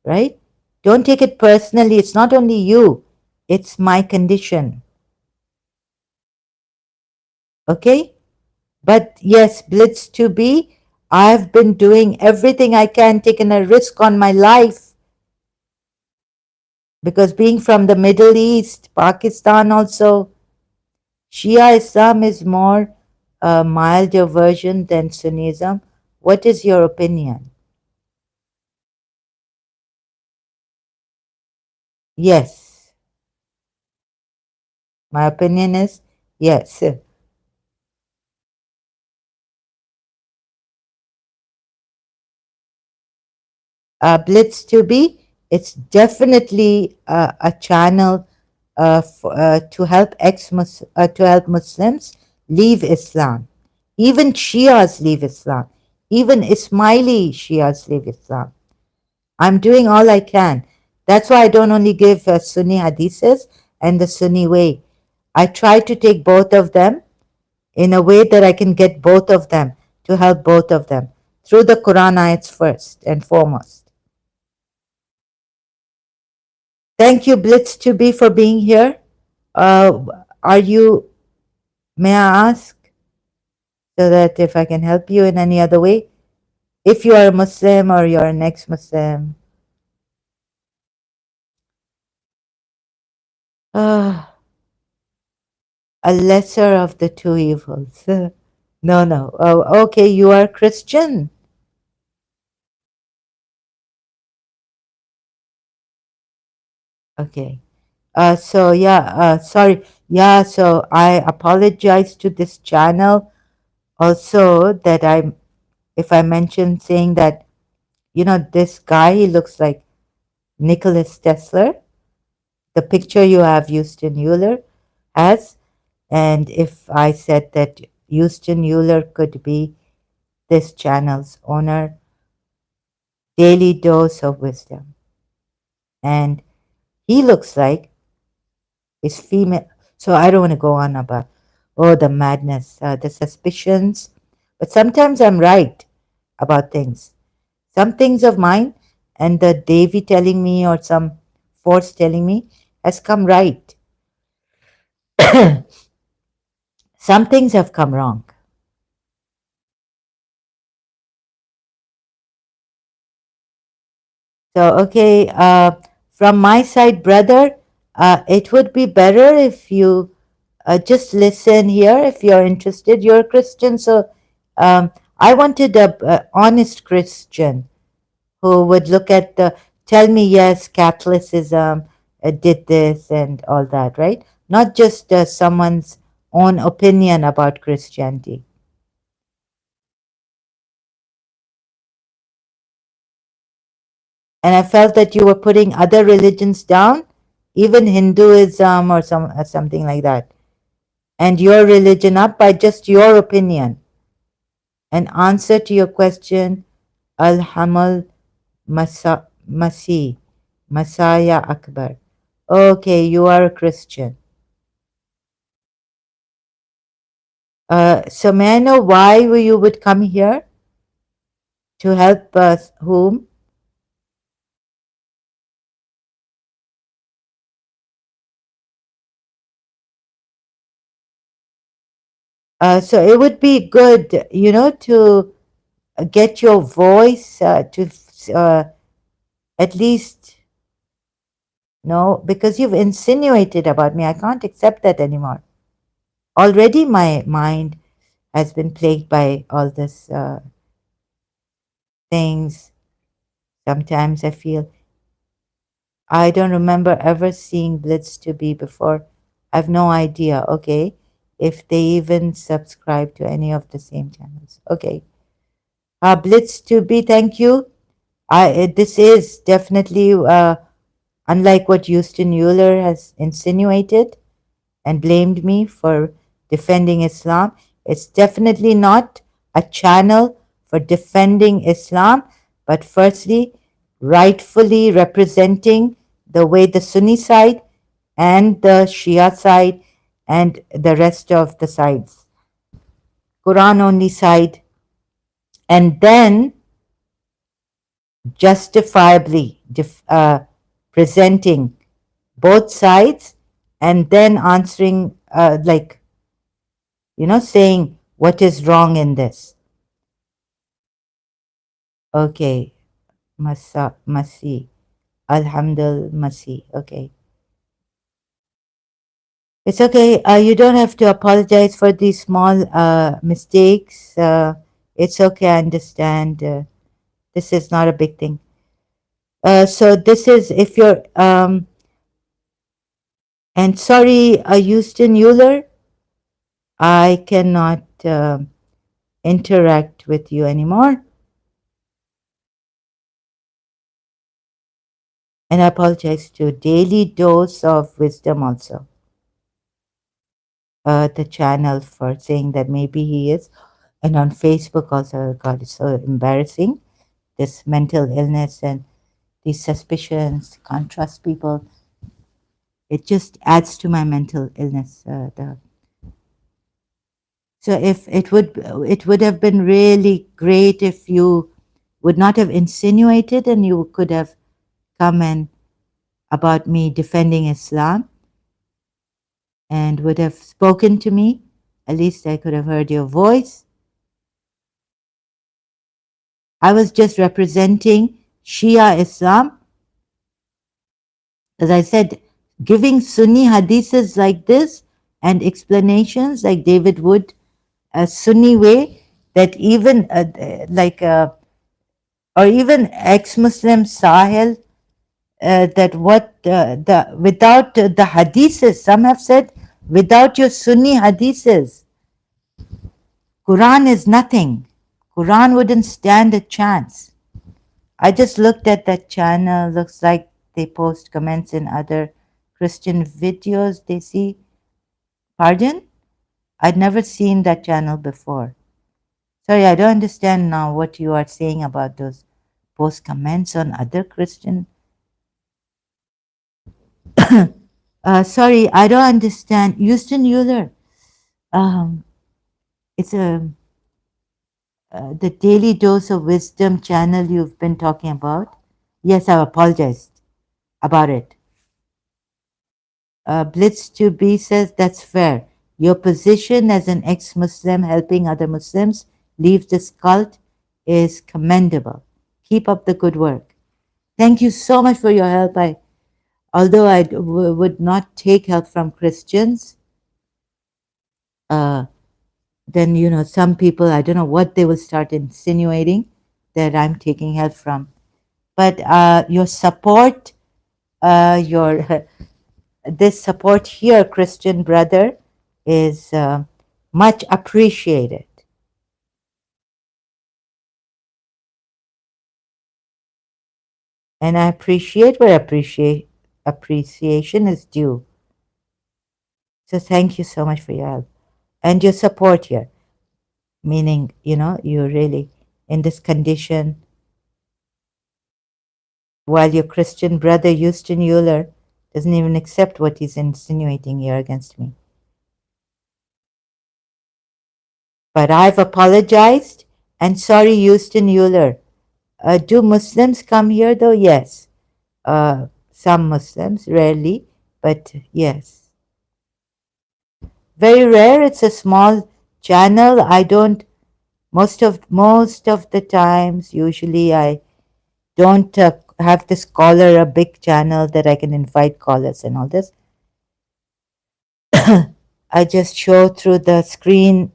right? Don't take it personally. It's not only you, it's my condition. Okay? But yes, Blitz 2B, I've been doing everything I can, taking a risk on my life. Because being from the Middle East, Pakistan also, Shia Islam is more a milder version than Sunnism. What is your opinion? Yes. My opinion is yes. Blitz 2B, it's definitely a channel to help to help Muslims leave Islam. Even Shias leave Islam. Even Ismaili Shias leave Islam. I'm doing all I can. That's why I don't only give Sunni hadiths and the Sunni way. I try to take both of them in a way that I can get both of them to help both of them through the Quran ayats first and foremost. Thank you, Blitz 2B, for being here. Uh, are you, may I ask? so that if I can help you in any other way, if you are a Muslim or you're an ex-Muslim. Ah, a lesser of the two evils. No, no. Oh, okay, you are Christian. Okay. So yeah, sorry. Yeah, so I apologize to this channel also that if I mentioned saying that, this guy, he looks like Nicholas Tesla, the picture you have Houston Euler has. And if I said that Houston Euler could be this channel's owner, daily dose of wisdom. And he looks like is female. So I don't want to go on about, oh, the madness, the suspicions. But sometimes I'm right about things. Some things of mine and the Devi telling me or some force telling me has come right. Some things have come wrong. So, okay, from my side, brother, it would be better if you just listen here if you're interested. You're a Christian, so I wanted a honest Christian who would look at tell me, yes, Catholicism did this and all that, right? Not just someone's own opinion about Christianity. And I felt that you were putting other religions down, even Hinduism or something like that, and your religion up by just your opinion. An answer to your question, Al Hamal Masih, Messiah Akbar. Okay, you are a Christian. So may I know why you would come here to help us? Whom? So it would be good, to get your voice to at least no, because you've insinuated about me. I can't accept that anymore. Already, my mind has been plagued by all this things. Sometimes I feel I don't remember ever seeing Blitz to be before. I have no idea. Okay, if they even subscribe to any of the same channels. Okay, Blitz to be. Thank you. This is definitely unlike what Houston Euler has insinuated and blamed me for defending Islam. It's definitely not a channel for defending Islam, but firstly, rightfully representing the way the Sunni side and the Shia side and the rest of the sides, Quran only side, and then justifiably presenting both sides and then answering saying what is wrong in this. Okay, Masi, Alhamdulillah, Masi. Okay, it's okay. You don't have to apologize for these small mistakes. It's okay. I understand. This is not a big thing. So this is if you're and sorry, Houston Euler, I cannot interact with you anymore. And I apologize to Daily Dose of Wisdom also, the channel, for saying that maybe he is. And on Facebook also, God, it's so embarrassing. This mental illness and these suspicions, can't trust people. It just adds to my mental illness. So if it would have been really great if you would not have insinuated and you could have come and about me defending Islam and would have spoken to me. At least I could have heard your voice. I was just representing Shia Islam. As I said, giving Sunni hadiths like this and explanations like David Wood, a Sunni way that even or even ex-Muslim Sahel, that what the without the hadiths, some have said, without your Sunni hadiths, Quran is nothing. Quran wouldn't stand a chance. I just looked at that channel. Looks like they post comments in other Christian videos. They see, pardon? I'd never seen that channel before. Sorry, I don't understand now what you are saying about those post comments on other Christian. Sorry, I don't understand. Houston Euler. Um, it's a the Daily Dose of Wisdom channel you've been talking about. Yes, I apologized about it. Blitz to B says that's fair. Your position as an ex-Muslim helping other Muslims leave this cult is commendable. Keep up the good work. Thank you so much for your help. Although I would not take help from Christians, uh, then some people, I don't know what they will start insinuating that I'm taking help from. But your support, your this support here, Christian brother, is much appreciated. And I appreciate where appreciation is due. So thank you so much for your help and your support here. Meaning, you're really in this condition while your Christian brother, Houston Euler, doesn't even accept what he's insinuating here against me. But I've apologized and sorry, Houston Euler. Do Muslims come here though? Yes. Some Muslims, rarely, but yes. Very rare. It's a small channel. I don't most of the times. Usually, I don't have this caller a big channel that I can invite callers and all this. I just show through the screen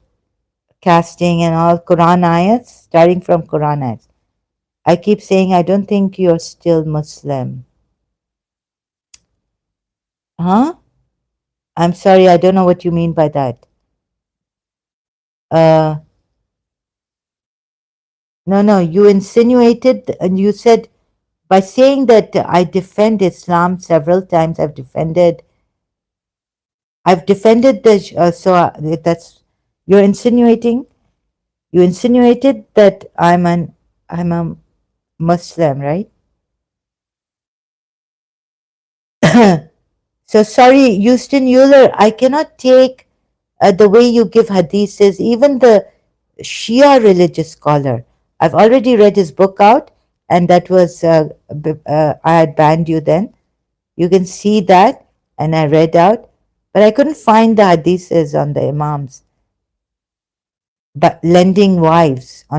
casting and all Quran ayats, starting from Quran ayats. I keep saying I don't think you're still Muslim. Huh? I'm sorry, I don't know what you mean by that. Uh, no, you insinuated and you said by saying that I defend Islam several times. I've defended the that's you're insinuating. You insinuated that I'm a Muslim, right? So sorry, Houston Euler. I cannot take the way you give hadiths, even the Shia religious scholar. I've already read his book out, and that was I had banned you then. You can see that, and I read out, but I couldn't find the hadiths on the imams. But lending wives. I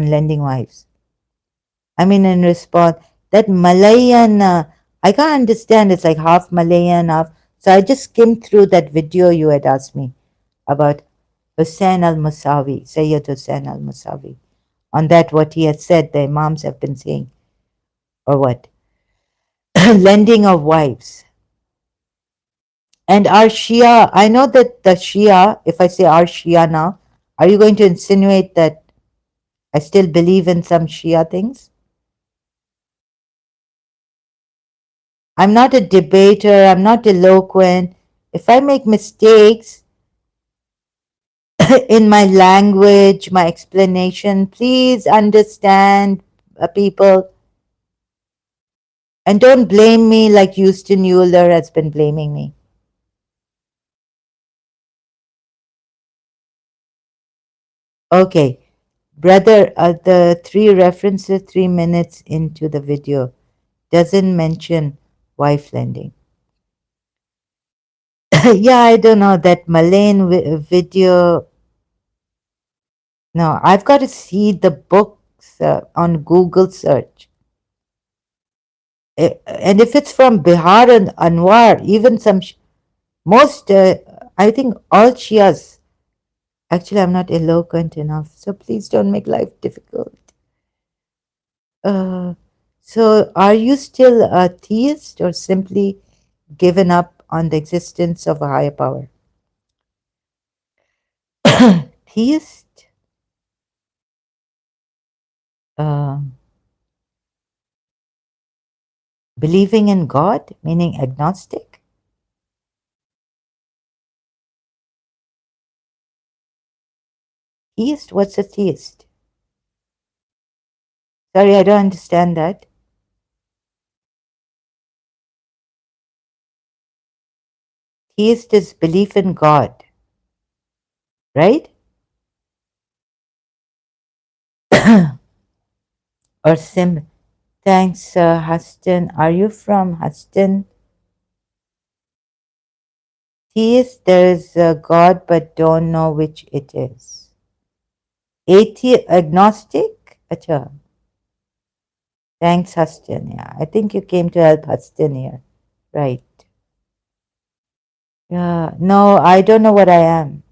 mean, in response, that Malayan, I can't understand. It's like half Malayan, half. So I just skimmed through that video you had asked me about Hussein al-Musawi, Sayyid Hussein al-Musawi. On that, what he had said, the imams have been saying, or what? Lending of wives. And our Shia, I know that the Shia, if I say our Shia now, are you going to insinuate that I still believe in some Shia things? I'm not a debater, I'm not eloquent. If I make mistakes in my language, my explanation, please understand, people. And don't blame me like Houston Euler has been blaming me. Okay, brother, the three references 3 minutes into the video doesn't mention wife lending. Yeah, I don't know that Malayan video. No, I've got to see the book on Google search. And if it's from Bihar and Anwar, even most, I think all Shias. Actually, I'm not eloquent enough, so please don't make life difficult. Uh, so, are you still a theist or simply given up on the existence of a higher power? Theist? Um Believing in God, meaning agnostic? Theist? What's a theist? Sorry, I don't understand that. Theist is belief in God, right? Or sim. Thanks, Huston. Are you from Huston? Theist, there is a God, but don't know which it is. Atheist, agnostic? Acha. Thanks, Huston. Yeah, I think you came to help Huston here. Right. Yeah. No, I don't know what I am.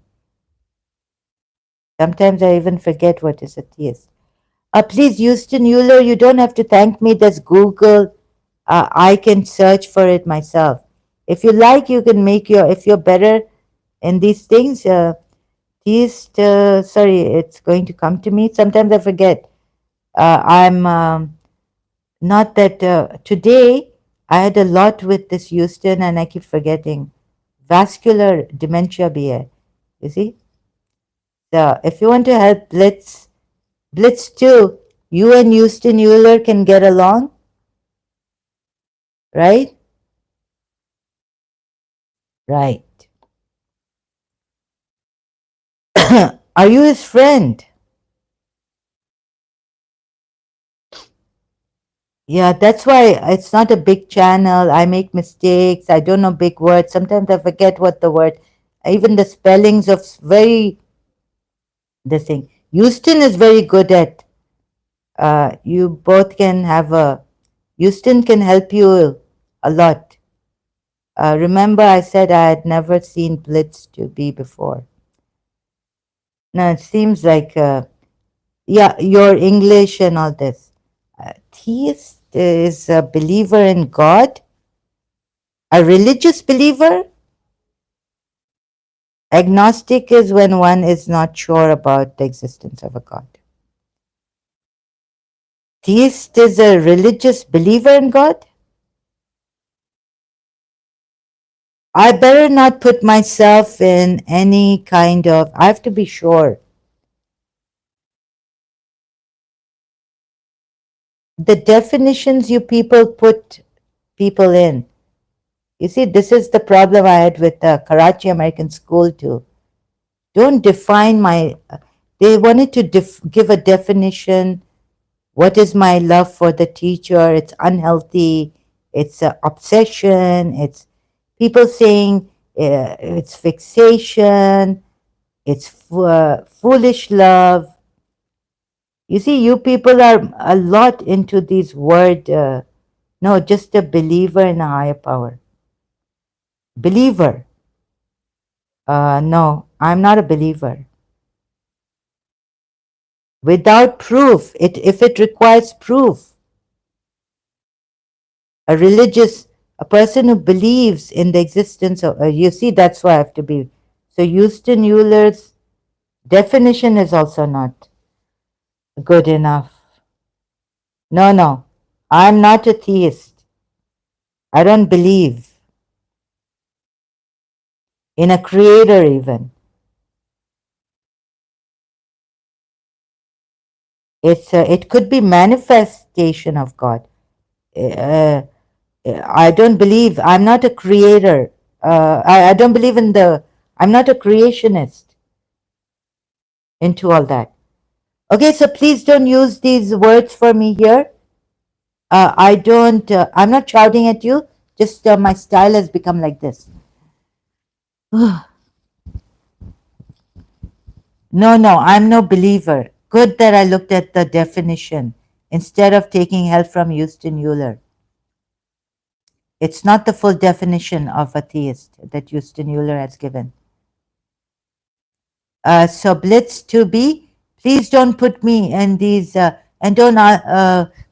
Sometimes I even forget what is a theist. Please, Houston Euler, you don't have to thank me. There's Google. I can search for it myself. If you like, you can make if you're better in these things, theist, sorry, it's going to come to me. Sometimes I forget. I'm not that today I had a lot with this Houston and I keep forgetting. Vascular dementia BA. You see? So if you want to help Blitz 2, you and Houston Euler can get along, right? Right. Are you his friend? Yeah, that's why it's not a big channel. I make mistakes. I don't know big words. Sometimes I forget what the word, even the spellings of very, the thing. Houston is very good at, you both can have Houston can help you a lot. Remember, I said I had never seen Blitz to be before. Now it seems like, yeah, your English and all this. Theist is a believer in God, a religious believer. Agnostic is when one is not sure about the existence of a God. Theist is a religious believer in God. I better not put myself in any kind of, I have to be sure. The definitions you people put people in. You see, this is the problem I had with Karachi American School too. Don't define my, they wanted to give a definition. What is my love for the teacher? It's unhealthy. It's an obsession. It's people saying it's fixation. It's foolish love. You see, you people are a lot into these word. No, just a believer in a higher power. Believer. No, I'm not a believer. Without proof, if it requires proof, a religious, a person who believes in the existence of, you see, that's why I have to be. So Houston Euler's definition is also not good enough. No, no, I'm not a theist. I don't believe in a creator even. It could be manifestation of God. Uh, I don't believe, I'm not a creator. I don't believe in I'm not a creationist into all that. Okay, so please don't use these words for me here. I don't, I'm not shouting at you, just my style has become like this. No, no, I'm no believer. Good that I looked at the definition instead of taking help from Houston Euler. It's not the full definition of atheist that Houston Euler has given. So Blitz 2B, please don't put me in these, and don't,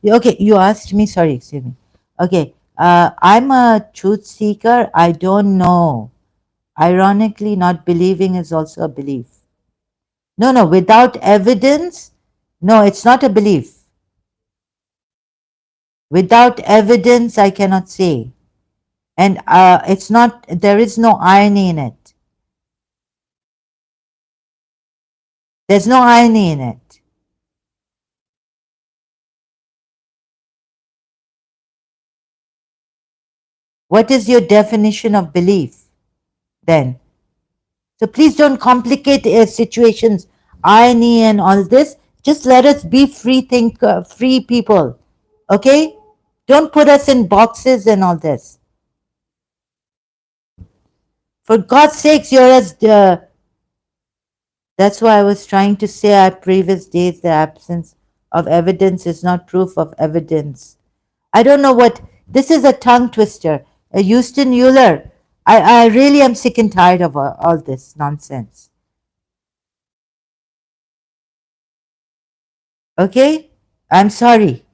okay, you asked me, sorry, excuse me. Okay, I'm a truth seeker. I don't know. Ironically, not believing is also a belief. No, no, without evidence, no, it's not a belief. Without evidence, I cannot say. And it's not, there is no irony in it. There's no irony in it. What is your definition of belief then? So please don't complicate situations, irony and all this. Just let us be free people. Okay? Don't put us in boxes and all this. For God's sakes, you're as that's why I was trying to say at previous days the absence of evidence is not proof of evidence. I don't know what this is, a tongue twister. Houston Euler. I really am sick and tired of all this nonsense. Okay? I'm sorry.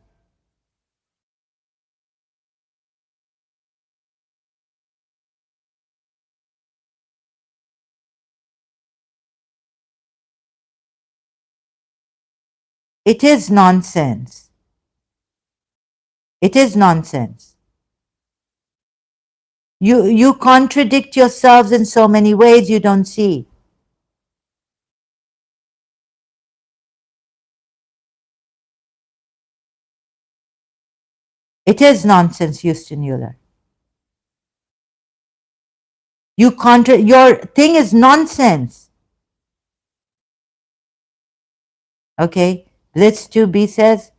It is nonsense. It is nonsense. You contradict yourselves in so many ways you don't see. It is nonsense, Houston Euler. Your thing is nonsense. Okay? Blitz 2B says,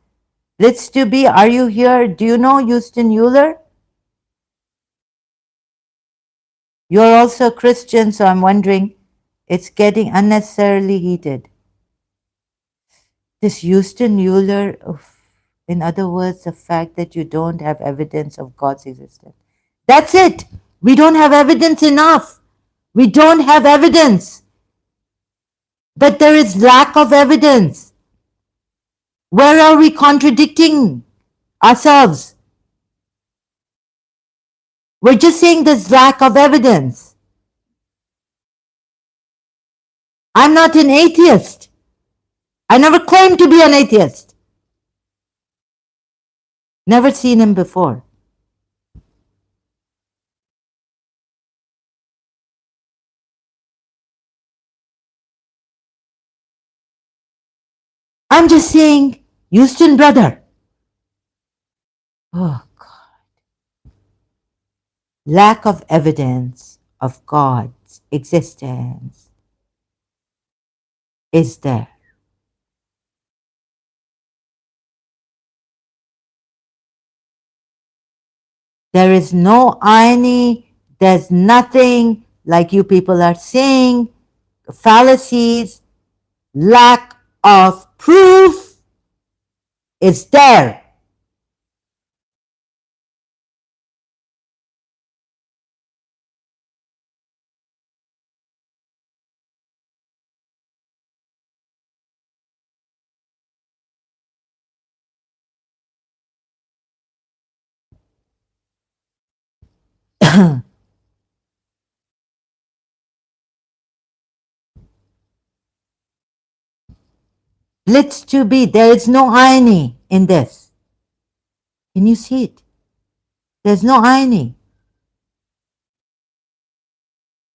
Blitz 2B, are you here? Do you know Houston Euler? You're also a Christian, so I'm wondering, it's getting unnecessarily heated. This Houston Euler, in other words, the fact that you don't have evidence of God's existence. That's it. We don't have evidence enough. We don't have evidence. But there is lack of evidence. Where are we contradicting ourselves? We're just saying there's lack of evidence. I'm not an atheist. I never claimed to be an atheist. Never seen him before. I'm just saying, Houston brother. Oh, God. Lack of evidence of God's existence is there. There is no irony. There's nothing like you people are saying. Fallacies, lack of proof is there. Blitz 2B, there is no irony in this. Can you see it? There's no irony.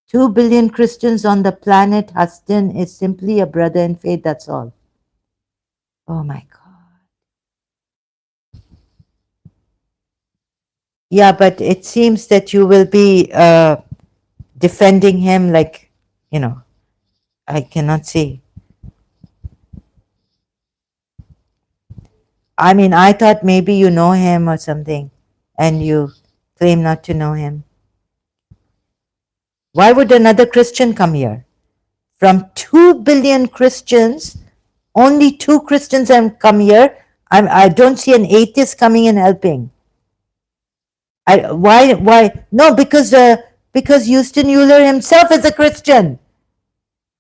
2 billion Christians on the planet. Huston is simply a brother in faith, that's all. Oh my God. Yeah, but it seems that you will be defending him like, I cannot see. I mean, I thought maybe you know him or something, and you claim not to know him. Why would another Christian come here? From 2 billion Christians, Only two Christians have come here. I don't see an atheist coming and helping. Why? No, because Houston Euler himself is a Christian.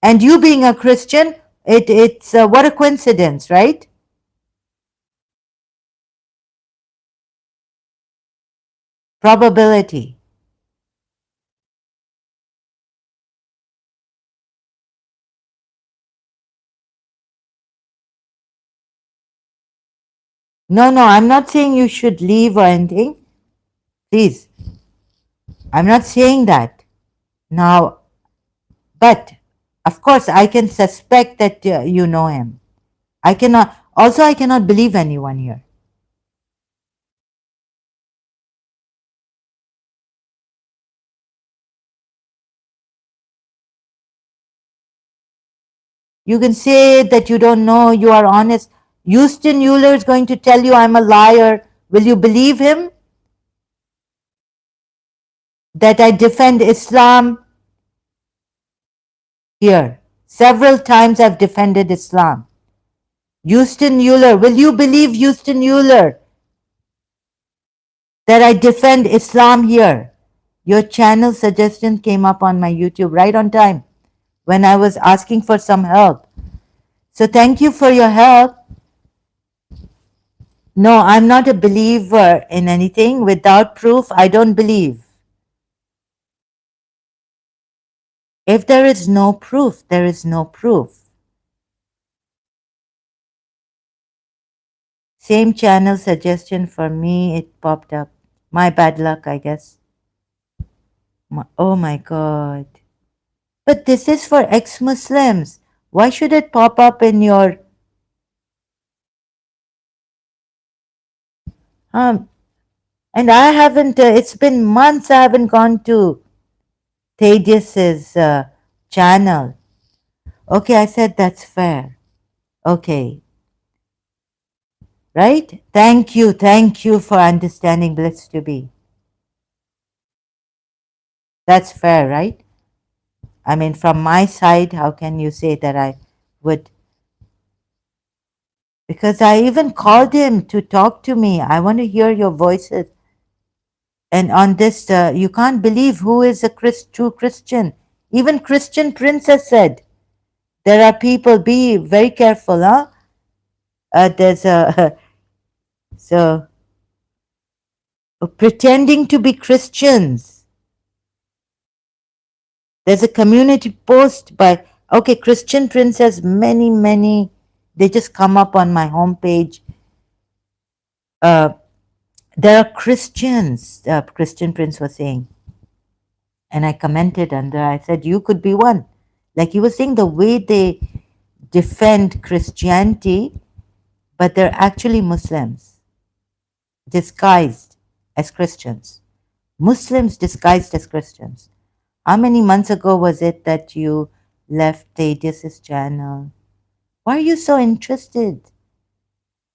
And you being a Christian, it's what a coincidence, right? Probability. No, no, I'm not saying you should leave or anything. Please, I'm not saying that. Now, but of course, I can suspect that you know him. I cannot believe anyone here. You can say that you don't know, you are honest. Houston Euler is going to tell you I'm a liar. Will you believe him? That I defend Islam here. Several times I've defended Islam. Houston Euler, will you believe Houston Euler that I defend Islam here? Your channel suggestion came up on my YouTube right on time when I was asking for some help. So thank you for your help. No, I'm not a believer in anything. Without proof, I don't believe. If there is no proof, there is no proof. Same channel suggestion for me, it popped up. My bad luck, I guess. Oh my God. But this is for ex-Muslims. Why should it pop up in your... Um, and I haven't, it's been months I haven't gone to Thaddeus's channel. Okay, I said that's fair. Okay. Right? Thank you for understanding bliss to be. That's fair, right? I mean, from my side, how can you say that I would? Because I even called him to talk to me. I want to hear your voices. And on this, you can't believe who is a true Christian. Even Christian Prince has said, there are people, be very careful, huh? There's a, so, pretending to be Christians. There's a community post by, okay, Christian Prince has many, they just come up on my homepage. There are Christians, Christian Prince was saying. And I commented under, I said, you could be one. Like he was saying, the way they defend Christianity, but they're actually Muslims disguised as Christians. Muslims disguised as Christians. How many months ago was it that you left Thaddeus's channel? Why are you so interested?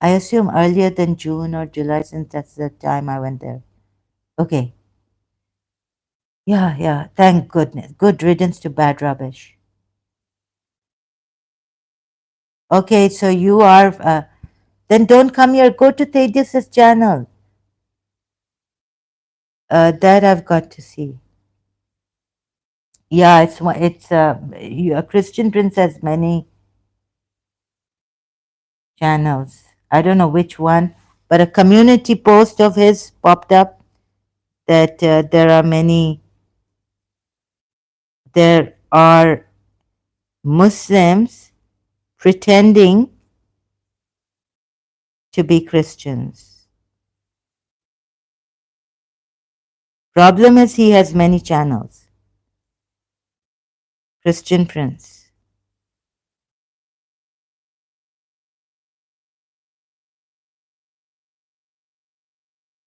I assume earlier than June or July, since that's the time I went there. Okay. Yeah. Thank goodness. Good riddance to bad rubbish. Okay, so you are. Then don't come here. Go to Thaddeus's channel. That I've got to see. Yeah, it's a Christian Prince has many channels. I don't know which one, but a community post of his popped up that there are Muslims pretending to be Christians. Problem is he has many channels. Christian Prince.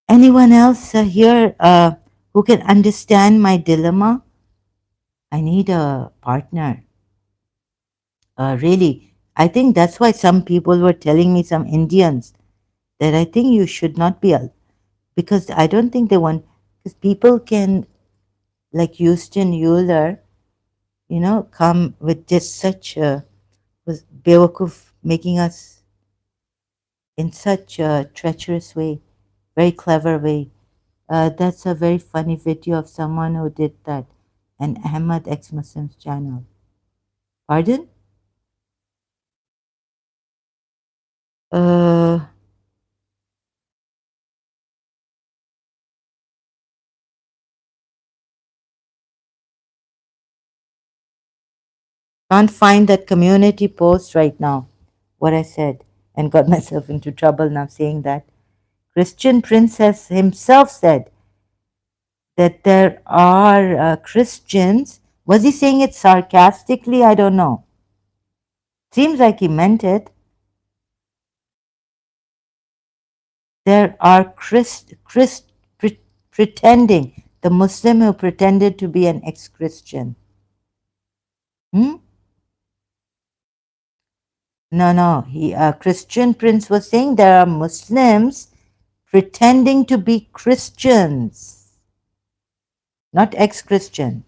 Anyone else here who can understand my dilemma? I need a partner. Really, I think that's why some people were telling me, some Indians, that I think you should not be, because I don't think they want, because people can, like Houston Euler, come with just such a was bewakuf making us in such a treacherous way, very clever way. That's a very funny video of someone who did that, an Ahmad ex-Muslims channel. Pardon? Uh, can't find that community post right now, what I said, and got myself into trouble now saying that. Christian Princess himself said that there are Christians. Was he saying it sarcastically? I don't know. Seems like he meant it. There are pretending, the Muslim who pretended to be an ex-Christian. Hmm? No. Christian Prince was saying there are Muslims pretending to be Christians, not ex-Christian.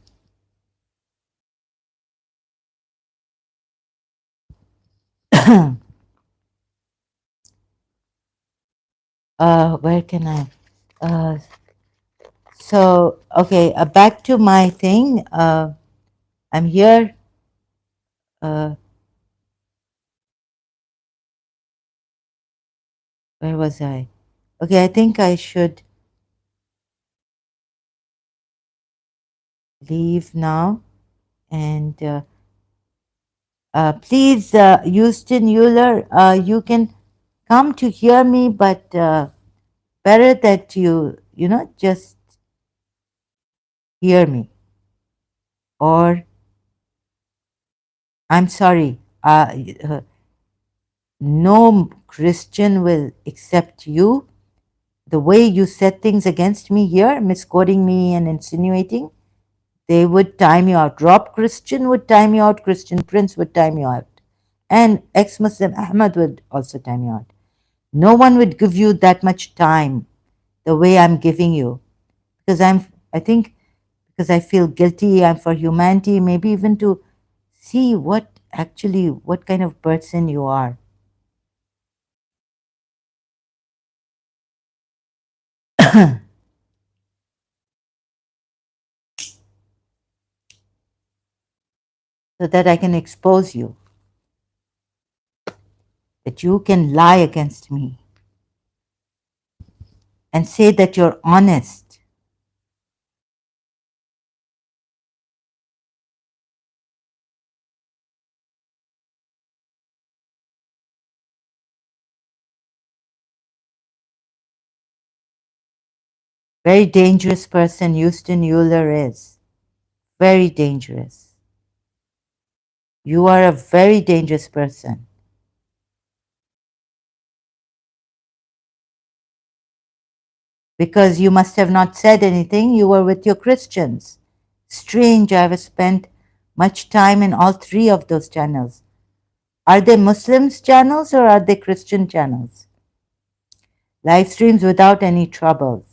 Where can I? Uh, okay, back to my thing. I'm here. Uh, where was I? Okay, I think I should leave now. And please, Houston Euler, you can come to hear me, but better that just hear me. Or, I'm sorry, no Christian will accept you. The way you said things against me here, misquoting me and insinuating, they would time you out. Rob Christian would time you out. Christian Prince would time you out. And ex-Muslim Ahmad would also time you out. No one would give you that much time the way I'm giving you. Because I think, because I feel guilty, I'm for humanity, maybe even to see what kind of person you are. So that I can expose you, that you can lie against me and say that you're honest. Very dangerous person Houston Euler is. Very dangerous. You are a very dangerous person. Because you must have not said anything, you were with your Christians. Strange, I have spent much time in all three of those channels. Are they Muslims channels or are they Christian channels? Live streams without any troubles.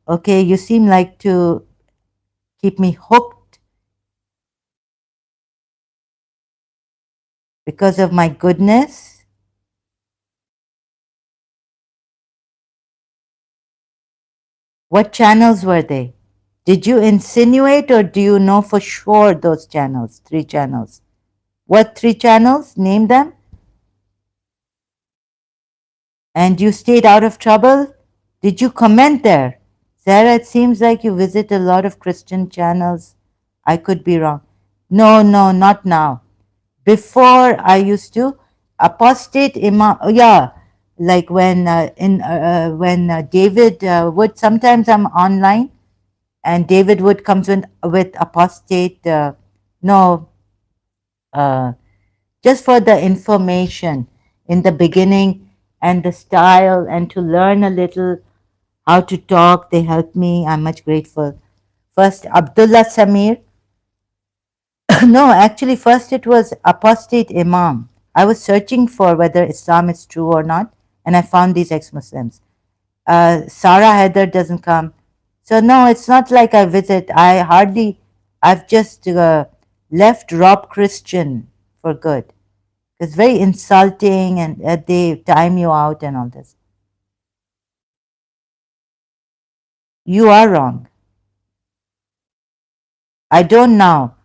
Okay, you seem like to keep me hooked because of my goodness. What channels were they? Did you insinuate or do you know for sure those channels, three channels? What three channels? Name them. And you stayed out of trouble? Did you comment there? Sarah, it seems like you visit a lot of Christian channels. I could be wrong. No, not now. Before I used to. Apostate Imam, yeah, like when David would, sometimes I'm online and David Wood comes with apostate, no, uh, just for the information in the beginning and the style and to learn a little how to talk. They helped me. I'm much grateful. First, Abdullah Samir. No, actually, first it was apostate Imam. I was searching for whether Islam is true or not, and I found these ex-Muslims. Sarah Heather doesn't come. So no, it's not like I visit. I've just left Rob Christian for good. It's very insulting, and they time you out and all this. You are wrong. I don't now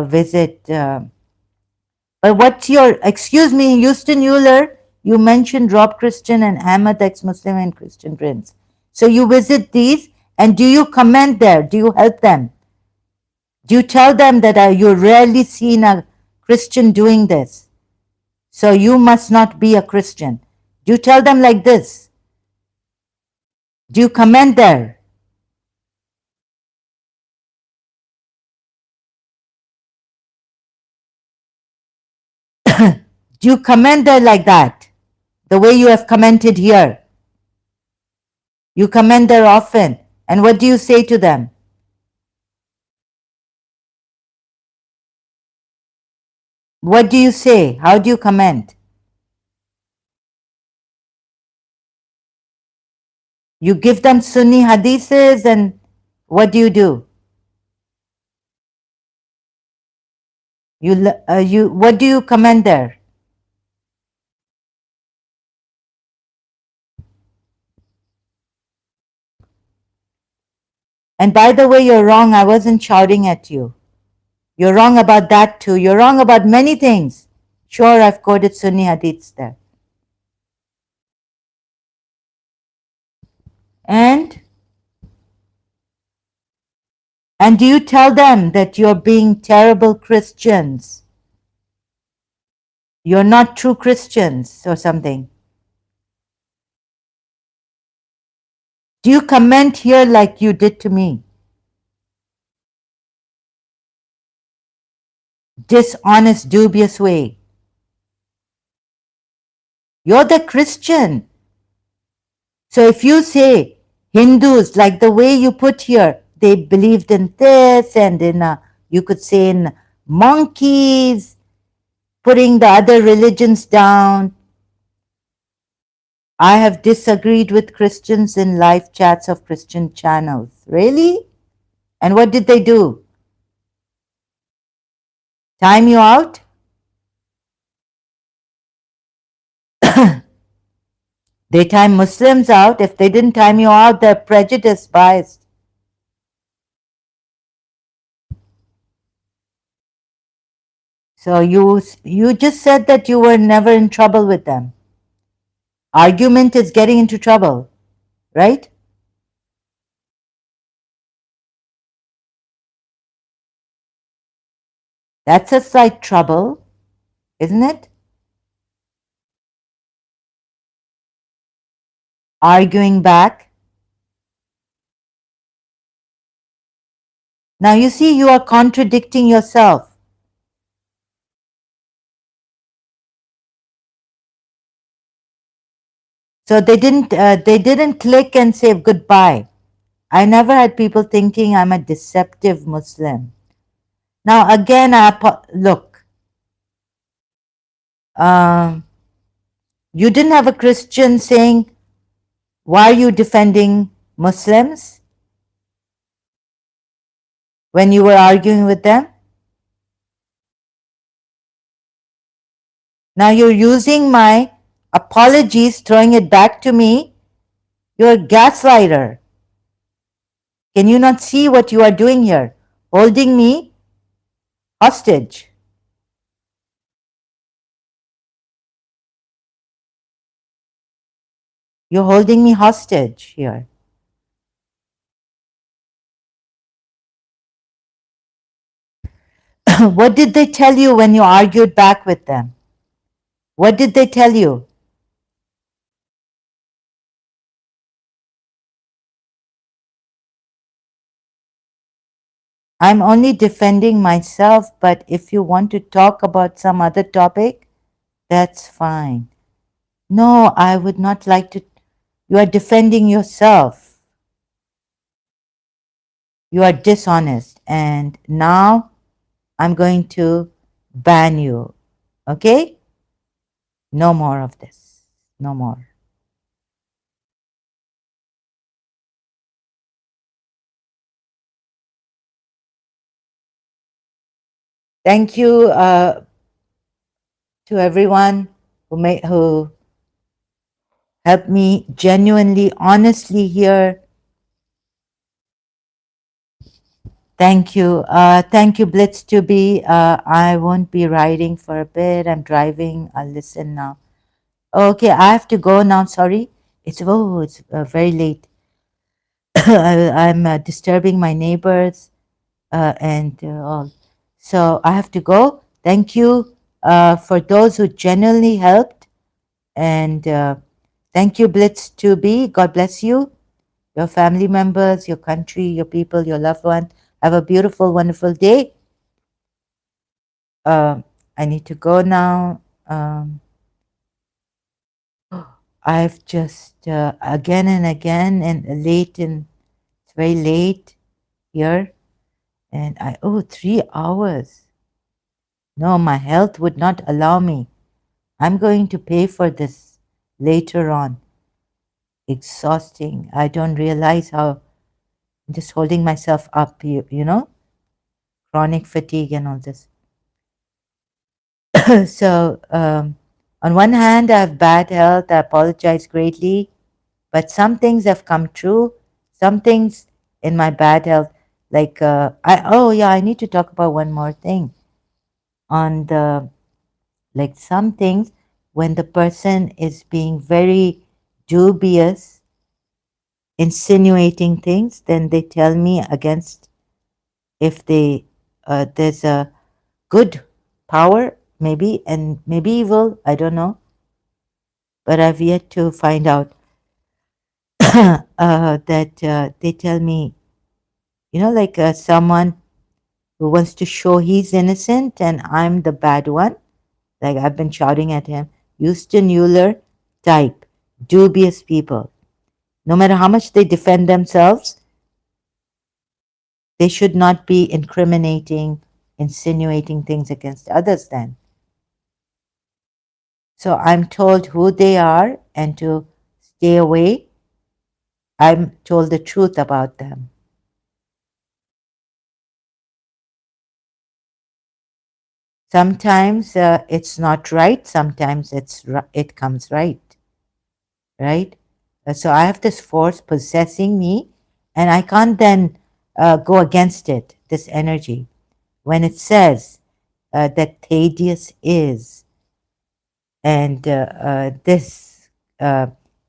visit. But what's your, excuse me, Houston Euler? You mentioned Rob Christian and Ahmed ex-Muslim and Christian Prince. So you visit these, and do you comment there? Do you help them? Do you tell them that you rarely seen a Christian doing this? So you must not be a Christian. Do you tell them like this? Do you comment there? Do you comment there like that? The way you have commented here. You comment there often. And what do you say to them? What do you say? How do you comment? You give them Sunni hadiths, and what do you do? What do you comment there? And by the way, you're wrong. I wasn't shouting at you. You're wrong about that too. You're wrong about many things. Sure, I've quoted Sunni hadiths there. And do you tell them that you're being terrible Christians? You're not true Christians or something. Do you comment here like you did to me? Dishonest, dubious way. You're the Christian. So if you say Hindus, like the way you put here, they believed in this and you could say in monkeys, putting the other religions down. I have disagreed with Christians in live chats of Christian channels. Really? And what did they do? Time you out? They time Muslims out. If they didn't time you out, they're prejudiced, biased. So you just said that you were never in trouble with them. Argument is getting into trouble, right? That's a slight trouble, isn't it? Arguing back. Now you see, you are contradicting yourself. So they didn't click and say goodbye. I never had people thinking I'm a deceptive Muslim. Now again, look, um, you didn't have a Christian saying, "Why are you defending Muslims?" when you were arguing with them. Now you're using my apologies, throwing it back to me. You're a gaslighter. Can you not see what you are doing here? Holding me hostage. You're holding me hostage here. What did they tell you when you argued back with them? What did they tell you? I'm only defending myself, but if you want to talk about some other topic, that's fine. No, I would not like to. You are defending yourself. You are dishonest. And now I'm going to ban you. Okay? No more of this. No more. Thank you, to everyone who helped me genuinely, honestly here. Thank you, Blitz to be. I won't be riding for a bit. I'm driving. I'll listen now. Okay, I have to go now. Sorry, it's very late. I'm disturbing my neighbors and all. So I have to go. Thank you for those who genuinely helped, and thank you, Blitz to be. God bless you, your family members, your country, your people, your loved one. Have a beautiful, wonderful day. Uh, I need to go now. I've just again and again and it's very late here, and I 3 hours. No, my health would not allow me. I'm going to pay for this later on. Exhausting. I don't realize how I'm just holding myself up, you know, chronic fatigue and all this. So, on one hand, I have bad health. I apologize greatly, but some things have come true. Some things in my bad health, like I need to talk about one more thing on the like some things when the person is being very dubious, insinuating things, then they tell me against if they there's a good power maybe and maybe evil, I don't know, but I've yet to find out that they tell me, like someone who wants to show he's innocent and I'm the bad one. Like I've been shouting at him, Houston Euler type, dubious people. No matter how much they defend themselves, they should not be incriminating, insinuating things against others then. So I'm told who they are and to stay away. I'm told the truth about them. Sometimes it's not right, sometimes it comes right, right? So I have this force possessing me, and I can't then go against it, this energy. When it says that Thaddeus is, and uh,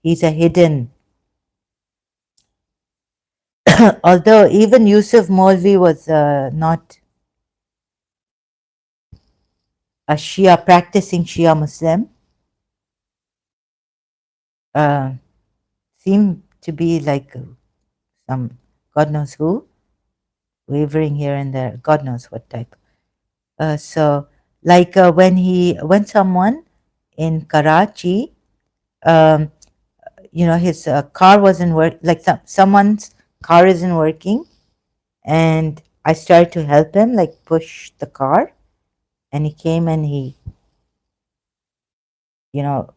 he's a hidden, although even Yusuf Molvi was not a Shia, practicing Shia Muslim, uh, seemed to be like some, God knows who, wavering here and there, God knows what type. So, like when someone in Karachi, um, his car wasn't work, like someone's car isn't working, and I started to help him, like push the car, and he came and he, you know,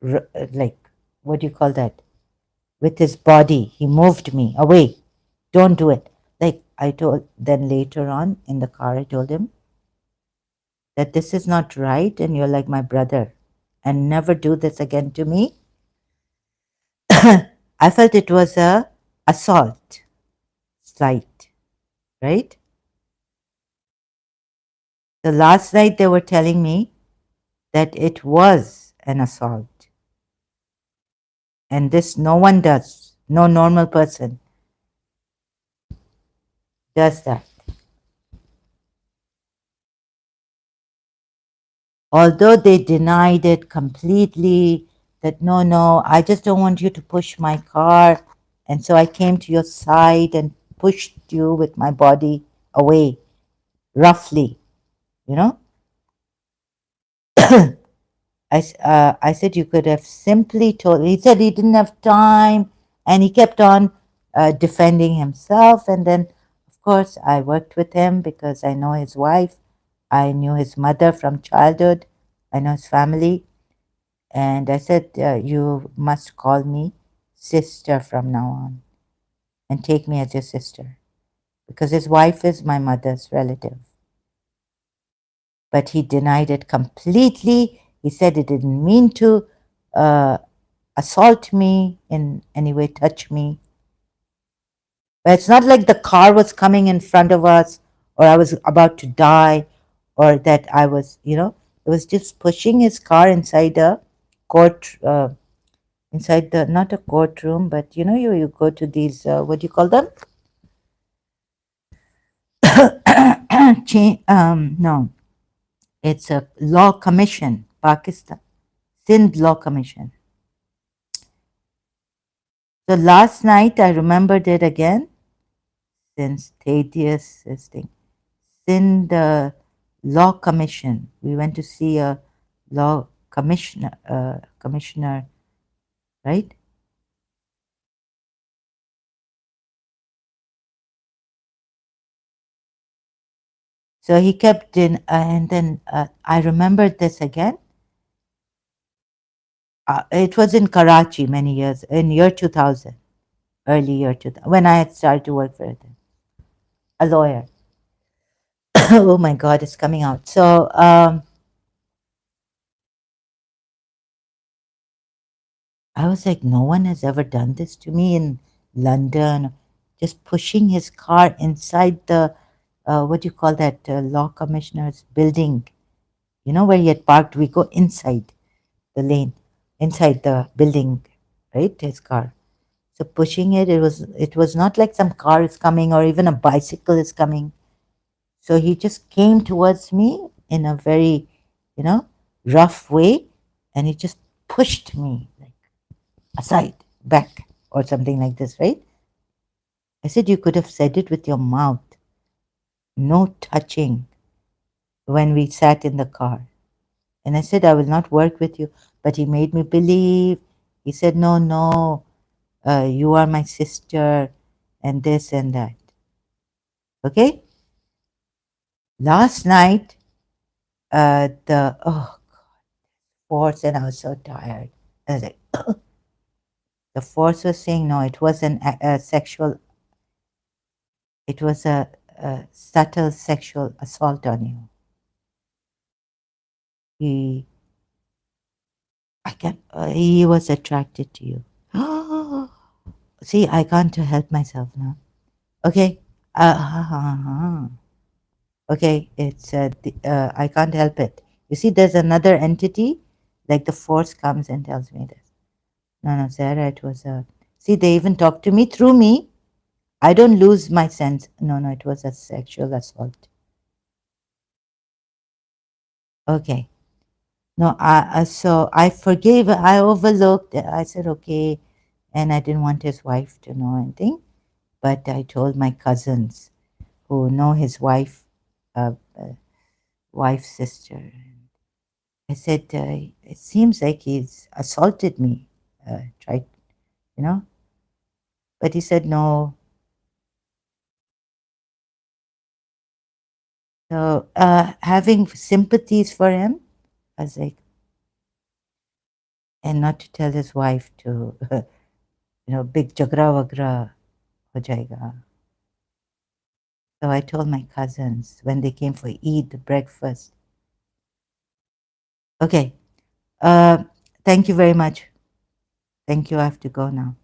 like what do you call that? With his body, he moved me away. Don't do it. Like I told, then later on in the car, I told him that this is not right and you're like my brother and never do this again to me. I felt it was a assault, slight, right? The last night they were telling me that it was an assault. And this no one does. No normal person does that. Although they denied it completely, that no, I just don't want you to push my car. And so I came to your side and pushed you with my body away, roughly, you know. I said you could have simply told. He said he didn't have time, and he kept on defending himself. And then, of course, I worked with him because I know his wife. I knew his mother from childhood. I know his family. And I said, you must call me sister from now on and take me as your sister because his wife is my mother's relative. but he denied it completely. He said he didn't mean to uh, assault me in any way, touch me. But it's not like the car was coming in front of us, or I was about to die, or that I was, it was just pushing his car inside a court, inside the, not a courtroom, but you go to these, what do you call them? No, it's a law commission, Pakistan, Sindh Law Commission. So last night I remembered it again, since Thaddeus is thing. Sindh Law Commission. We went to see a law commissioner, right? So he kept in, and then I remembered this again. It was in Karachi many years, in year 2000, early year 2000, when I had started to work for it, a lawyer. Oh my God, it's coming out. So I was like, no one has ever done this to me in London, just pushing his car inside the, what do you call that, law commissioner's building, where he had parked. We go inside the lane, inside the building, right? His car. So pushing it, it was not like some car is coming or even a bicycle is coming. So he just came towards me in a very, you know, rough way, and he just pushed me like aside, back, or something like this, right? I said, you could have said it with your mouth. No touching when we sat in the car. And I said, I will not work with you. But he made me believe. He said, no, no, you are my sister, and this and that. Okay? Last night, oh, force, and I was so tired. I was like, the force was saying, no, it was a sexual, it was a subtle sexual assault on you. He, he was attracted to you. See, I can't help myself now. Okay. Okay, it's I can't help it. You see, there's another entity, like the force comes and tells me this. No, no, Sarah, it was a. See, they even talk to me through me. I don't lose my sense. No, no, it was a sexual assault. Okay. No, so I forgave. I overlooked. I said okay, and I didn't want his wife to know anything. But I told my cousins who know his wife's sister. I said, it seems like he's assaulted me. Tried, you know, but he said no. So having sympathies for him, I was like, and not to tell his wife to, big jagra wagra ho jayega. So I told my cousins when they came for Eid, the breakfast. Okay. Uh, Thank you very much. Thank you. I have to go now.